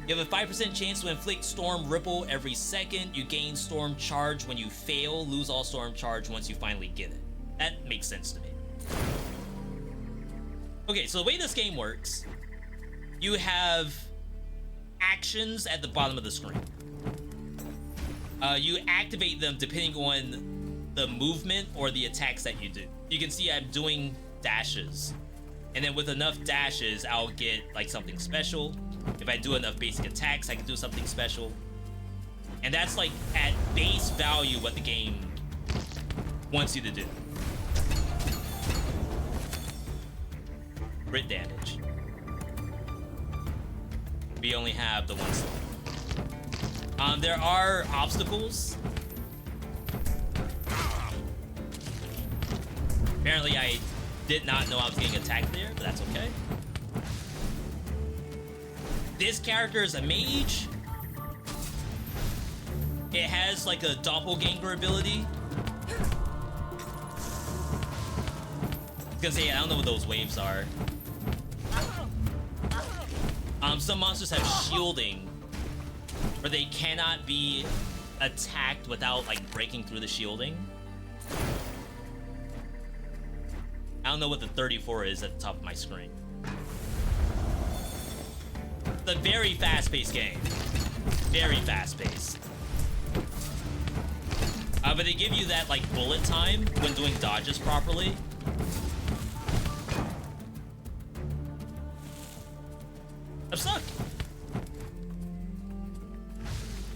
You have a 5% chance to inflict Storm Ripple every second. You gain Storm Charge when you fail. Lose all Storm Charge once you finally get it. That makes sense to me. Okay, so the way this game works, you have actions at the bottom of the screen. You activate them depending on the movement or the attacks that you do. You can see I'm doing dashes. And then with enough dashes, I'll get like something special. If I do enough basic attacks, I can do something special. And that's like at base value what the game wants you to do. Crit damage. We only have the one slot. There are obstacles. Apparently I did not know I was getting attacked there, but that's okay. This character is a mage. It has like a doppelganger ability. I was gonna say, I don't know what those waves are. Some monsters have shielding, where they cannot be attacked without like breaking through the shielding. I don't know what the 34 is at the top of my screen. It's a very fast-paced game. Very fast-paced. But they give you that like bullet time when doing dodges properly. I'm stuck.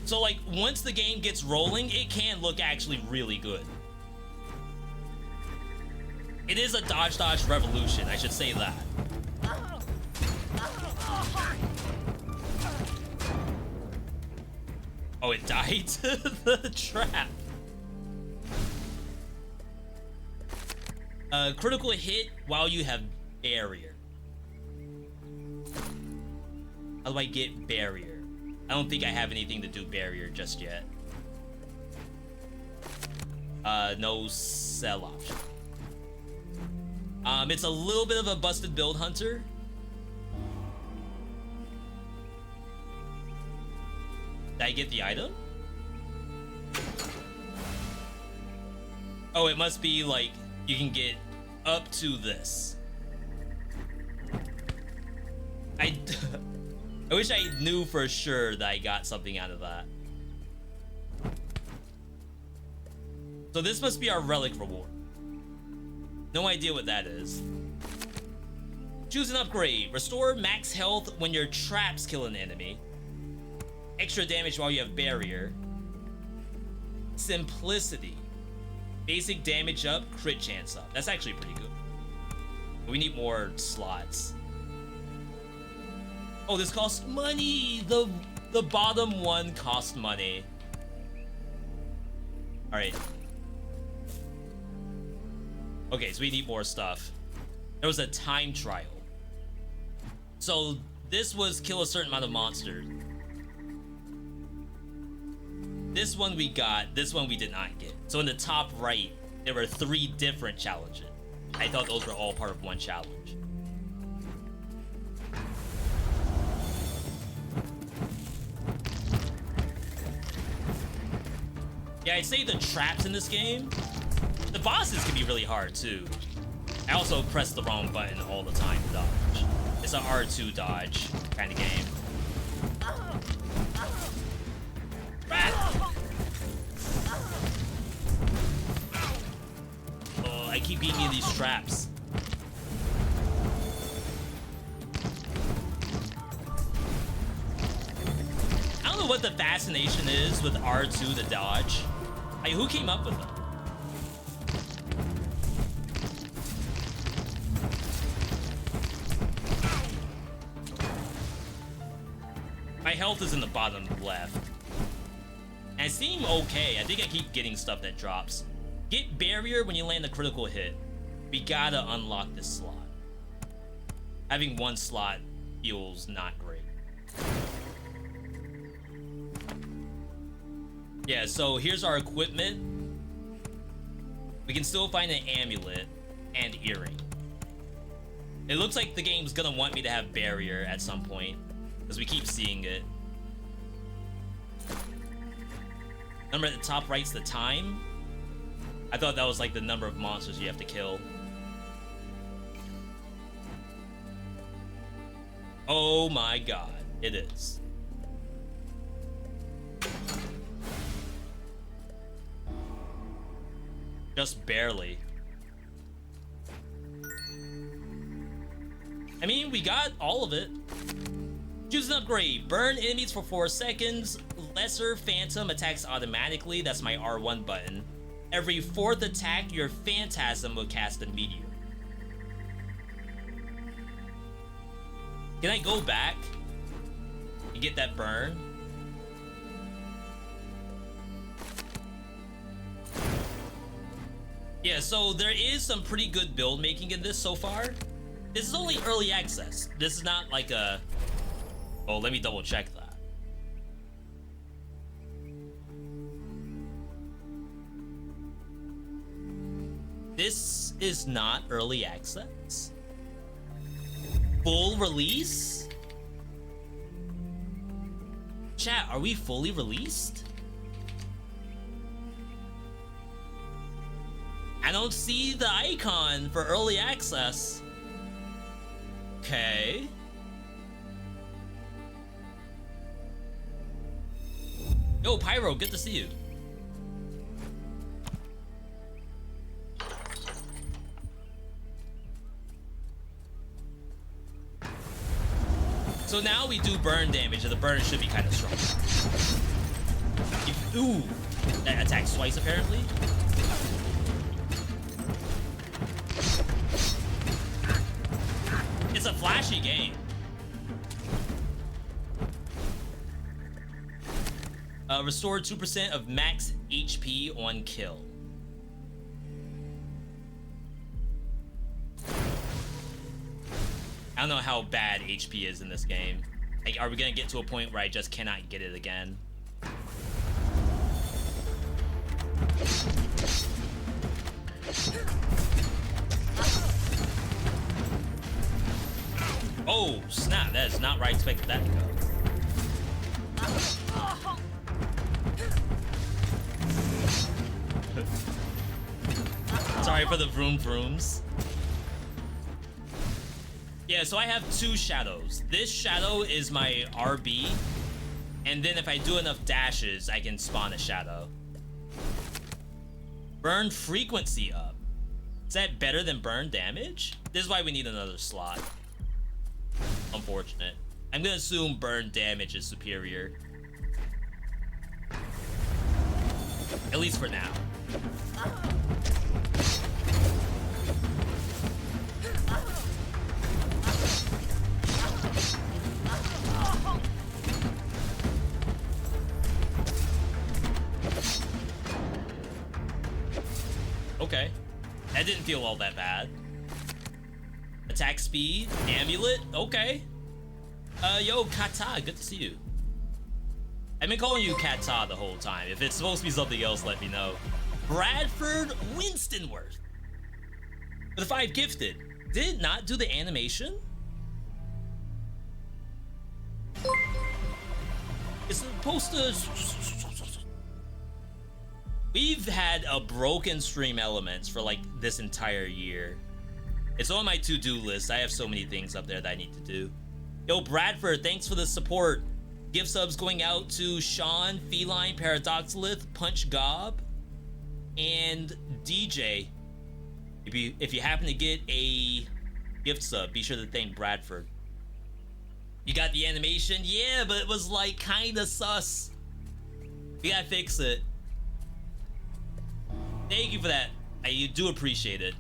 So like once the game gets rolling, it can look actually really good. It is a dodge revolution, I should say that. Oh, it died to the trap. Critical hit while you have barrier. How do I get barrier? I don't think I have anything to do barrier just yet. No sell option. It's a little bit of a busted build, Hunter. Did I get the item? Oh, it must be like you can get up to this. I wish I knew for sure that I got something out of that. So this must be our relic reward. No idea what that is. Choose an upgrade. Restore max health when your traps kill an enemy. Extra damage while you have barrier. Simplicity. Basic damage up, crit chance up. That's actually pretty good. We need more slots. Oh, this costs money. The bottom one costs money. All right. Okay, so we need more stuff. There was a time trial. So this was kill a certain amount of monsters. This one we got, this one we did not get. So in the top right, there were 3 different challenges. I thought those were all part of one challenge. Yeah, I'd say the traps in this game, the bosses can be really hard too. I also press the wrong button all the time to dodge. It's an R2 dodge kind of game. Oh, I keep getting in these traps. I don't know what the fascination is with R2 to dodge. Like, who came up with it? My health is in the bottom left. And I seem okay. I think I keep getting stuff that drops. Get barrier when you land a critical hit. We gotta unlock this slot. Having one slot feels not great. Yeah, so here's our equipment. We can still find an amulet and earring. It looks like the game's gonna want me to have barrier at some point, because we keep seeing it. Number at the top right's the time. I thought that was like the number of monsters you have to kill. Oh my god, it is. Just barely. I mean, we got all of it. Choose an upgrade. Burn enemies for 4 seconds. Lesser Phantom attacks automatically. That's my R1 button. Every 4th attack, your Phantasm will cast a meteor. Can I go back and get that burn? Yeah, so there is some pretty good build making in this so far. This is only early access. This is not like a... Oh, let me double check that. This is not early access. Full release? Chat, are we fully released? I don't see the icon for early access. Okay. Yo, Pyro, good to see you. So now we do burn damage, and the burn should be kind of strong. Ooh, that attacks twice apparently. It's a flashy game. Restore 2% of max HP on kill. I don't know how bad HP is in this game. Like, are we gonna get to a point where I just cannot get it again? Oh, snap. That is not where I expected that to go. Sorry for the vroom vrooms. Yeah, so I have two shadows. This shadow is my RB, and then if I do enough dashes, I can spawn a shadow. Burn frequency up. Is that better than burn damage? This is why we need another slot. Unfortunate. I'm gonna assume burn damage is superior. At least for now. Okay. That didn't feel all that bad. Attack speed, amulet, okay. Yo, Kata, good to see you. I've been calling you Kata the whole time. If it's supposed to be something else, let me know. Bradford Winstonworth. For the 5 gifted. Did it not do the animation? It's supposed to... We've had a broken stream elements for like this entire year. It's on my to-do list. I have so many things up there that I need to do. Yo, Bradford, thanks for the support. Gift subs going out to Sean, Feline, Paradoxolith, Punch Gob, and DJ. If you happen to get a gift sub, be sure to thank Bradford. You got the animation? Yeah, but it was like kinda sus. We gotta fix it. Thank you for that. I do appreciate it.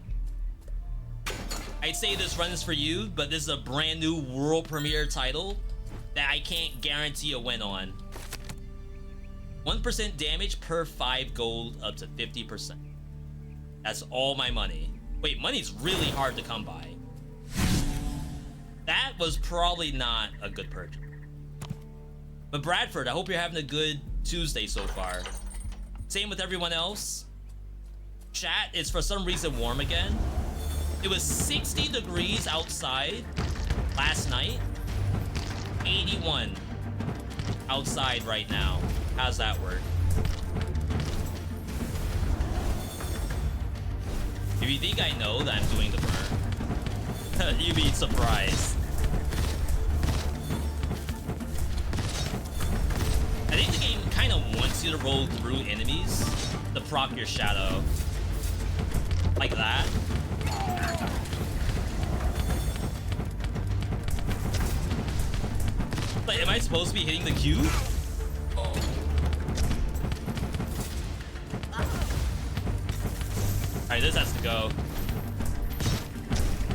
I'd say this run is for you, but this is a brand new world premiere title that I can't guarantee a win on. 1% damage per 5 gold up to 50%. That's all my money. Wait, money's really hard to come by. That was probably not a good purchase. But Bradford, I hope you're having a good Tuesday so far. Same with everyone else. Chat is for some reason warm again. It was 60 degrees outside last night. 81 outside right now. How's that work? If you think I know that I'm doing the burn, you'd be surprised. I think the game kind of wants you to roll through enemies to proc your shadow. Like that. Like, am I supposed to be hitting the cube? Oh. Alright, this has to go.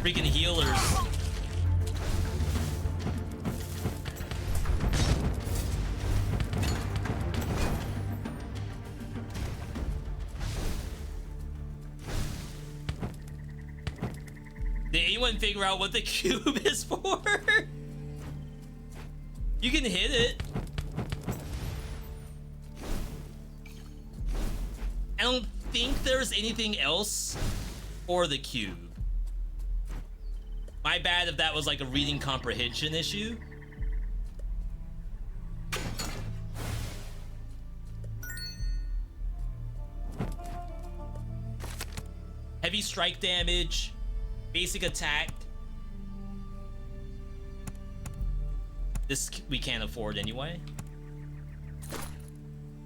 Freaking healers. Did anyone figure out what the cube is for? You can hit it. I don't think there's anything else for the cube. My bad if that was like a reading comprehension issue. Heavy strike damage, basic attack. This we can't afford anyway.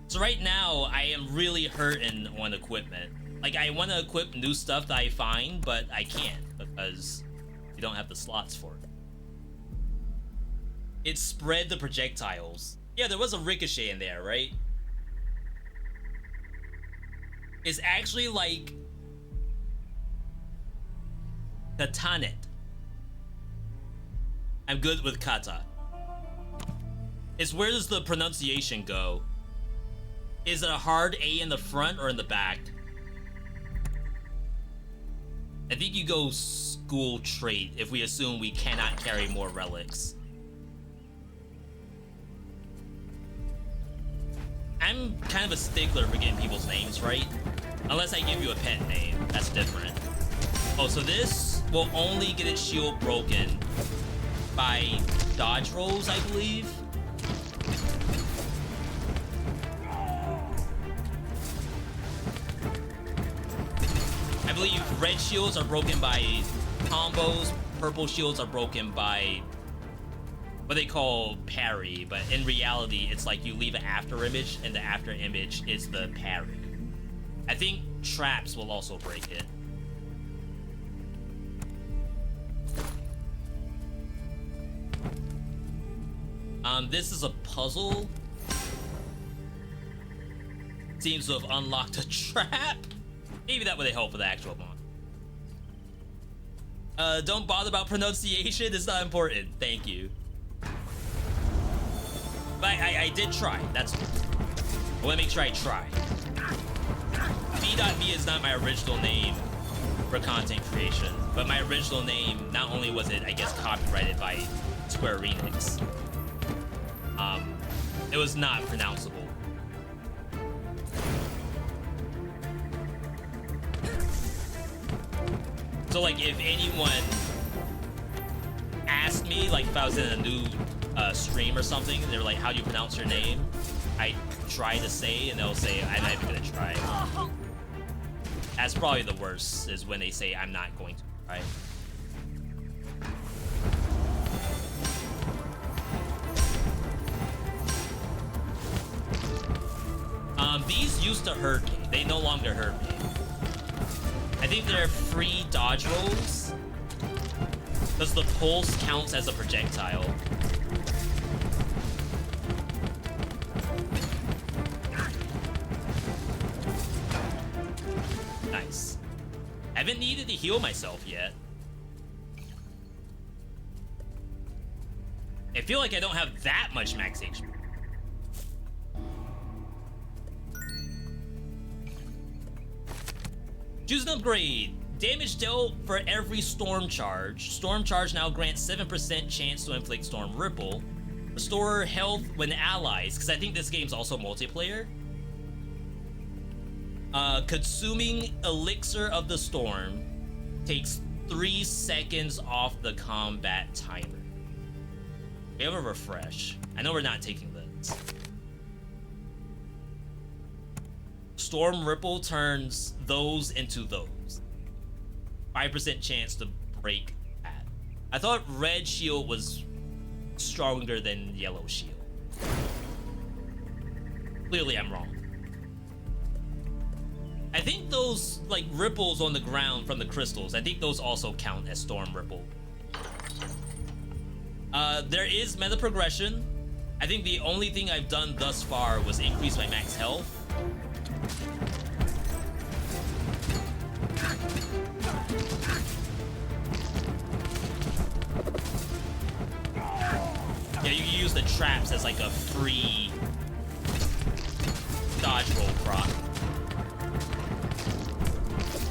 So right now, I am really hurting on equipment. Like, I want to equip new stuff that I find, but I can't because you don't have the slots for it. It spread the projectiles. Yeah, there was a ricochet in there, right? It's actually like the Tanit. I'm good with kata. It's where does the pronunciation go? Is it a hard A in the front or in the back? I think you go school trait if we assume we cannot carry more relics. I'm kind of a stickler for getting people's names right. Unless I give you a pet name, that's different. Oh, so this will only get its shield broken by dodge rolls, I believe. I believe red shields are broken by combos, purple shields are broken by what they call parry, but in reality, it's like you leave an after image, and the after image is the parry. I think traps will also break it. This is a puzzle. Seems to have unlocked a trap. Maybe that would help with the actual mod. Don't bother about pronunciation. It's not important. Thank you. But I did try. That's all. I want to make sure I try. VeeDotVod is not my original name for content creation, but my original name, not only was it, I guess, copyrighted by Square Enix, it was not pronounceable. So, like, if anyone asked me, like, if I was in a new stream or something, they were like, how do you pronounce your name? I try to say, and they'll say, I'm not even gonna try. That's probably the worst, is when they say, I'm not going to try. These used to hurt me. They no longer hurt me. I think they're free dodge rolls, because the pulse counts as a projectile. Nice. I haven't needed to heal myself yet. I feel like I don't have that much max HP. Choose an upgrade. Damage dealt for every storm charge. Storm charge now grants 7% chance to inflict storm ripple. Restore health when allies, because I think this game's also multiplayer. Consuming elixir of the storm takes 3 seconds off the combat timer. We have a refresh. I know we're not taking this. Storm Ripple turns those into those. 5% chance to break that. I thought Red Shield was stronger than Yellow Shield. Clearly I'm wrong. I think those, like, ripples on the ground from the crystals, I think those also count as Storm Ripple. There is meta progression. I think the only thing I've done thus far was increase my max health. Yeah, you can use the traps as like a free dodge roll proc.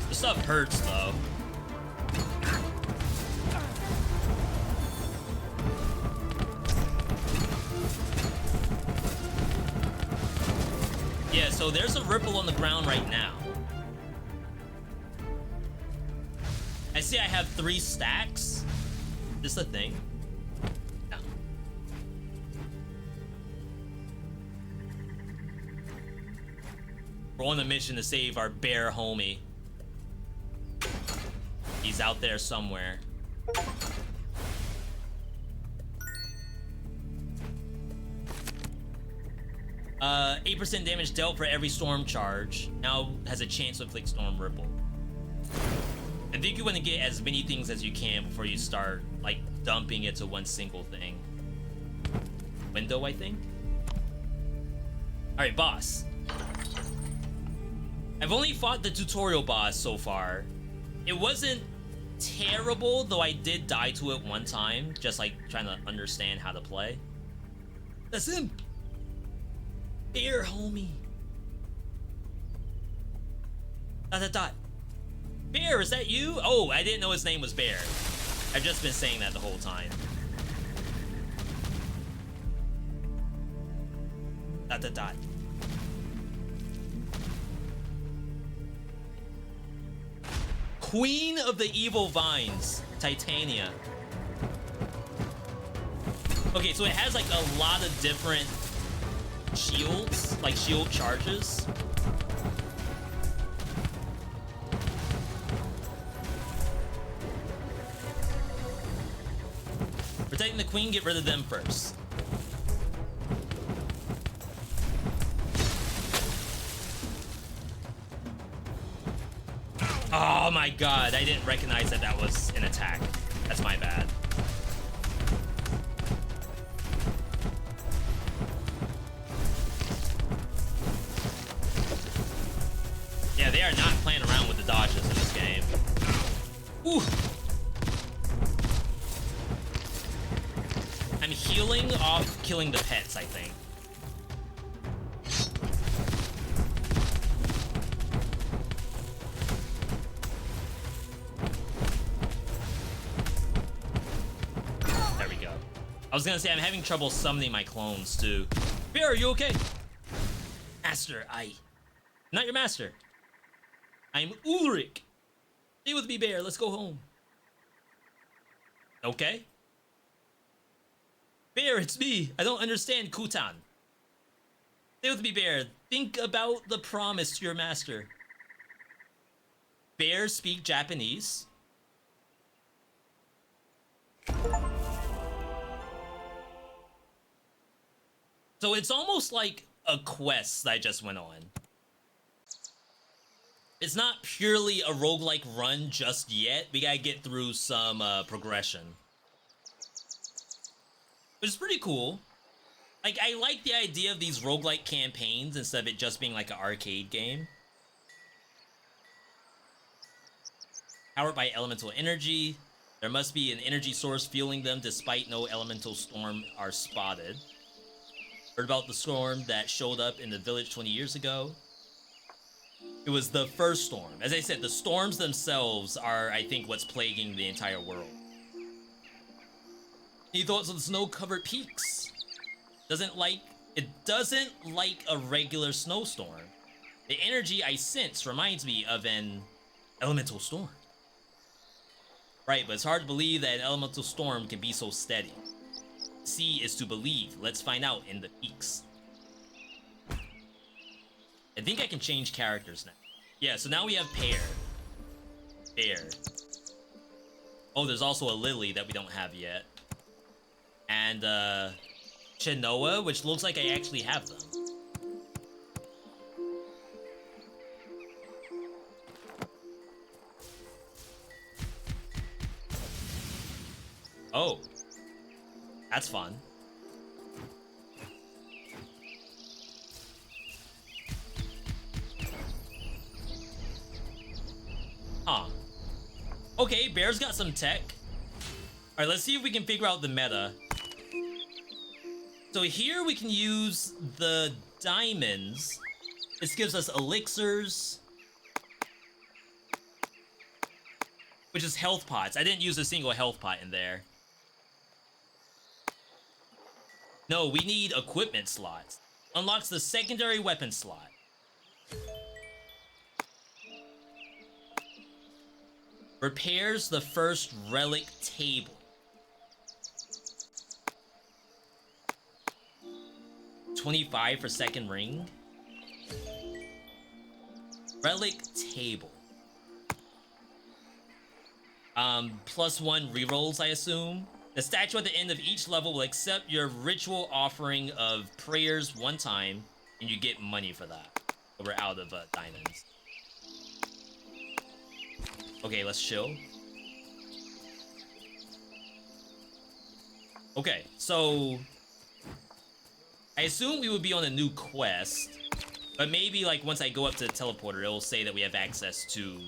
This stuff hurts though. Yeah, so there's a ripple on the ground right now. I see I have 3 stacks. Is this a thing? No. We're on a mission to save our bear homie. He's out there somewhere. 8% damage dealt for every storm charge. Now has a chance to inflict storm ripple. I think you want to get as many things as you can before you start, like, dumping it to one single thing. Window, I think? Alright, boss. I've only fought the tutorial boss so far. It wasn't terrible, though I did die to it one time, just like trying to understand how to play. That's him. Bear, homie. Dot. Bear, is that you? Oh, I didn't know his name was Bear. I've just been saying that the whole time. Dot. Queen of the Evil Vines, Titania. Okay, so it has like a lot of different shields, like shield charges. Protecting the queen, get rid of them first. Oh my god, I didn't recognize that that was an attack. That's my bad. Yeah, they are not playing around with the dodges in this game. Ooh. I'm healing off killing the pets, I think. There we go. I was gonna say I'm having trouble summoning my clones too. Bear, are you okay? Master, not your master. I'm Ulrich. Stay with me, Bear. Let's go home. Okay. Bear, it's me. I don't understand, Kutan. Stay with me, Bear. Think about the promise to your master. Bear speak Japanese. So it's almost like a quest that I just went on. It's not purely a roguelike run just yet. We gotta get through some progression. Which is pretty cool. Like, I like the idea of these roguelike campaigns instead of it just being like an arcade game. Powered by elemental energy. There must be an energy source fueling them despite no elemental storm are spotted. Heard about the storm that showed up in the village 20 years ago. It was the first storm. As I said, the storms themselves are, I think, what's plaguing the entire world. Any thoughts on the snow-covered peaks? It doesn't like a regular snowstorm. The energy I sense reminds me of an elemental storm. Right, but it's hard to believe that an elemental storm can be so steady. See is to believe. Let's find out in the peaks. I think I can change characters now. Yeah, so now we have Bear. Oh, there's also a Lily that we don't have yet. And, Chenoa, which looks like I actually have them. Oh. That's fun. Huh. Okay, Bear's got some tech. Alright, let's see if we can figure out the meta. So here we can use the diamonds. This gives us elixirs. Which is health pots. I didn't use a single health pot in there. No, we need equipment slots. Unlocks the secondary weapon slot. Repairs the first relic table. 25 for second ring. Relic table. +1 rerolls, I assume. The statue at the end of each level will accept your ritual offering of prayers one time, and you get money for that. But we're out of diamonds. Okay, let's chill. Okay, so I assume we would be on a new quest, but maybe like once I go up to the teleporter, it will say that we have access to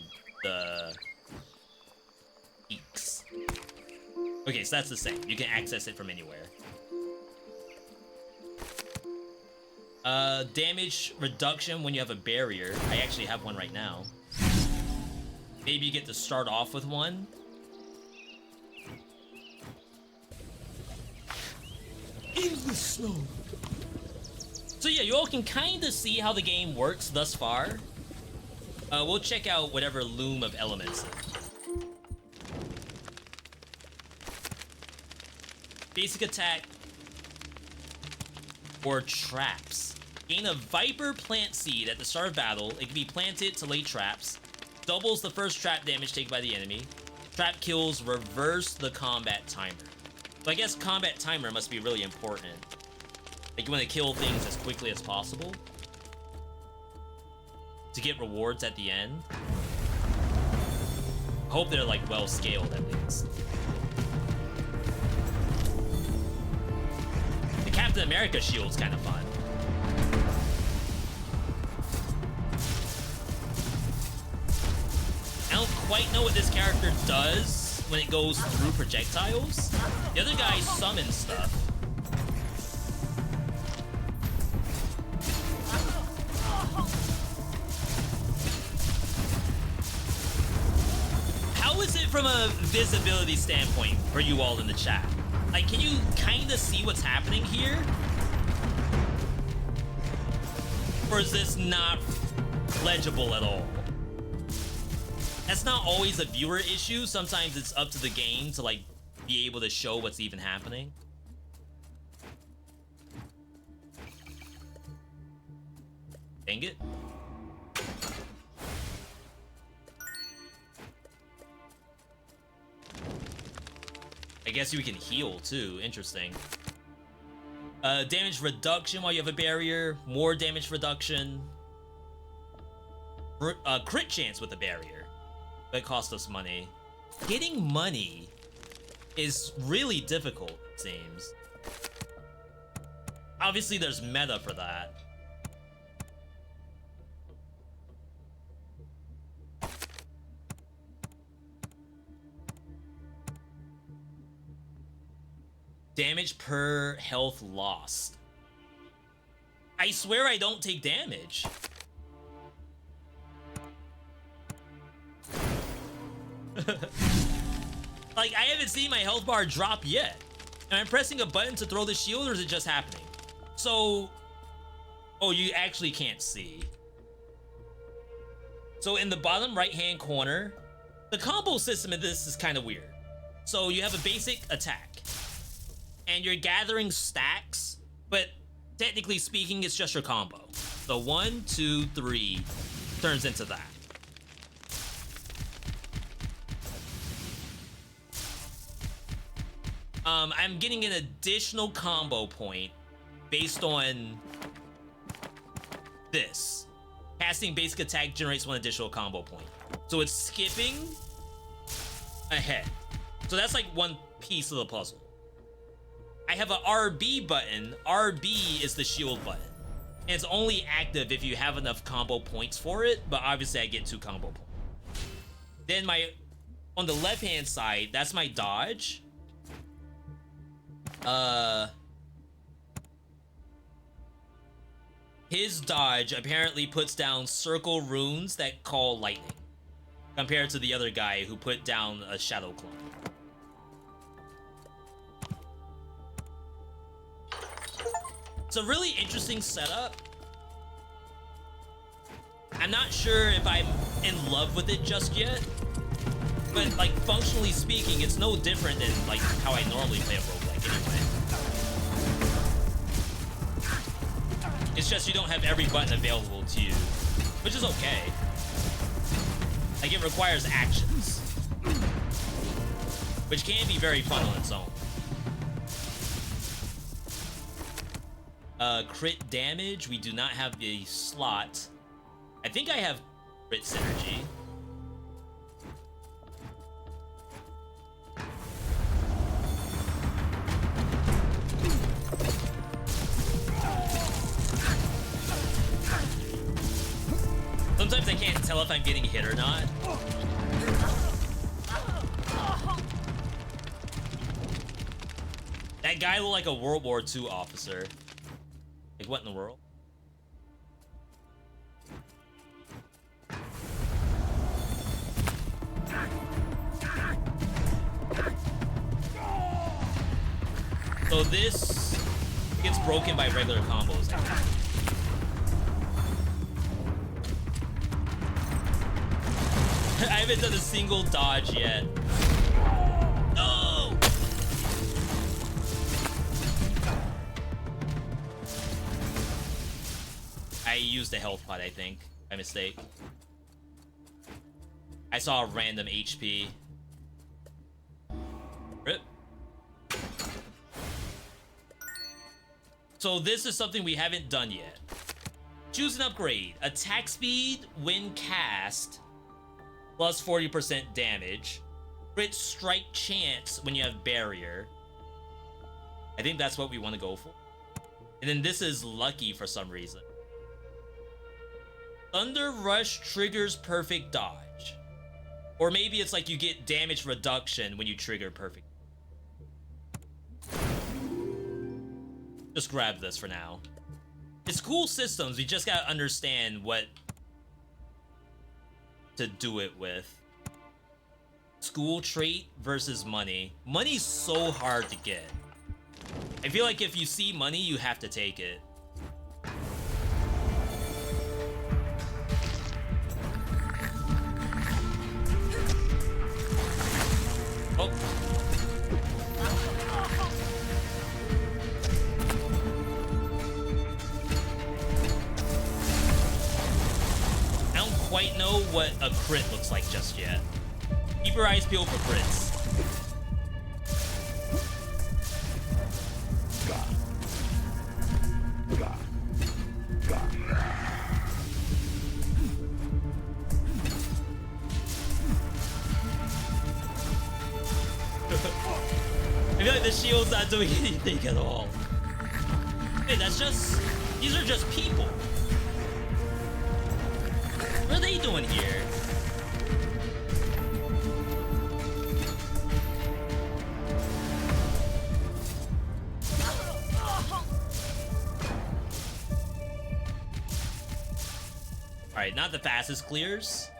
the Okay, so that's the same. You can access it from anywhere. Damage reduction when you have a barrier. I actually have one right now. Maybe you get to start off with one. In the snow. So yeah, you all can kind of see how the game works thus far. We'll check out whatever loom of elements. Basic attack or traps. Gain a Viper plant seed at the start of battle. It can be planted to lay traps. Doubles the first trap damage taken by the enemy. Trap kills reverse the combat timer. So I guess combat timer must be really important. Like you want to kill things as quickly as possible to get rewards at the end. Hope they're like well scaled at least. The Captain America shield's kind of fun. I don't quite know what this character does when it goes through projectiles. The other guy summons stuff. How is it from a visibility standpoint for you all in the chat? Like, can you kind of see what's happening here? Or is this not legible at all? That's not always a viewer issue. Sometimes it's up to the game to like be able to show what's even happening. Dang it. I guess you can heal too. Interesting. Damage reduction while you have a barrier. More damage reduction. Crit chance with a barrier. That cost us money. Getting money is really difficult, it seems. Obviously, there's meta for that. Damage per health lost. I swear I don't take damage. Like, I haven't seen my health bar drop yet. Am I pressing a button to throw the shield, or is it just happening? So... Oh, you actually can't see. So in the bottom right-hand corner, the combo system in this is kind of weird. So you have a basic attack. And you're gathering stacks, but technically speaking, it's just your combo. So 1, 2, 3 turns into that. I'm getting an additional combo point based on this. Casting basic attack generates 1 additional combo point. So it's skipping ahead. So that's like 1 piece of the puzzle. I have a RB button. RB is the shield button. And it's only active if you have enough combo points for it, but obviously I get 2 combo points. Then on the left-hand side, that's my dodge. His dodge apparently puts down circle runes that call lightning, compared to the other guy who put down a shadow clone. It's a really interesting setup. I'm not sure if I'm in love with it just yet, but like functionally speaking, it's no different than like how I normally play a roguelike anyway. It's just you don't have every button available to you, which is okay. Like it requires actions, which can be very fun on its own. Crit damage, we do not have the slot. I think I have crit synergy. Sometimes I can't tell if I'm getting hit or not. That guy looked like a World War II officer. Like, what in the world? So this gets broken by regular combos. I haven't done a single dodge yet. No! I used the health pot, I think, by mistake. I saw a random HP. Rip. So this is something we haven't done yet. Choose an upgrade. Attack speed when cast, plus 40% damage. Crit strike chance when you have barrier. I think that's what we want to go for. And then this is lucky for some reason. Thunder Rush triggers perfect dodge. Or maybe it's like you get damage reduction when you trigger perfect. Just grab this for now. It's cool systems, we just gotta understand what to do it with. School trait versus money. Money's so hard to get. I feel like if you see money, you have to take it. Oh. I don't quite know what a crit looks like just yet. Keep your eyes peeled for crits. I feel like the shield's not doing anything at all. Hey, that's just... These are just people. What are they doing here? Alright, not the fastest clears.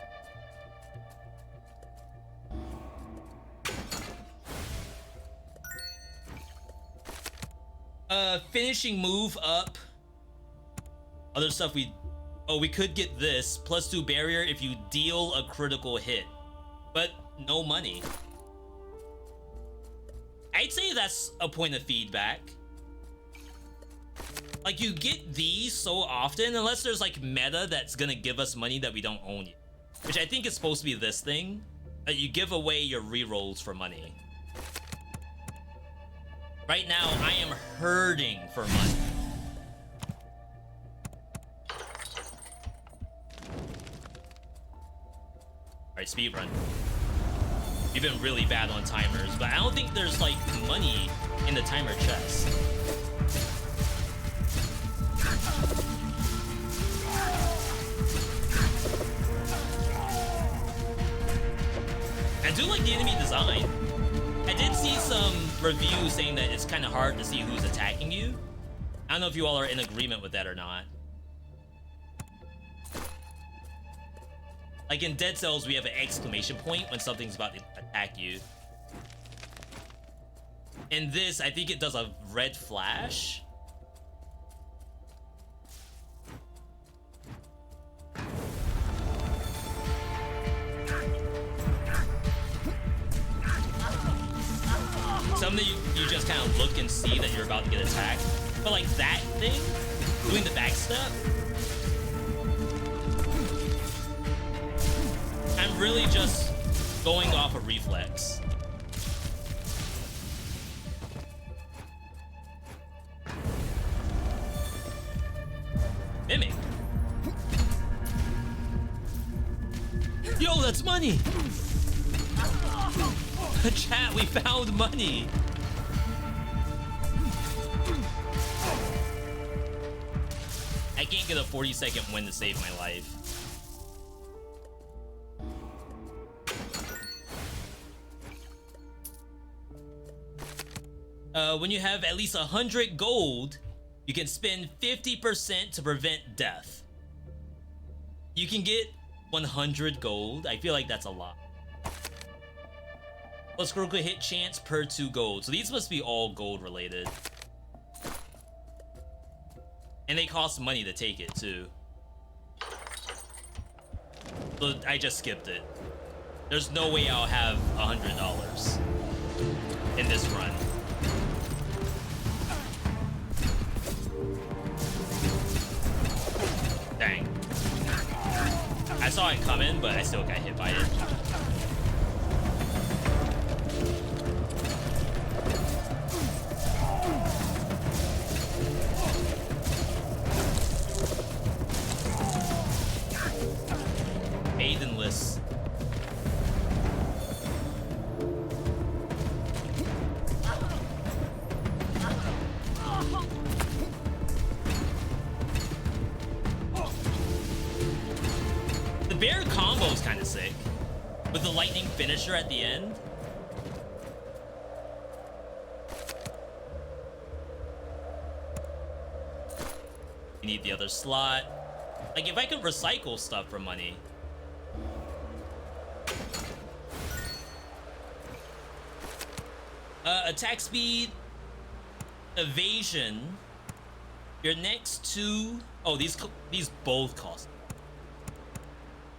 Finishing move up. Other stuff we... Oh, we could get this. +2 barrier if you deal a critical hit. But no money. I'd say that's a point of feedback. Like, you get these so often, unless there's like meta that's gonna give us money that we don't own yet. Which I think is supposed to be this thing. That you give away your rerolls for money. Right now, I am hurting for money. Alright, speedrun. You've been really bad on timers, but I don't think there's like money in the timer chest. I do like the enemy design. I did see some reviews saying that it's kind of hard to see who's attacking you. I don't know if you all are in agreement with that or not. Like in Dead Cells, we have an exclamation point when something's about to attack you. In this, I think it does a red flash. Some that you just kind of look and see that you're about to get attacked. But like that thing, doing the backstep, I'm really just going off a reflex. Mimic. Yo, that's money! Chat, we found money! I can't get a 40-second win to save my life. When you have at least 100 gold, you can spend 50% to prevent death. You can get 100 gold. I feel like that's a lot. Plus critical hit chance per 2 gold. So these must be all gold related. And they cost money to take it too. So I just skipped it. There's no way I'll have $100 in this run. Dang. I saw it coming, but I still got hit by it. Maidenless. The bear combo is kind of sick, with the lightning finisher at the end. You need the other slot. Like, if I could recycle stuff for money. Attack speed, evasion. Your next two... Oh, these both cost.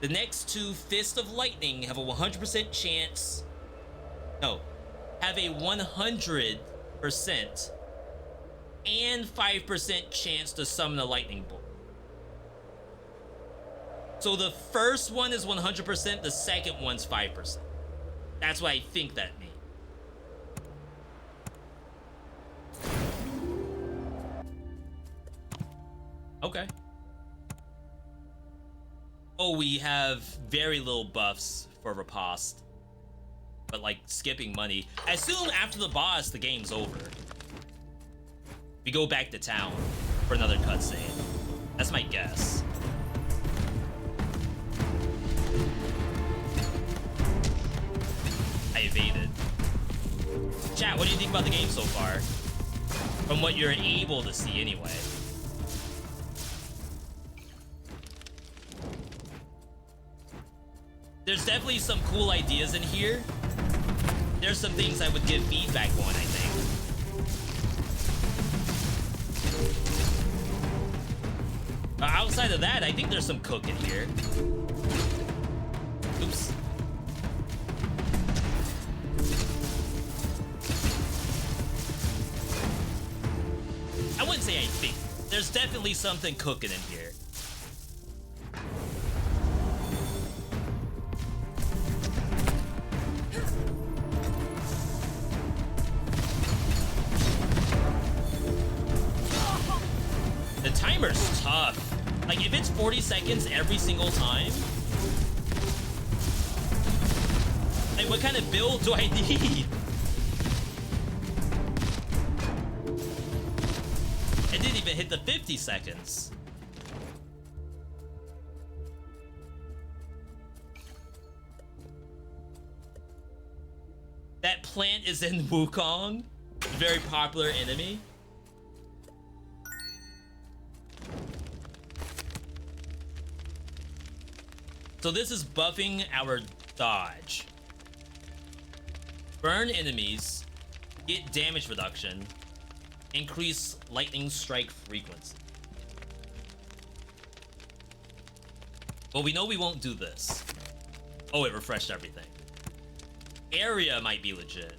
The next two Fist of Lightning have a 100% chance... No. Have a 100% and 5% chance to summon a lightning bolt. So the first one is 100%, the second one's 5%. That's what I think that means. Okay. Oh, we have very little buffs for riposte. But like skipping money. I assume after the boss, the game's over. We go back to town for another cutscene. That's my guess. I evaded. Chat, what do you think about the game so far? From what you're able to see anyway. There's definitely some cool ideas in here. There's some things I would give feedback on, I think. Outside of that, I think there's some cooking here. Oops. I wouldn't say I think. There's definitely something cooking in here. The timer's tough. Like, if it's 40 seconds every single time, like, what kind of build do I need? It didn't even hit the 50 seconds. That plant is in Wukong, a very popular enemy. So this is buffing our dodge. Burn enemies, get damage reduction, increase lightning strike frequency. Well, we know we won't do this. Oh, it refreshed everything. Area might be legit.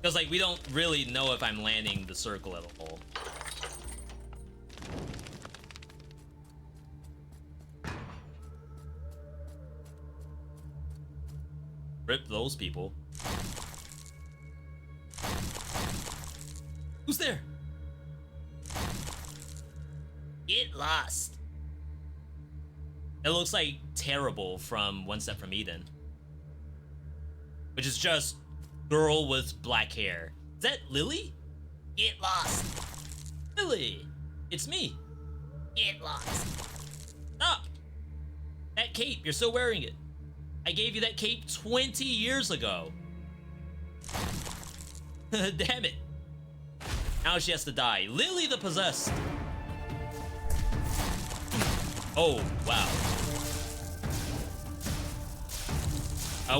Because, like, we don't really know if I'm landing the circle at all. Rip those people. Who's there? Get lost. It looks like Terrible from One Step from Eden. Which is just girl with black hair. Is that Lily? Get lost. Lily, it's me. Get lost. Stop. That cape, you're still wearing it. I gave you that cape 20 years ago. Damn it. Now she has to die. Lily the Possessed. Oh, wow.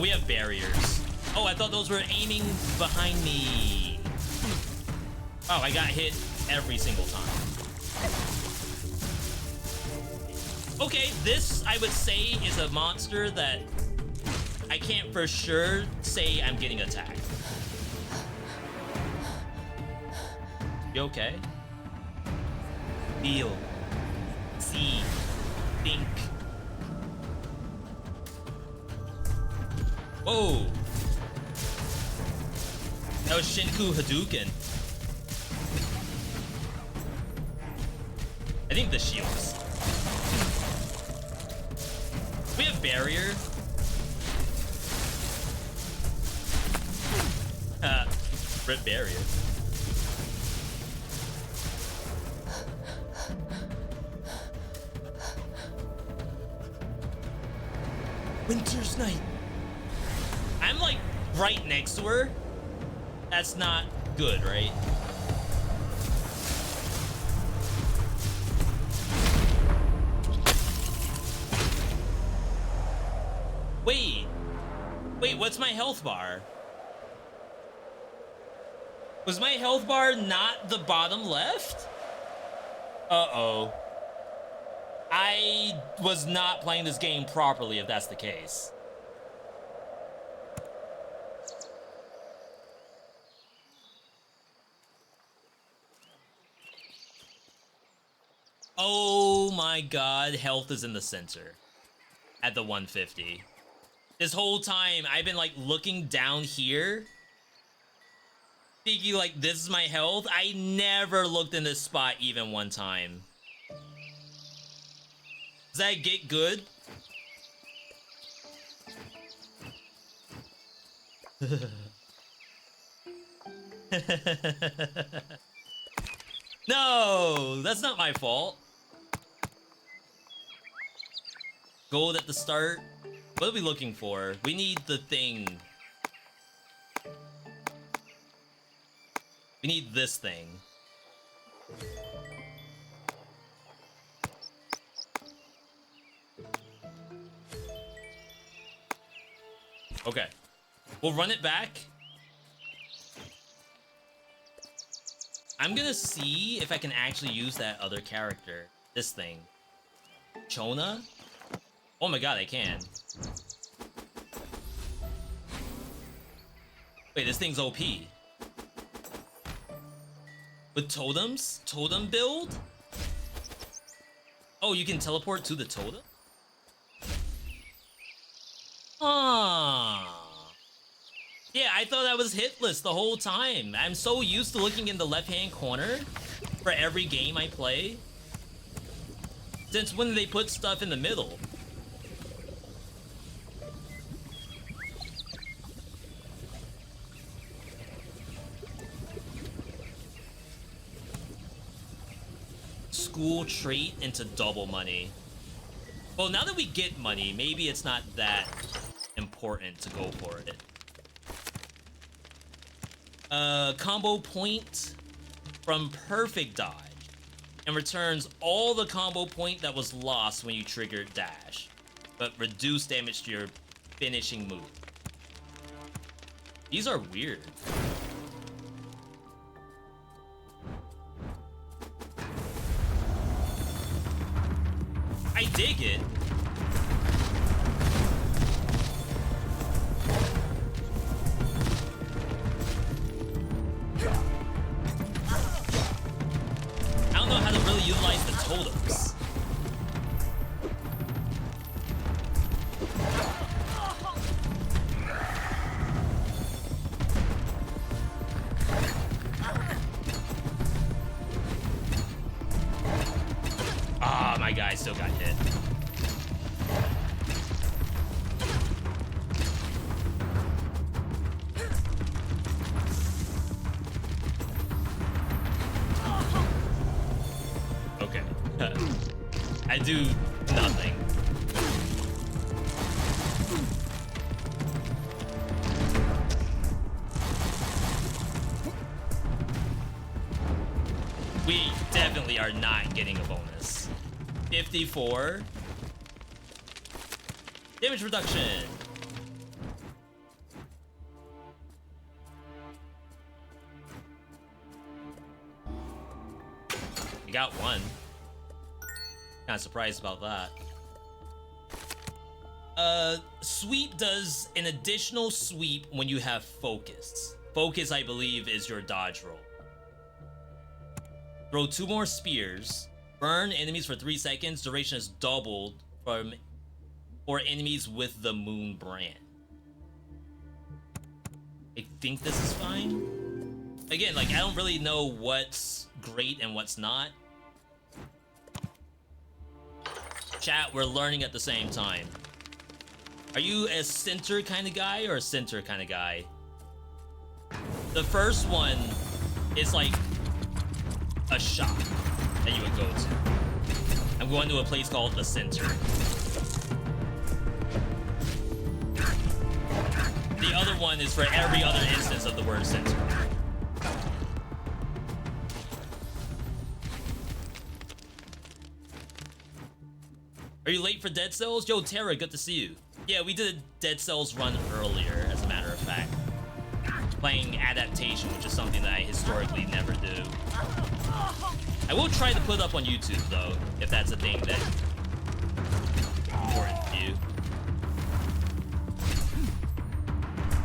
We have barriers. Oh, I thought those were aiming behind me. Oh, I got hit every single time. Okay, this, I would say, is a monster that I can't for sure say I'm getting attacked. You okay? Feel. See. Think. Whoa. That was Shinku Hadouken. I think the shields. We have barrier. Rip barrier. Winter's night. I'm like right next to her. That's not good, right? Wait, what's my health bar? Was my health bar not the bottom left? Uh-oh. I was not playing this game properly if that's the case. Oh my god, health is in the center at the 150. This whole time, I've been like looking down here, thinking like this is my health. I never looked in this spot even one time. Does that get good? No, that's not my fault. Gold at the start. What are we looking for? We need the thing. We need this thing. Okay. We'll run it back. I'm gonna see if I can actually use that other character. This thing. Chona? Oh my god, I can. Wait, this thing's OP. With totems? Totem build? Oh, you can teleport to the totem? Ah. Yeah, I thought I was hitless the whole time. I'm so used to looking in the left-hand corner for every game I play. Since when did they put stuff in the middle? School trait into double money. Well, now that we get money, maybe it's not that important to go for it. Combo point from perfect dodge and returns all the combo point that was lost when you triggered dash, but reduce damage to your finishing move. These are weird. I dig it. I don't know how to really utilize the totems. Ah, my guy still got hit. Okay. I do nothing. definitely are not getting a bonus. 54. Damage reduction. You got one. Kind of surprised about that. Sweep does an additional sweep when you have focus. Focus, I believe, is your dodge roll. Throw 2 more spears. Burn enemies for 3 seconds. Duration is doubled for enemies with the moon brand. I think this is fine. Again, like, I don't really know what's great and what's not. Chat, we're learning at the same time. Are you a center kind of guy or a center kind of guy? The first one is like a shop that you would go to. I'm going to a place called the center. The other one is for every other instance of the word center. Are you late for Dead Cells? Yo, Tara, good to see you. Yeah, we did a Dead Cells run earlier, as a matter of fact. Playing Adaptation, which is something that I historically never do. I will try to put up on YouTube, though, if that's a thing that important to you.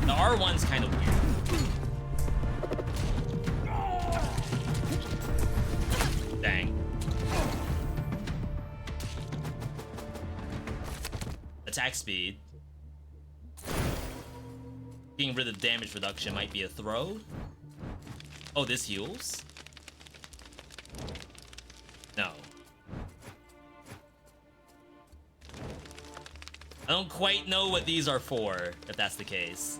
The R1's kind of weird. Dang. Attack speed. Getting rid of damage reduction might be a throw. Oh, this heals? No. I don't quite know what these are for, if that's the case.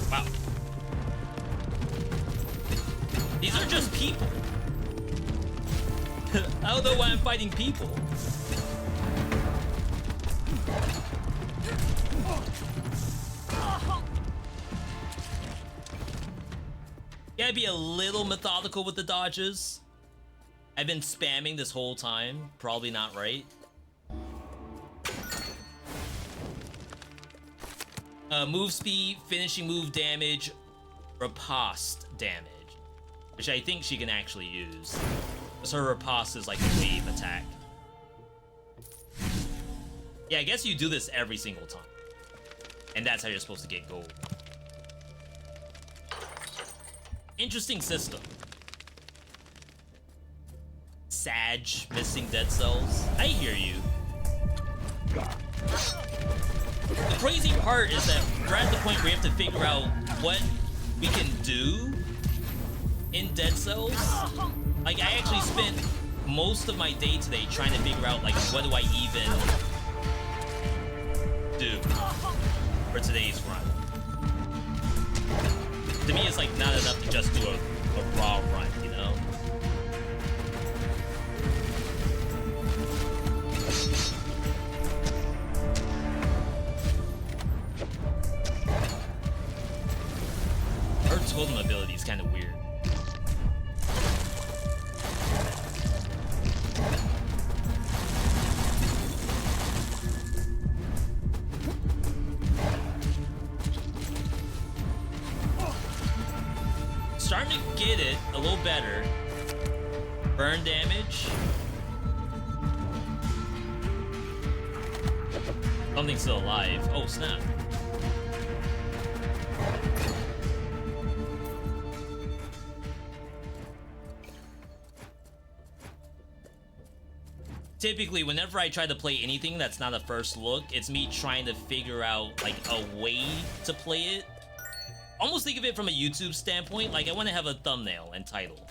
Wow. These are just people. I don't know why I'm fighting people. Gotta be a little methodical with the dodges. I've been spamming this whole time. Probably not right. Move speed, finishing move damage, riposte damage. Which I think she can actually use. Because her riposte is like a wave attack. Yeah, I guess you do this every single time. And that's how you're supposed to get gold. Interesting system. Sag missing Dead Cells. I hear you. The crazy part is that we're at the point where we have to figure out what we can do in Dead Cells. Like, I actually spent most of my day today trying to figure out, like, what do I even do for today's run. To me, it's like not enough to just do a raw run, you know? Her totem ability is kind of weird. Starting to get it a little better. Burn damage. Something's still alive. Oh, snap. Typically, whenever I try to play anything that's not a first look, it's me trying to figure out, like, a way to play it. Almost think of it from a YouTube standpoint, like I want to have a thumbnail and title.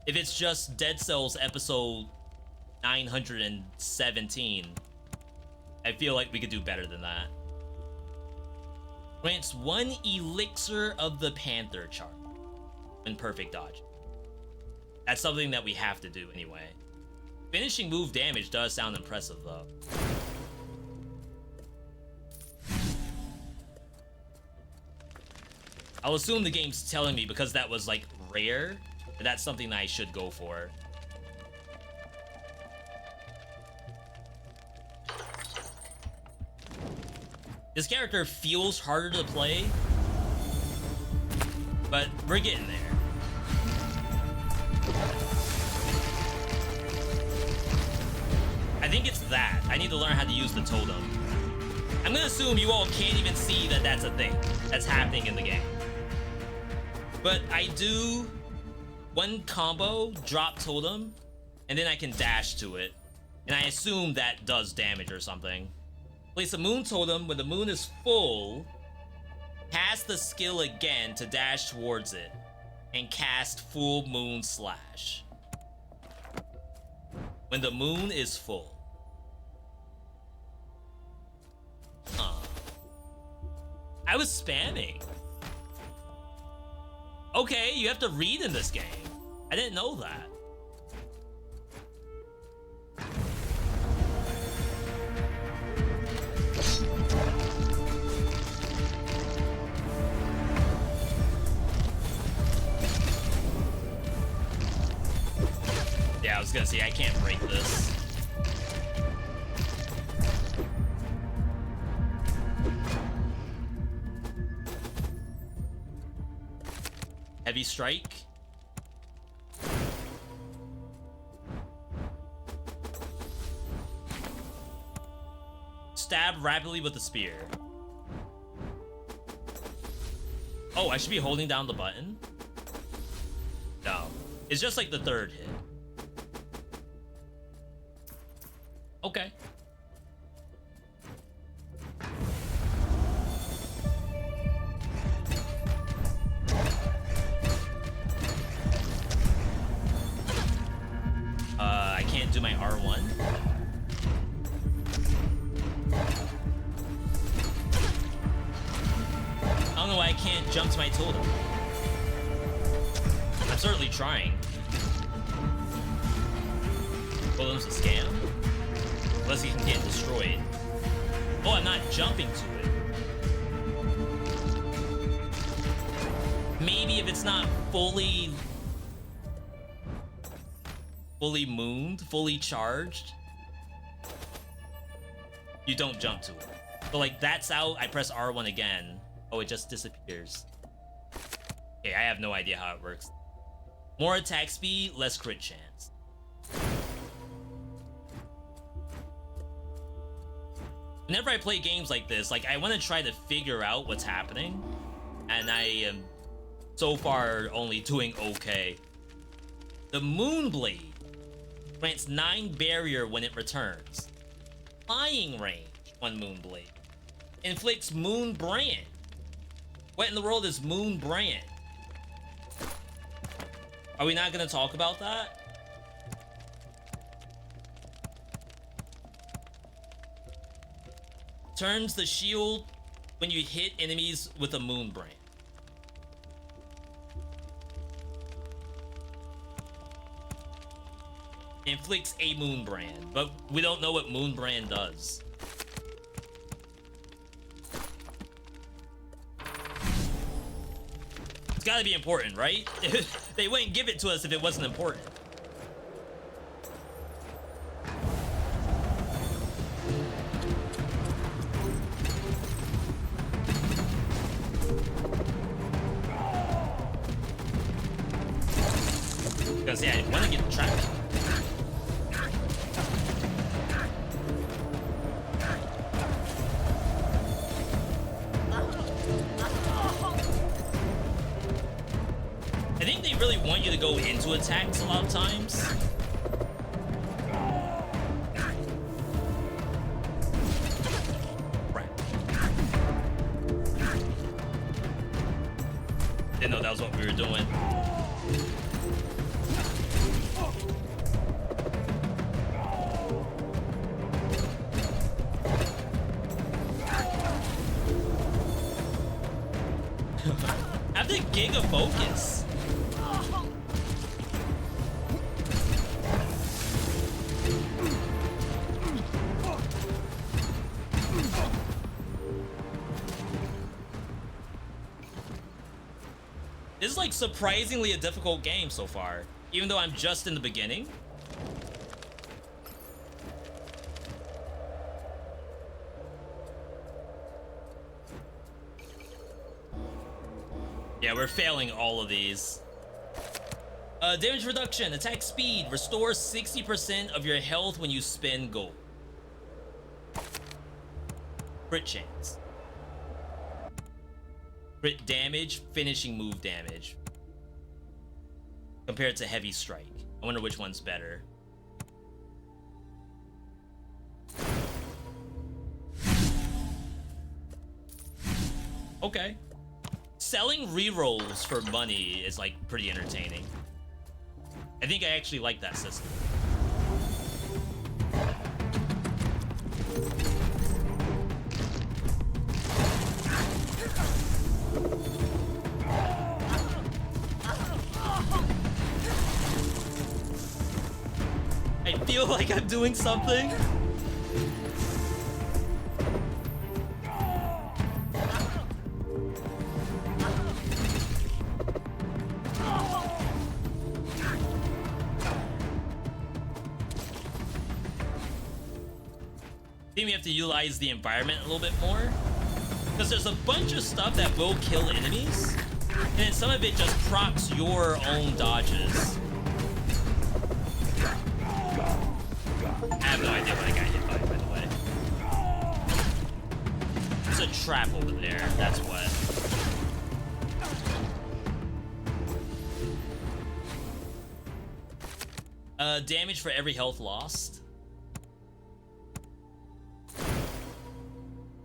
If it's just Dead Cells episode 917, I feel like we could do better than that. Grants 1 elixir of the Panther chart when perfect dodge. That's something that we have to do anyway. Finishing move damage does sound impressive though. I'll assume the game's telling me because that was like rare, that that's something that I should go for. This character feels harder to play, but we're getting there. I think it's that. I need to learn how to use the totem. I'm gonna assume you all can't even see that that's a thing that's happening in the game. But I do one combo, drop totem, and then I can dash to it. And I assume that does damage or something. Place a moon totem when the moon is full. Cast the skill again to dash towards it. And cast full moon slash. When the moon is full. I was spamming. Okay, you have to read in this game. I didn't know that. Yeah, I was gonna say, I can't break this. Heavy strike. Stab rapidly with the spear. Oh, I should be holding down the button? No. It's just like the third hit. Okay. I can't do my R1. I don't know why I can't jump to my totem. I'm certainly trying. Totem's a scam? Unless he can get destroyed. Oh, I'm not jumping to it. Maybe if it's not fully mooned, fully charged, you don't jump to it. So like that's out, I press R1 again. Oh, it just disappears. Okay, I have no idea how it works. More attack speed, less crit chance. Whenever I play games like this, like I want to try to figure out what's happening, and I am so far only doing okay. The Moonblade grants 9 barrier when it returns. Flying range on Moonblade. Inflicts Moon Brand. What in the world is Moon Brand? Are we not gonna talk about that? Turns the shield when you hit enemies with a Moon Brand. Inflicts a Moon Brand, but we don't know what Moon Brand does. It's gotta be important, right? They wouldn't give it to us if it wasn't important. Because yeah, I want to get trapped. I think they really want you to go into attacks a lot of times. Didn't know that was what we were doing. I have the Giga Focus. like surprisingly a difficult game so far, even though I'm just in the beginning. Yeah, we're failing all of these. Damage reduction, attack speed, restores 60% of your health when you spend gold. Crit chance. Crit damage, finishing move damage. Compared to heavy strike. I wonder which one's better. Okay. Selling rerolls for money is like pretty entertaining. I think I actually like that system. I feel like I'm doing something. I think we have to utilize the environment a little bit more, because there's a bunch of stuff that will kill enemies, and then some of it just procs your own dodges. I have no idea what I got hit by the way. There's a trap over there, that's what. Damage for every health lost.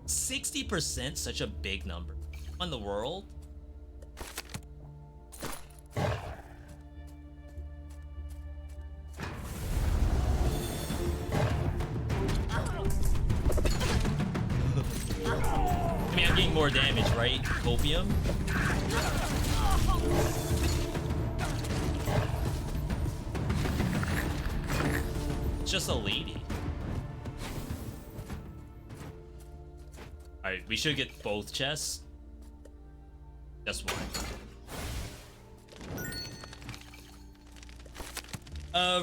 60%, such a big number. In the world? I mean, I'm getting more damage, right? Copium? It's just a lady. Alright, we should get both chests. Just one.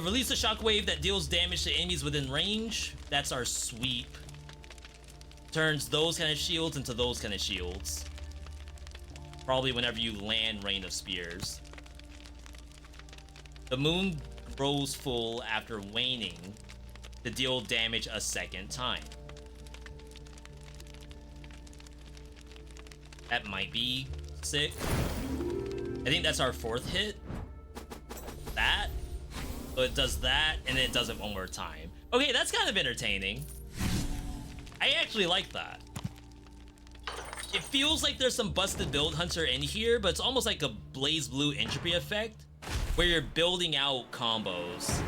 Release a shockwave that deals damage to enemies within range. That's our sweep. Turns those kind of shields into those kind of shields. Probably whenever you land Rain of Spears. The moon grows full after waning to deal damage a second time. That might be sick. I think that's our fourth hit. That. So it does that, and then it does it one more time. Okay, that's kind of entertaining. I actually like that. It feels like there's some busted build hunter in here, but it's almost like a Blaze Blue entropy effect, where you're building out combos.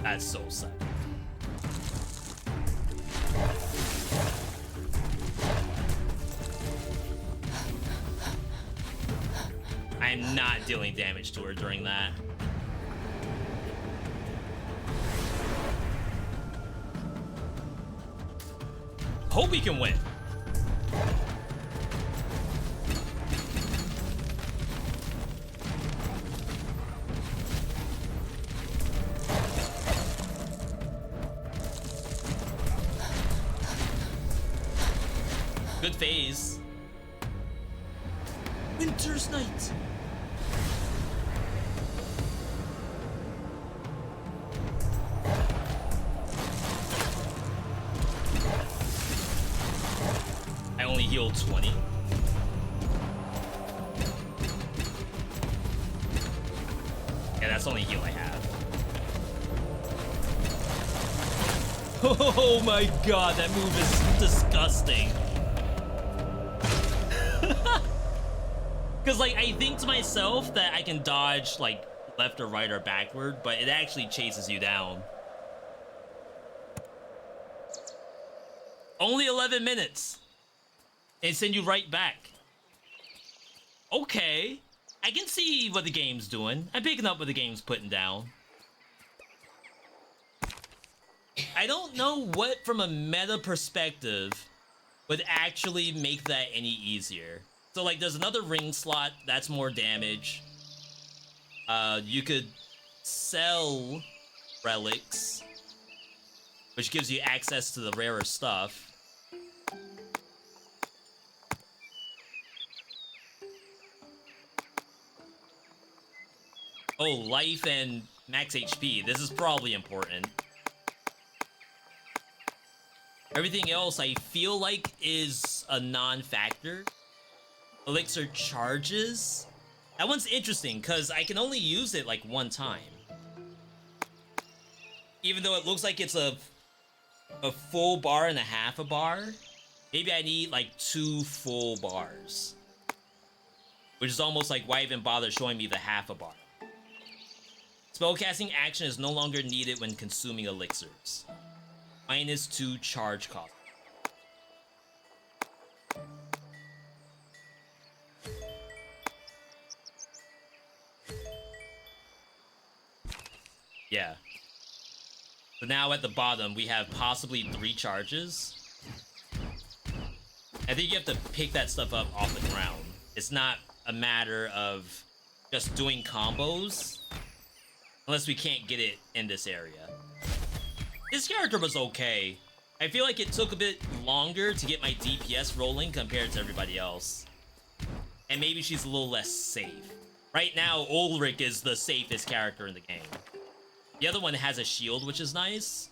That's so sad. I'm not dealing damage to her during that. Hope we can win. Good phase. Winter's Night. I only healed 20. Yeah, that's the only heal I have. Oh my god, that move is disgusting. Because, like, I think to myself that I can dodge, like, left or right or backward, but it actually chases you down. Only 11 minutes. And send you right back. Okay. I can see what the game's doing. I'm picking up what the game's putting down. I don't know what, from a meta perspective, would actually make that any easier. So, like, there's another ring slot, that's more damage. You could sell relics, which gives you access to the rarer stuff. Oh, life and max HP. This is probably important. Everything else I feel like is a non-factor. Elixir charges. That one's interesting because I can only use it like one time. Even though it looks like it's a full bar and a half a bar. Maybe I need like 2 full bars. Which is almost like why even bother showing me the half a bar. Spellcasting action is no longer needed when consuming elixirs. -2 charge cost. Yeah. So now at the bottom, we have possibly 3 charges. I think you have to pick that stuff up off the ground. It's not a matter of just doing combos. Unless we can't get it in this area. This character was okay. I feel like it took a bit longer to get my DPS rolling compared to everybody else. And maybe she's a little less safe. Right now, Ulrich is the safest character in the game. The other one has a shield, which is nice.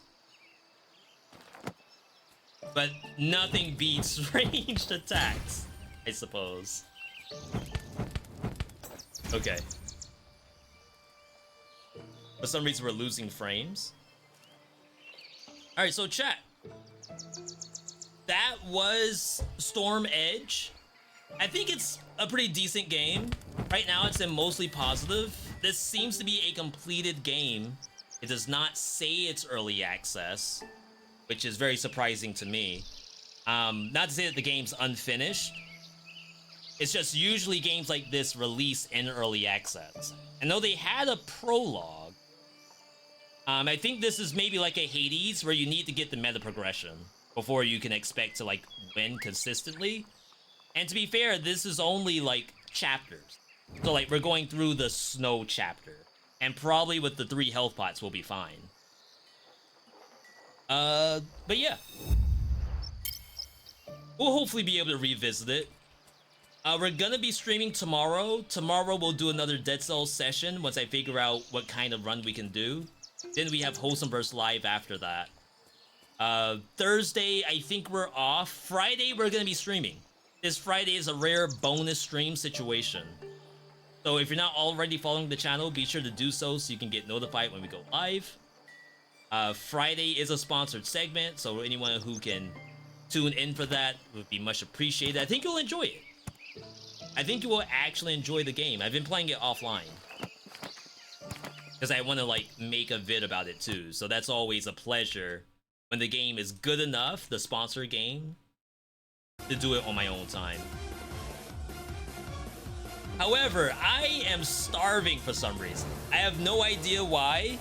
But nothing beats ranged attacks, I suppose. Okay. For some reason, we're losing frames. Alright, so chat. That was Storm Edge. I think it's a pretty decent game. Right now, it's in mostly positive. This seems to be a completed game. It does not say it's early access, which is very surprising to me. Not to say that the game's unfinished. It's just usually games like this release in early access. And though they had a prologue, I think this is maybe like a Hades where you need to get the meta progression before you can expect to like win consistently. And to be fair, this is only like chapters. So like we're going through the snow chapter. And probably with the 3 health pots we'll be fine. But yeah. We'll hopefully be able to revisit it. We're gonna be streaming tomorrow. Tomorrow we'll do another Dead Cells session once I figure out what kind of run we can do. Then we have Wholesome Burst Live after that. Thursday, I think we're off. Friday, we're gonna be streaming. This Friday is a rare bonus stream situation. So if you're not already following the channel, be sure to do so you can get notified when we go live. Friday is a sponsored segment, so anyone who can tune in for that would be much appreciated. I think you'll enjoy it. I think you will actually enjoy the game. I've been playing it offline. Because I want to, like, make a vid about it, too. So that's always a pleasure when the game is good enough, the sponsor game, to do it on my own time. However, I am starving for some reason. I have no idea why,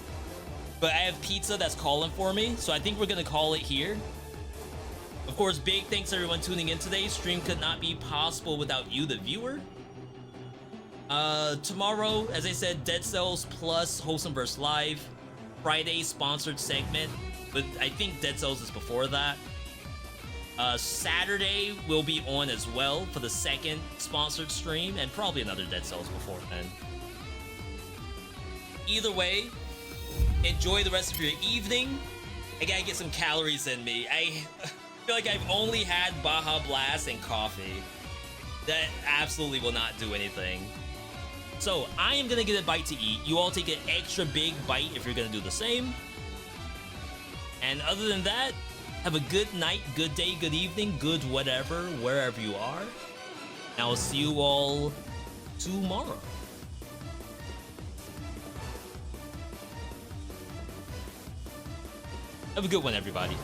but I have pizza that's calling for me, so I think we're going to call it here. Of course, big thanks to everyone tuning in today. Stream could not be possible without you, the viewer. Tomorrow, as I said, Dead Cells plus Wholesome Burst Live. Friday, sponsored segment, but I think Dead Cells is before that. Saturday will be on as well for the second sponsored stream, and probably another Dead Cells before then. Either way, enjoy the rest of your evening. I gotta get some calories in me. I feel like I've only had Baja Blast and coffee. That absolutely will not do anything. So, I am gonna get a bite to eat. You all take an extra big bite if you're gonna do the same. And other than that, have a good night, good day, good evening, good whatever, wherever you are. And I'll see you all tomorrow. Have a good one, everybody.